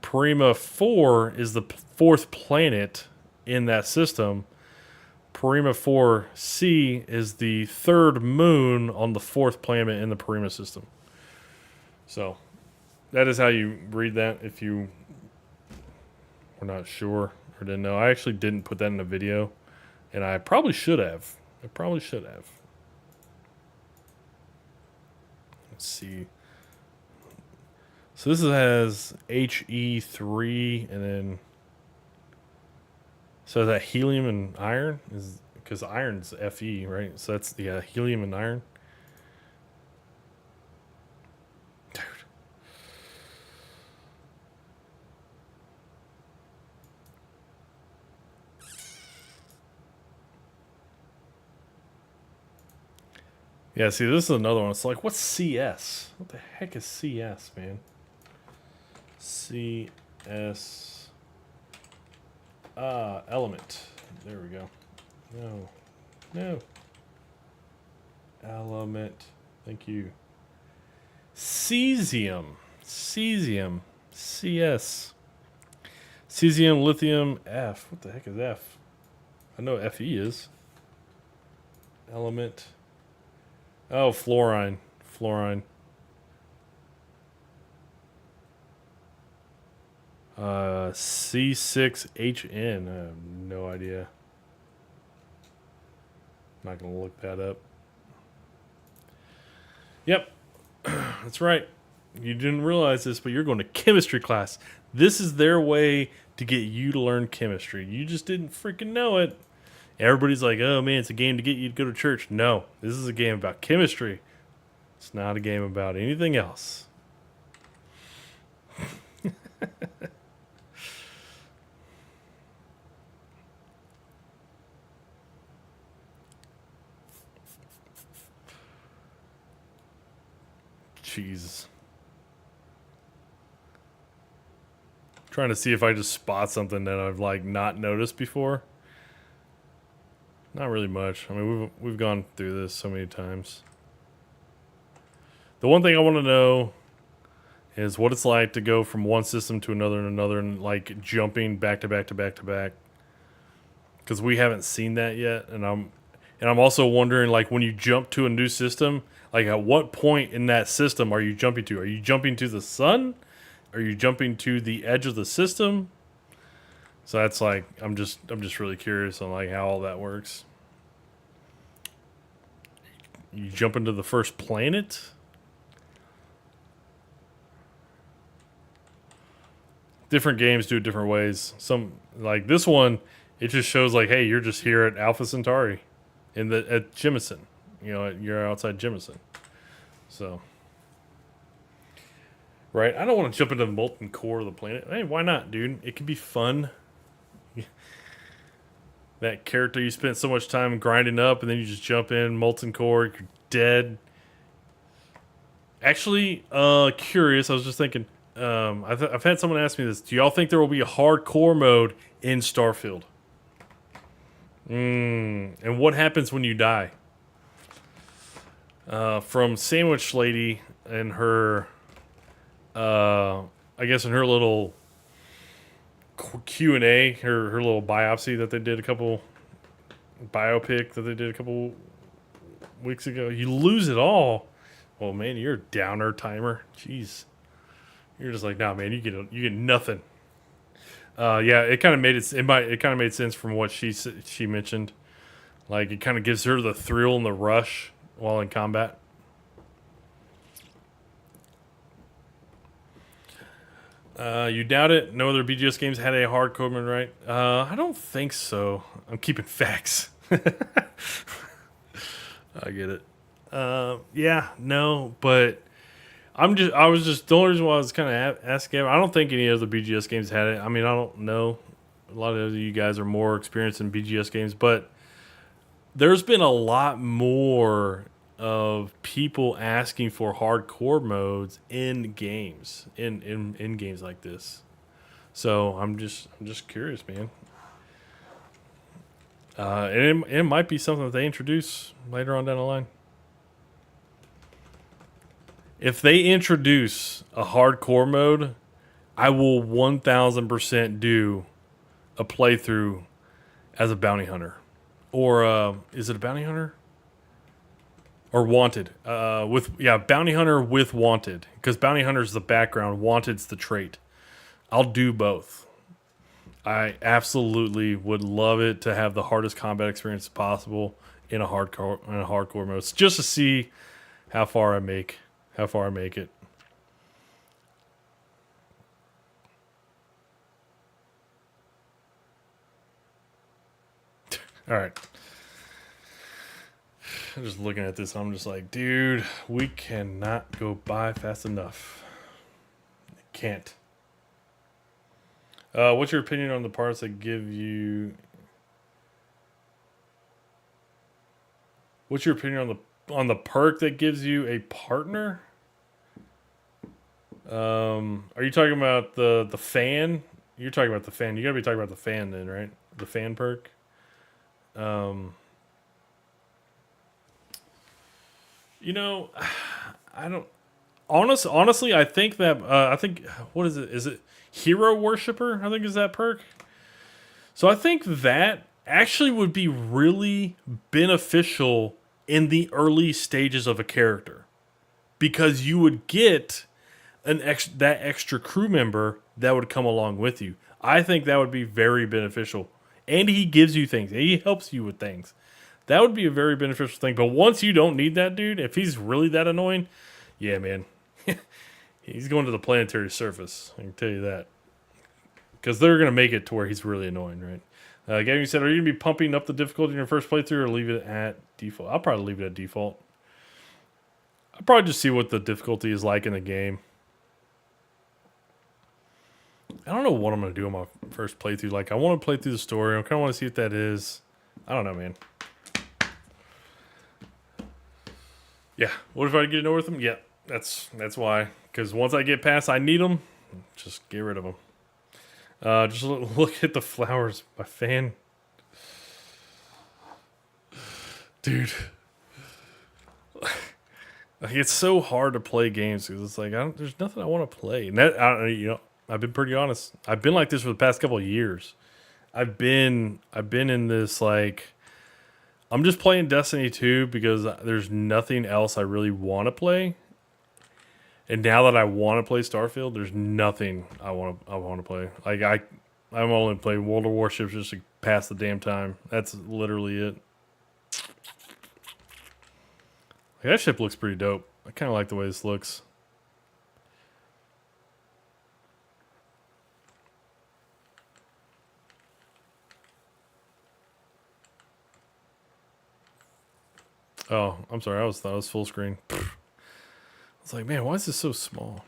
Parima 4 is the fourth planet in that system. Parima 4C is the third moon on the fourth planet in the Parima system. So that is how you read that if you were not sure or didn't know. I actually didn't put that in the video, and I probably should have. Let's see. So this has He3 and then so is that helium and iron is because iron's Fe, right? So that's the helium and iron. Dude. Yeah, see, this is another one. It's like, what's CS? What the heck is CS, man? CS. Element. There we go. No. Element. Thank you. Cesium. CS. Cesium, lithium, F. What the heck is F? I know what Fe is. Element. Oh, fluorine. C6H-N. I have no idea. I'm not going to look that up. Yep. That's right. You didn't realize this, but you're going to chemistry class. This is their way to get you to learn chemistry. You just didn't freaking know it. Everybody's like, oh man, it's a game to get you to go to church. No, this is a game about chemistry. It's not a game about anything else. Jeez. Trying to see if I just spot something that I've like not noticed before. Not really much. I mean, we've gone through this so many times. The one thing I want to know is what it's like to go from one system to another and another, and like jumping back to back to back to back. Because we haven't seen that yet, and I'm also wondering, like, when you jump to a new system, like at what point in that system are you jumping to? Are you jumping to the sun? Are you jumping to the edge of the system? So that's like, I'm just really curious on like how all that works. You jump into the first planet? Different games do it different ways. Some, like this one, it just shows like, hey, you're just here at Alpha Centauri at Jemison. You know, you're outside Jemison. So, right? I don't want to jump into the molten core of the planet. Hey, why not, dude? It can be fun. That character you spent so much time grinding up, and then you just jump in, molten core, you're dead. Actually, curious, I was just thinking, I've had someone ask me this. Do y'all think there will be a hardcore mode in Starfield? And what happens when you die? From Sandwich Lady and her, I guess in her little Q&A, her little biopsy that they did biopic that they did a couple weeks ago. You lose it all. Well, man, you're a downer timer. Jeez. You're just like, nah, man, you get nothing. Yeah, it kind of made it kind of made sense from what she mentioned. Like, it kind of gives her the thrill and the rush while in combat. You doubt it? No other BGS games had a hardcore mode, right? I don't think so. I'm keeping facts. I get it. Yeah, no, but the only reason why I was kind of asking, I don't think any other BGS games had it. I mean, I don't know. A lot of you guys are more experienced in BGS games, but there's been a lot more of people asking for hardcore modes in games, in games like this. So I'm just curious, man. And it might be something that they introduce later on down the line. If they introduce a hardcore mode, I will 1000% do a playthrough as a bounty hunter. Or is it a bounty hunter? or wanted. Bounty hunter with wanted, because bounty hunter's the background, wanted's the trait. I'll do both. I absolutely would love it to have the hardest combat experience possible in a hardcore mode, just to see how far I make it. All right. I'm just looking at this. I'm just like, dude, we cannot go by fast enough. Can't. What's your opinion on the parts that give you? What's your opinion on the perk that gives you a partner? Are you talking about the fan? You're talking about the fan. You gotta be talking about the fan then, right? The fan perk. You know, I don't. Honestly, I think that what is it? Is it Hero Worshipper? I think is that perk. So I think that actually would be really beneficial in the early stages of a character, because you would get that extra crew member that would come along with you. I think that would be very beneficial, and he gives you things. He helps you with things. That would be a very beneficial thing. But once you don't need that dude, if he's really that annoying, yeah, man, he's going to the planetary surface. I can tell you that, because they're going to make it to where he's really annoying, right? Gavin said, are you going to be pumping up the difficulty in your first playthrough or leave it at default? I'll probably leave it at default. I'll probably just see what the difficulty is like in the game. I don't know what I'm going to do on my first playthrough. Like, I want to play through the story. I kind of want to see what that is. I don't know, man. Yeah. What if I get to know with them? Yeah. That's why. Because once I get past I need them, just get rid of them. Just look at the flowers. My fan. Dude. Like, it's so hard to play games because it's like there's nothing I want to play. And that I've been pretty honest. I've been like this for the past couple of years. I've been in this, like, I'm just playing Destiny 2 because there's nothing else I really want to play. And now that I want to play Starfield, there's nothing I want to play. Like, I'm only playing World of Warships just to pass the damn time. That's literally it. Like, that ship looks pretty dope. I kind of like the way this looks. Oh, I'm sorry. I thought it was full screen. I was like, man, why is this so small?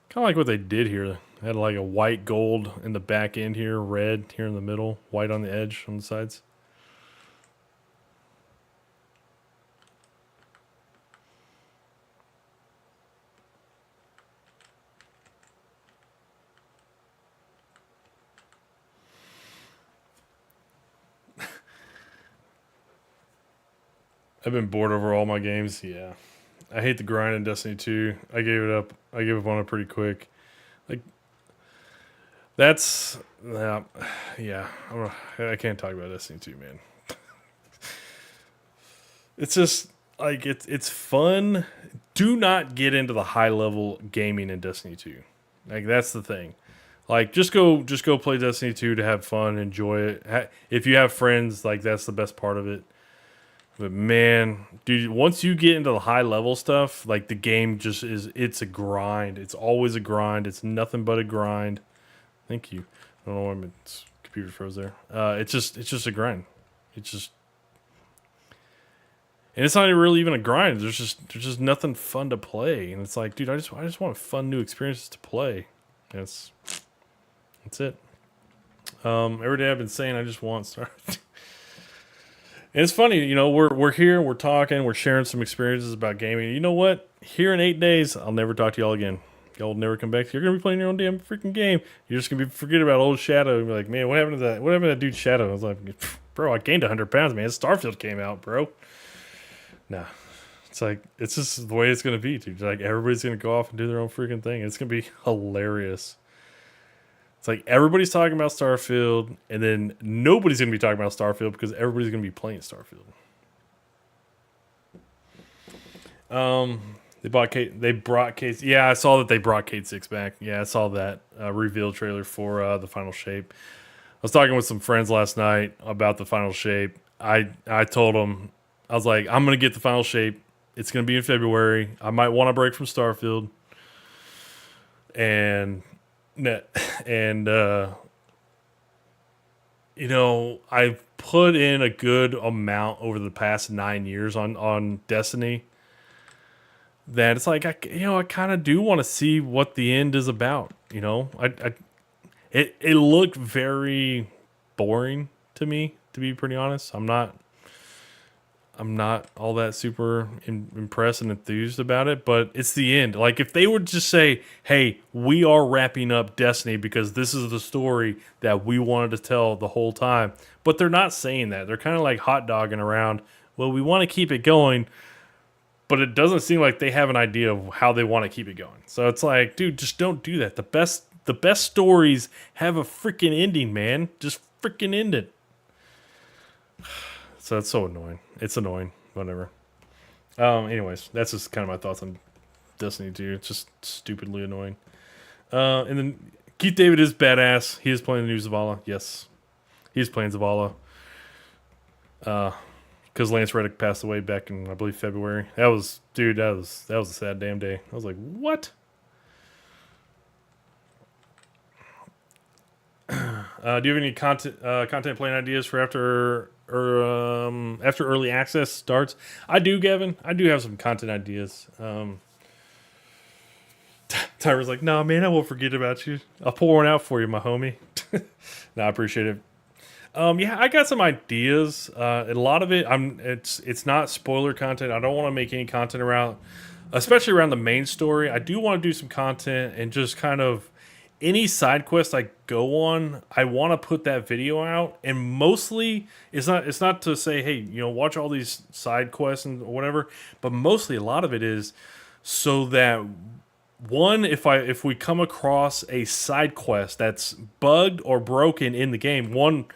Kind of like what they did here. They had like a white gold in the back end here, red here in the middle, white on the edge on the sides. I've been bored over all my games. Yeah. I hate the grind in Destiny 2. I gave it up. I gave up on it pretty quick. Like, that's... yeah. I can't talk about Destiny 2, man. It's just, like, it's fun. Do not get into the high-level gaming in Destiny 2. Like, that's the thing. Like, just go play Destiny 2 to have fun, enjoy it. If you have friends, like, that's the best part of it. But man, dude, once you get into the high level stuff, like, the game just it's a grind. It's always a grind. It's nothing but a grind. Thank you. I don't know why my computer froze there. It's just a grind. It's just, and it's not really even a grind. There's just nothing fun to play. And it's like, dude, I just want fun new experiences to play. That's it. Every day I've been saying I just want Starfield. And it's funny, you know, we're here, we're talking, we're sharing some experiences about gaming. You know what? Here in 8 days, I'll never talk to y'all again. Y'all will never come back. You're gonna be playing your own damn freaking game. You're just gonna be forget about old Shadow and be like, man, what happened to that? What happened to that dude Shadow? I was like, bro, I gained 100 pounds, man. Starfield came out, bro. Nah. It's like, it's just the way it's gonna be, dude. Like, everybody's gonna go off and do their own freaking thing. It's gonna be hilarious. It's It's like everybody's talking about Starfield, and then nobody's going to be talking about Starfield because everybody's going to be playing Starfield. They brought Kate. Yeah, I saw that they brought Kate 6 back. Yeah, I saw that reveal trailer for the final shape. I was talking with some friends last night about the final shape. I told them, I was like, I'm going to get the final shape. It's going to be in February. I might want to break from Starfield. And you know, I've put in a good amount over the past 9 years on Destiny. That it's like, I kind of do want to see what the end is about. You know, it looked very boring to me, to be pretty honest. I'm not all that super impressed and enthused about it, but it's the end. Like, if they would just say, hey, we are wrapping up Destiny because this is the story that we wanted to tell the whole time. But they're not saying that. They're kind of like hot dogging around. Well, we want to keep it going, but it doesn't seem like they have an idea of how they want to keep it going. So it's like, dude, just don't do that. The best stories have a freaking ending, man. Just freaking end it. So it's so annoying. It's annoying. Whatever. Anyways, that's just kind of my thoughts on Destiny 2. It's just stupidly annoying. And then Keith David is badass. He is playing the new Zavala. Yes. He's playing Zavala. Because Lance Reddick passed away back in, I believe, February. That was a sad damn day. I was like, what? Do you have any content playing ideas for after early access starts? I do, Gavin. I do have some content ideas. Tyra's like, nah, man, I won't forget about you. I'll pour one out for you, my homie. No, I appreciate it. Yeah, I got some ideas. A lot of it, it's not spoiler content. I don't want to make any content around, especially around the main story. I do want to do some content and just kind of any side quest I go on, I want to put that video out. And mostly, it's not to say, hey, watch all these side quests and whatever. But mostly, a lot of it is so that one, if we come across a side quest that's bugged or broken in the game, one,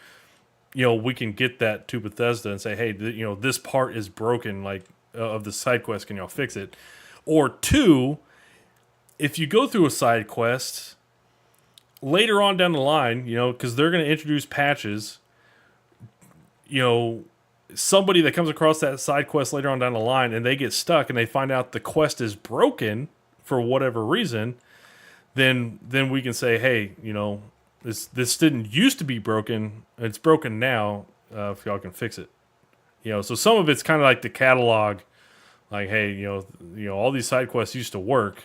we can get that to Bethesda and say, hey, this part is broken, like of the side quest, can y'all fix it? Or two, if you go through a side quest later on down the line, because they're going to introduce patches, somebody that comes across that side quest later on down the line and they get stuck and they find out the quest is broken for whatever reason, then we can say, hey, this didn't used to be broken, it's broken now, if y'all can fix it. So some of it's kind of like the catalog, like, hey, all these side quests used to work.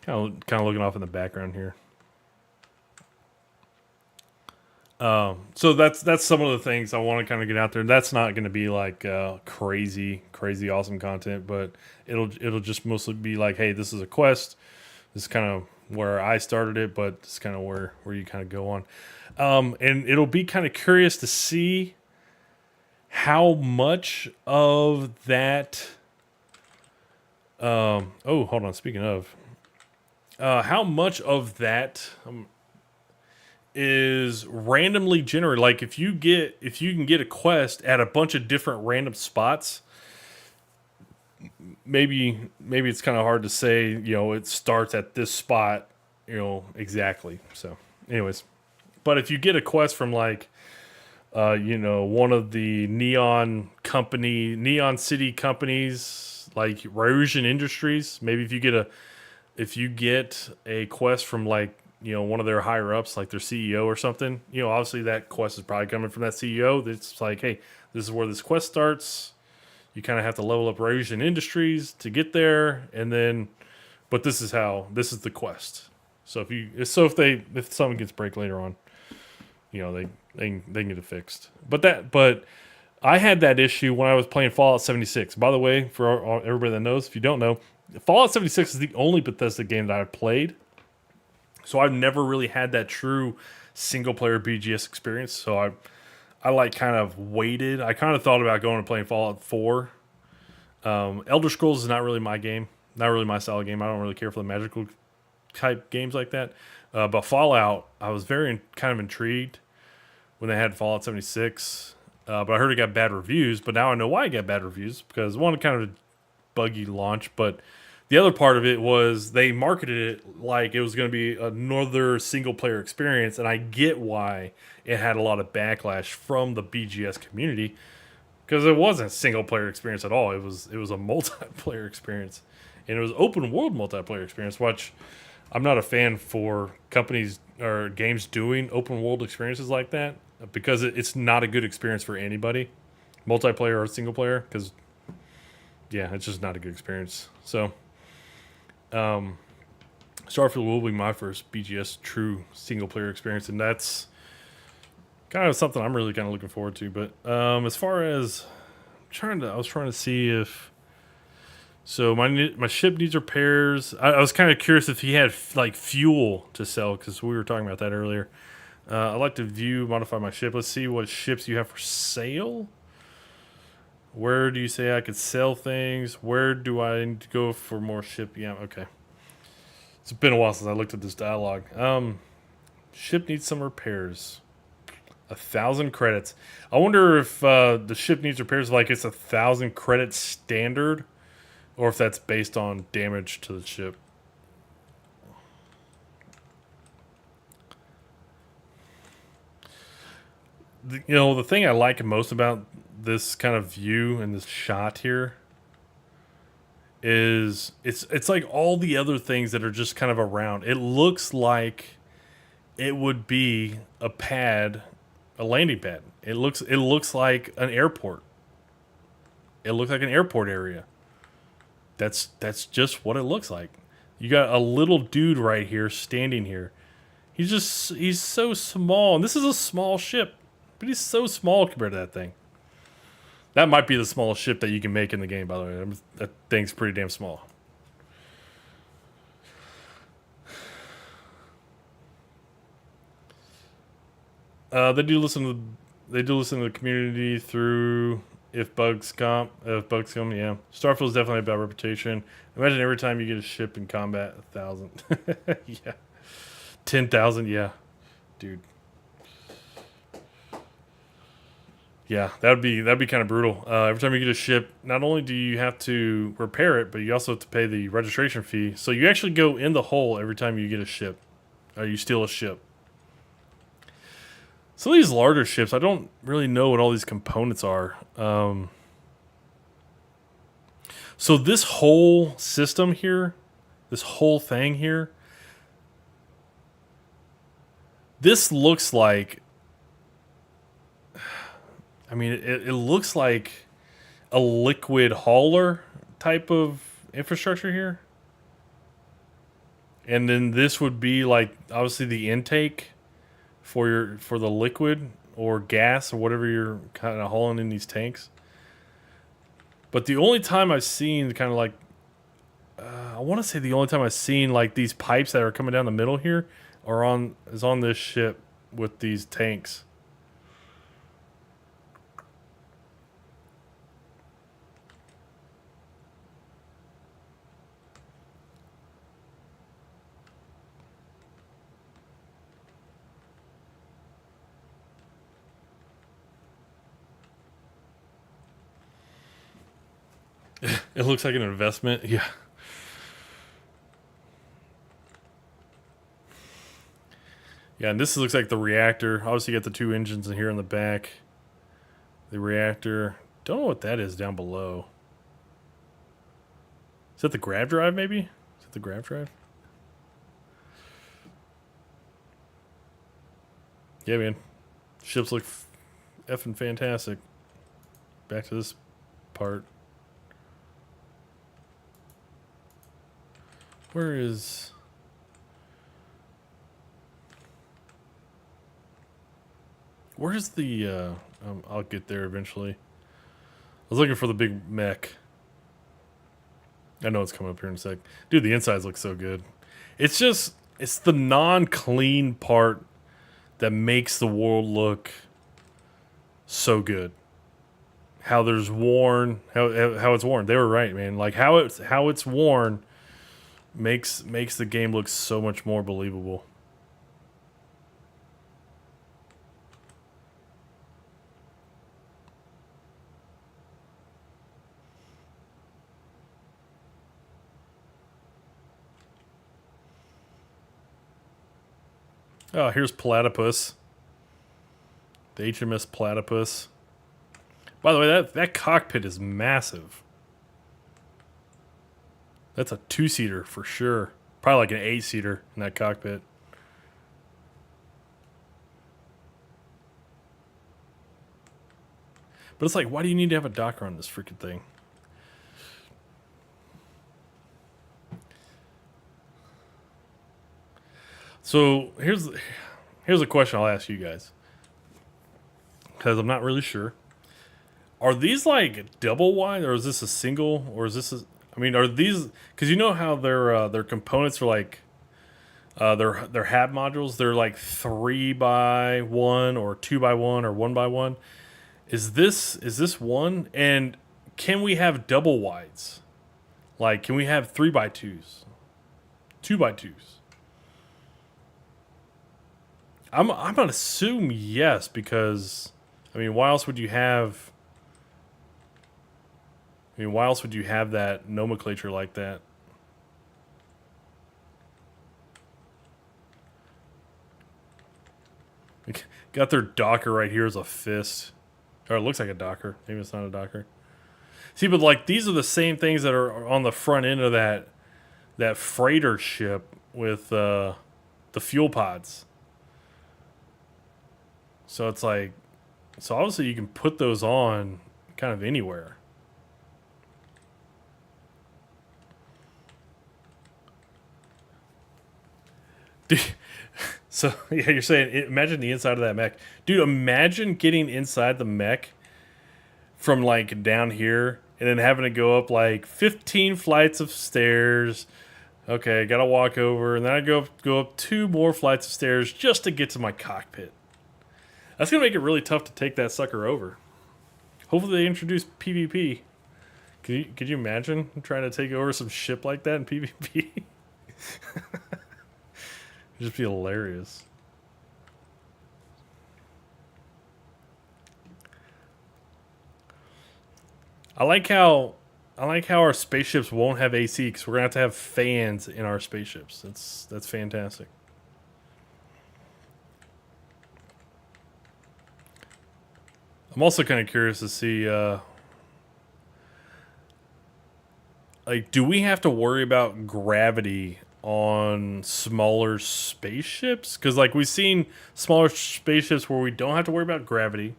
Kind of looking off in the background here. So that's some of the things I want to kind of get out there. That's not going to be like crazy awesome content, but it'll just mostly be like, hey, this is a quest. This is kind of where I started it, but it's kind of where you kind of go on. And it'll be kind of curious to see how much of that. Hold on. Speaking of, how much of that is randomly generated? Like if you can get a quest at a bunch of different random spots. Maybe it's kind of hard to say, it starts at this spot, exactly. So, anyways, but if you get a quest from like, one of the neon city companies like Ryusian Industries, maybe if you get a quest from like, one of their higher ups, like their CEO or something, obviously that quest is probably coming from that CEO. It's like, hey, this is where this quest starts. You kind of have to level up Ryusian Industries to get there, and then, but this is the quest. So if something gets break later on, they can get it fixed. But I had that issue when I was playing Fallout 76. By the way, for everybody that knows, if you don't know, Fallout 76 is the only Bethesda game that I've played. So I've never really had that true single player BGS experience. So I like kind of waited. I kind of thought about going and playing Fallout 4. Elder Scrolls is not really my game. Not really my style of game. I don't really care for the magical type games like that. But Fallout, I was very kind of intrigued when they had Fallout 76. But I heard it got bad reviews. But now I know why it got bad reviews, because one, kind of a buggy launch, but the other part of it was they marketed it like it was going to be another single player experience, and I get why it had a lot of backlash from the BGS community, because it wasn't a single player experience at all. It was a multiplayer experience, and it was open world multiplayer experience, which I'm not a fan for companies or games doing open world experiences like that, because it's not a good experience for anybody, multiplayer or single player, because yeah, it's just not a good experience. So, Starfield will be my first BGS true single player experience, and that's kind of something I'm really kind of looking forward to. But as far as I was trying to see if my ship needs repairs. I was kind of curious if he had like fuel to sell, because we were talking about that earlier. I'd like to modify my ship. Let's see what ships you have for sale. Where do you say I could sell things? Where do I need to go for more ship? Yeah, okay. It's been a while since I looked at this dialogue. Ship needs some repairs. 1,000 credits. I wonder if the ship needs repairs, like it's 1,000 credits standard, or if that's based on damage to the ship. The thing I like most about this kind of view and this shot here is it's like all the other things that are just kind of around. It looks like it would be a landing pad. It looks like an airport. It looks like an airport area. That's just what it looks like. You got a little dude right here standing here. He's so small, and this is a small ship, but he's so small compared to that thing. That might be the smallest ship that you can make in the game, by the way. That thing's pretty damn small. They do listen to the community through if bugs come. Yeah. Starfield is definitely a bad reputation. Imagine every time you get a ship in combat, 1,000. Yeah. 10,000, yeah. Dude. Yeah, that'd be kind of brutal. Every time you get a ship, not only do you have to repair it, but you also have to pay the registration fee. So you actually go in the hole every time you get a ship, or you steal a ship. So these larger ships, I don't really know what all these components are. So this whole system here, this whole thing here, this looks like, I mean, it looks like a liquid hauler type of infrastructure here. And then this would be like, obviously, the intake for the liquid or gas or whatever you're kind of hauling in these tanks. But the only time I've seen kind of like, I want to say the only time I've seen like these pipes that are coming down the middle here is on this ship with these tanks. It looks like an investment. Yeah. Yeah, and this looks like the reactor. Obviously, you got the two engines in here in the back. The reactor. Don't know what that is down below. Is that the grav drive, maybe? Is that the grav drive? Yeah, man. Ships look effing fantastic. Back to this part. Where's the, I'll get there eventually. I was looking for the big mech. I know it's coming up here in a sec. Dude, the insides look so good. It's the non-clean part that makes the world look so good. How it's worn. They were right, man. Like how it's worn makes the game look so much more believable. Oh, here's Platypus. The HMS Platypus. By the way, that cockpit is massive. That's a 2-seater for sure. Probably like an 8-seater in that cockpit. But it's like, why do you need to have a Docker on this freaking thing? So here's a question I'll ask you guys, because I'm not really sure. Are these like double wide, or is this a single, or is this I mean, are these, because you know how their components are like their HAB modules, they're like 3x1 or 2x1 or 1x1. Is this one? And can we have double wides? Like, can we have 3x2s, 2x2s? I'm gonna assume yes, because I mean, why else would you have? I mean, why else would you have that nomenclature like that? Got their Docker right here as a fist. Or it looks like a Docker. Maybe it's not a Docker. See, but like these are the same things that are on the front end of that freighter ship with the fuel pods. So it's like, so obviously you can put those on kind of anywhere. So yeah, you're saying, imagine the inside of that mech, dude. Imagine getting inside the mech from like down here and then having to go up like 15 flights of stairs. Okay, gotta walk over, and then I go up 2 more flights of stairs just to get to my cockpit. That's gonna make it really tough to take that sucker over. Hopefully they introduce PvP. Could you imagine trying to take over some ship like that in PvP? It'd just be hilarious. I like how our spaceships won't have AC, because we're gonna have fans in our spaceships. That's fantastic. I'm also kind of curious to see, like, do we have to worry about gravity on smaller spaceships? Because like we've seen smaller spaceships where we don't have to worry about gravity,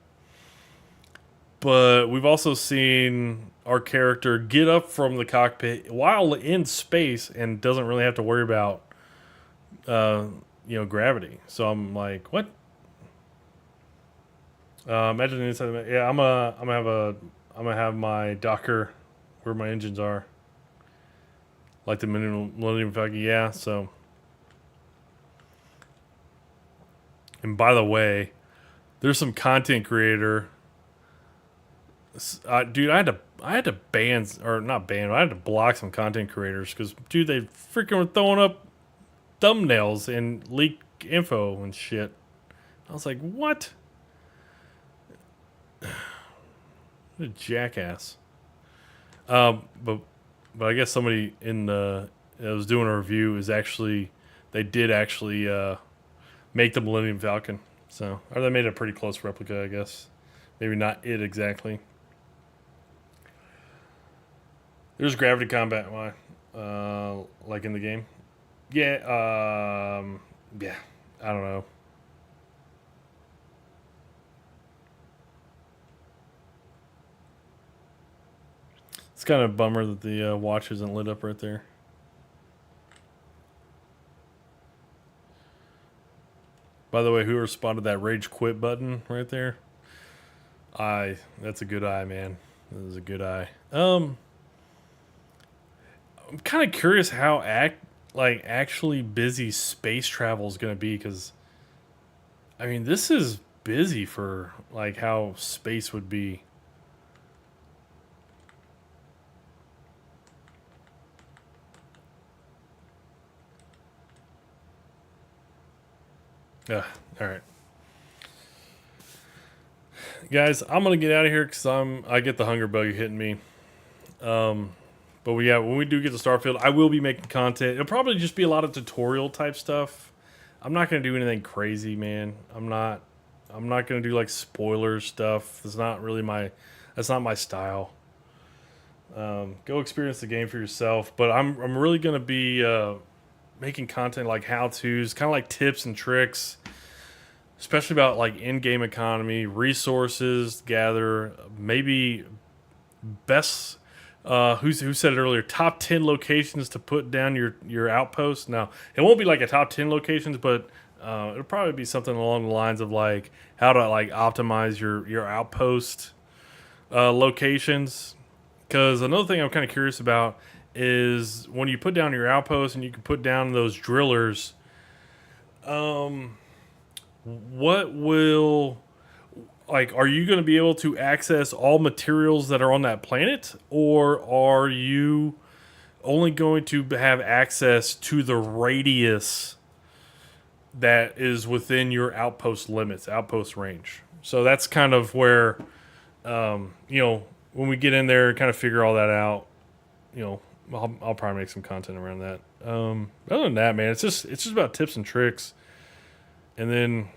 but we've also seen our character get up from the cockpit while in space and doesn't really have to worry about gravity. So I'm like, what? Imagine inside of it. Yeah, I'm gonna have my Docker where my engines are. Like the Millennium Falcon, yeah, so. And by the way, there's some content creator. Dude, I had to ban, or not ban, I had to block some content creators because, dude, they freaking were throwing up thumbnails and leak info and shit. I was like, what? What a jackass. But I guess somebody that was doing a review they did actually make the Millennium Falcon. So, or they made a pretty close replica, I guess. Maybe not it exactly. There's gravity combat, like in the game. Yeah, yeah, I don't know. It's kind of a bummer that the watch isn't lit up right there. By the way, whoever spotted that rage quit button right there? That's a good eye, man. That is a good eye. I'm kind of curious how actually busy space travel is going to be, because I mean, this is busy for like how space would be. Yeah, all right. Guys, I'm going to get out of here because I get the hunger bug hitting me. But when we do get to Starfield, I will be making content. It'll probably just be a lot of tutorial type stuff. I'm not gonna do anything crazy, man. I'm not gonna do like spoiler stuff. That's not really that's not my style. Go experience the game for yourself. But I'm really gonna be making content like how tos, kind of like tips and tricks, especially about like in-game economy, resources gather, maybe best. Who said it earlier? Top 10 locations to put down your outpost. Now it won't be like a top 10 locations, but it'll probably be something along the lines of like how to like optimize your outpost locations. Because another thing I'm kind of curious about is when you put down your outpost and you can put down those drillers. What will like are you going to be able to access all materials that are on that planet, or are you only going to have access to the radius that is within your outpost limits, outpost range? So that's kind of where when we get in there and kind of figure all that out, I'll probably make some content around that. Other than that, man, it's just about tips and tricks. And then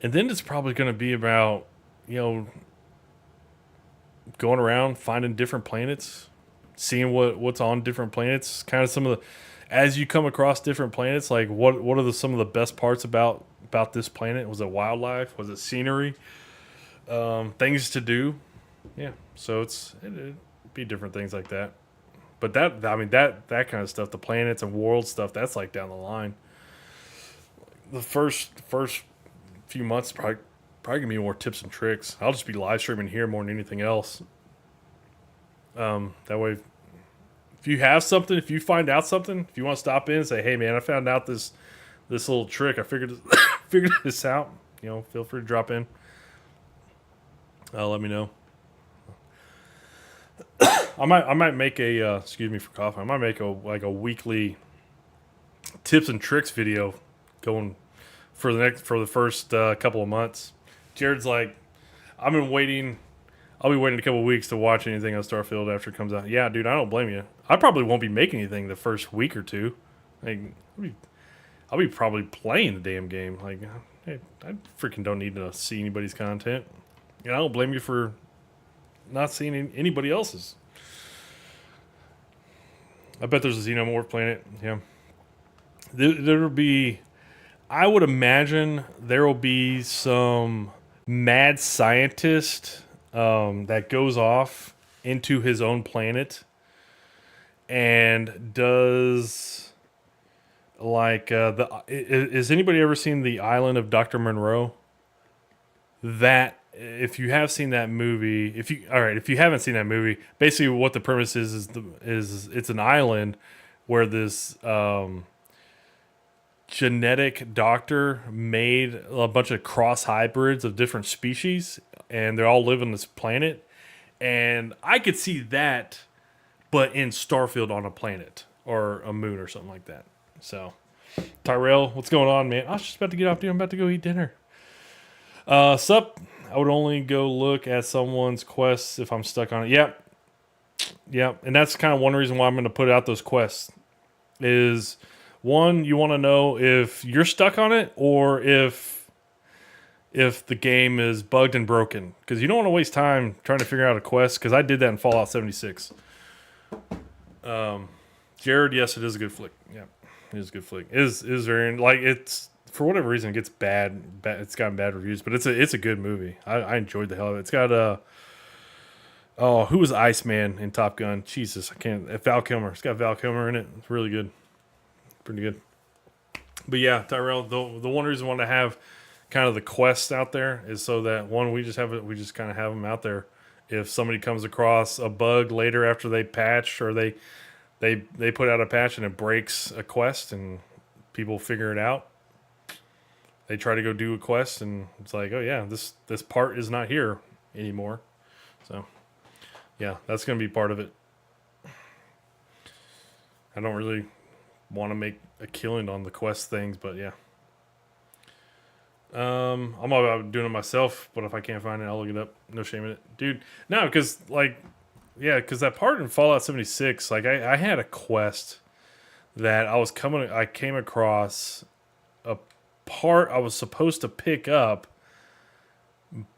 it's probably going to be about, going around finding different planets, seeing what's on different planets, kind of some of the, as you come across different planets, like what are some of the best parts about this planet? Was it wildlife? Was it scenery? Things to do. Yeah. So it'd be different things like that. But that kind of stuff, the planets and world stuff, that's like down the line. The first few months probably gonna be more tips and tricks. I'll just be live streaming here more than anything else. That way, if you have something, if you find out something, if you want to stop in and say, "Hey, man, I found out this little trick. I figured this out." Feel free to drop in. Let me know. I might make a excuse me for coughing. I might make a weekly tips and tricks video going for the first couple of months. Jared's like, I'll be waiting a couple of weeks to watch anything on Starfield after it comes out. Yeah, dude, I don't blame you. I probably won't be making anything the first week or two. Like, I'll be probably playing the damn game. Like, hey, I freaking don't need to see anybody's content. I don't blame you for not seeing anybody else's. I bet there's a Xenomorph planet. Yeah. There'll be, I would imagine there will be some mad scientist that goes off into his own planet and does like is anybody ever seen The Island of Dr. Monroe? That, if you have seen that movie, if you haven't seen that movie, basically what the premise is it's an island where this genetic doctor made a bunch of cross hybrids of different species, and they all live on this planet. And I could see that, but in Starfield on a planet or a moon or something like that. So, Tyrell, what's going on, man? I was just about to get off, dude. I'm about to go eat dinner. Sup? I would only go look at someone's quests if I'm stuck on it. Yep. And that's kind of one reason why I'm going to put out those quests. Is one, you want to know if you're stuck on it or if the game is bugged and broken. Because you don't want to waste time trying to figure out a quest. Because I did that in Fallout 76. Jared, yes, it is a good flick. Yeah, it is a good flick. It is very, like, it's, for whatever reason, it gets bad. It's gotten bad reviews, but it's a good movie. I enjoyed the hell of it. It's got who was Iceman in Top Gun? Jesus, I can't. Val Kilmer. It's got Val Kilmer in it. It's really good, pretty good. But yeah, Tyrell. The one reason I want to have kind of the quests out there is so that one, we just kind of have them out there. If somebody comes across a bug later after they patch or they put out a patch and it breaks a quest and people figure it out. They try to go do a quest, and it's like, oh yeah, this part is not here anymore. So, yeah, that's going to be part of it. I don't really want to make a killing on the quest things, but yeah. I'm all about doing it myself, but if I can't find it, I'll look it up. No shame in it. Dude, no, because that part in Fallout 76, like, I had a quest that I came across a part I was supposed to pick up,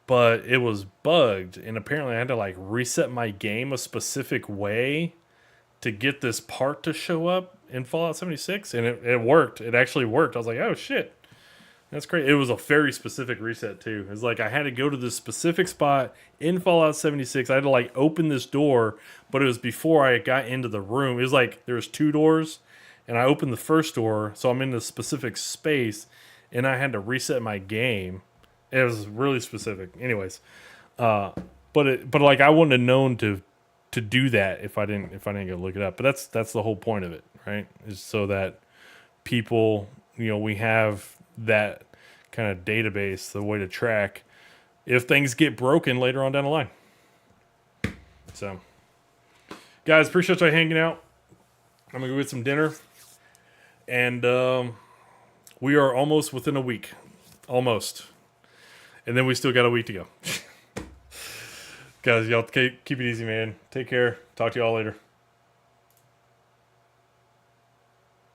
but it was bugged, and apparently I had to like reset my game a specific way to get this part to show up in Fallout 76, and it worked. It actually worked. I was like, oh shit, that's great. It was a very specific reset too. It's like I had to go to this specific spot in Fallout 76. I had to like open this door, but it was before I got into the room. It was like there was 2 doors, and I opened the first door, so I'm in this specific space, and I had to reset my game. It was really specific. Anyways, but like I wouldn't have known to do that if I didn't go look it up. But that's the whole point of it, right? Is so that people, we have that kind of database, the way to track if things get broken later on down the line. So, guys, appreciate you hanging out. I'm gonna go get some dinner, and we are almost within a week, almost, and then we still got a week to go. Guys, y'all keep it easy, man. Take care. Talk to y'all later.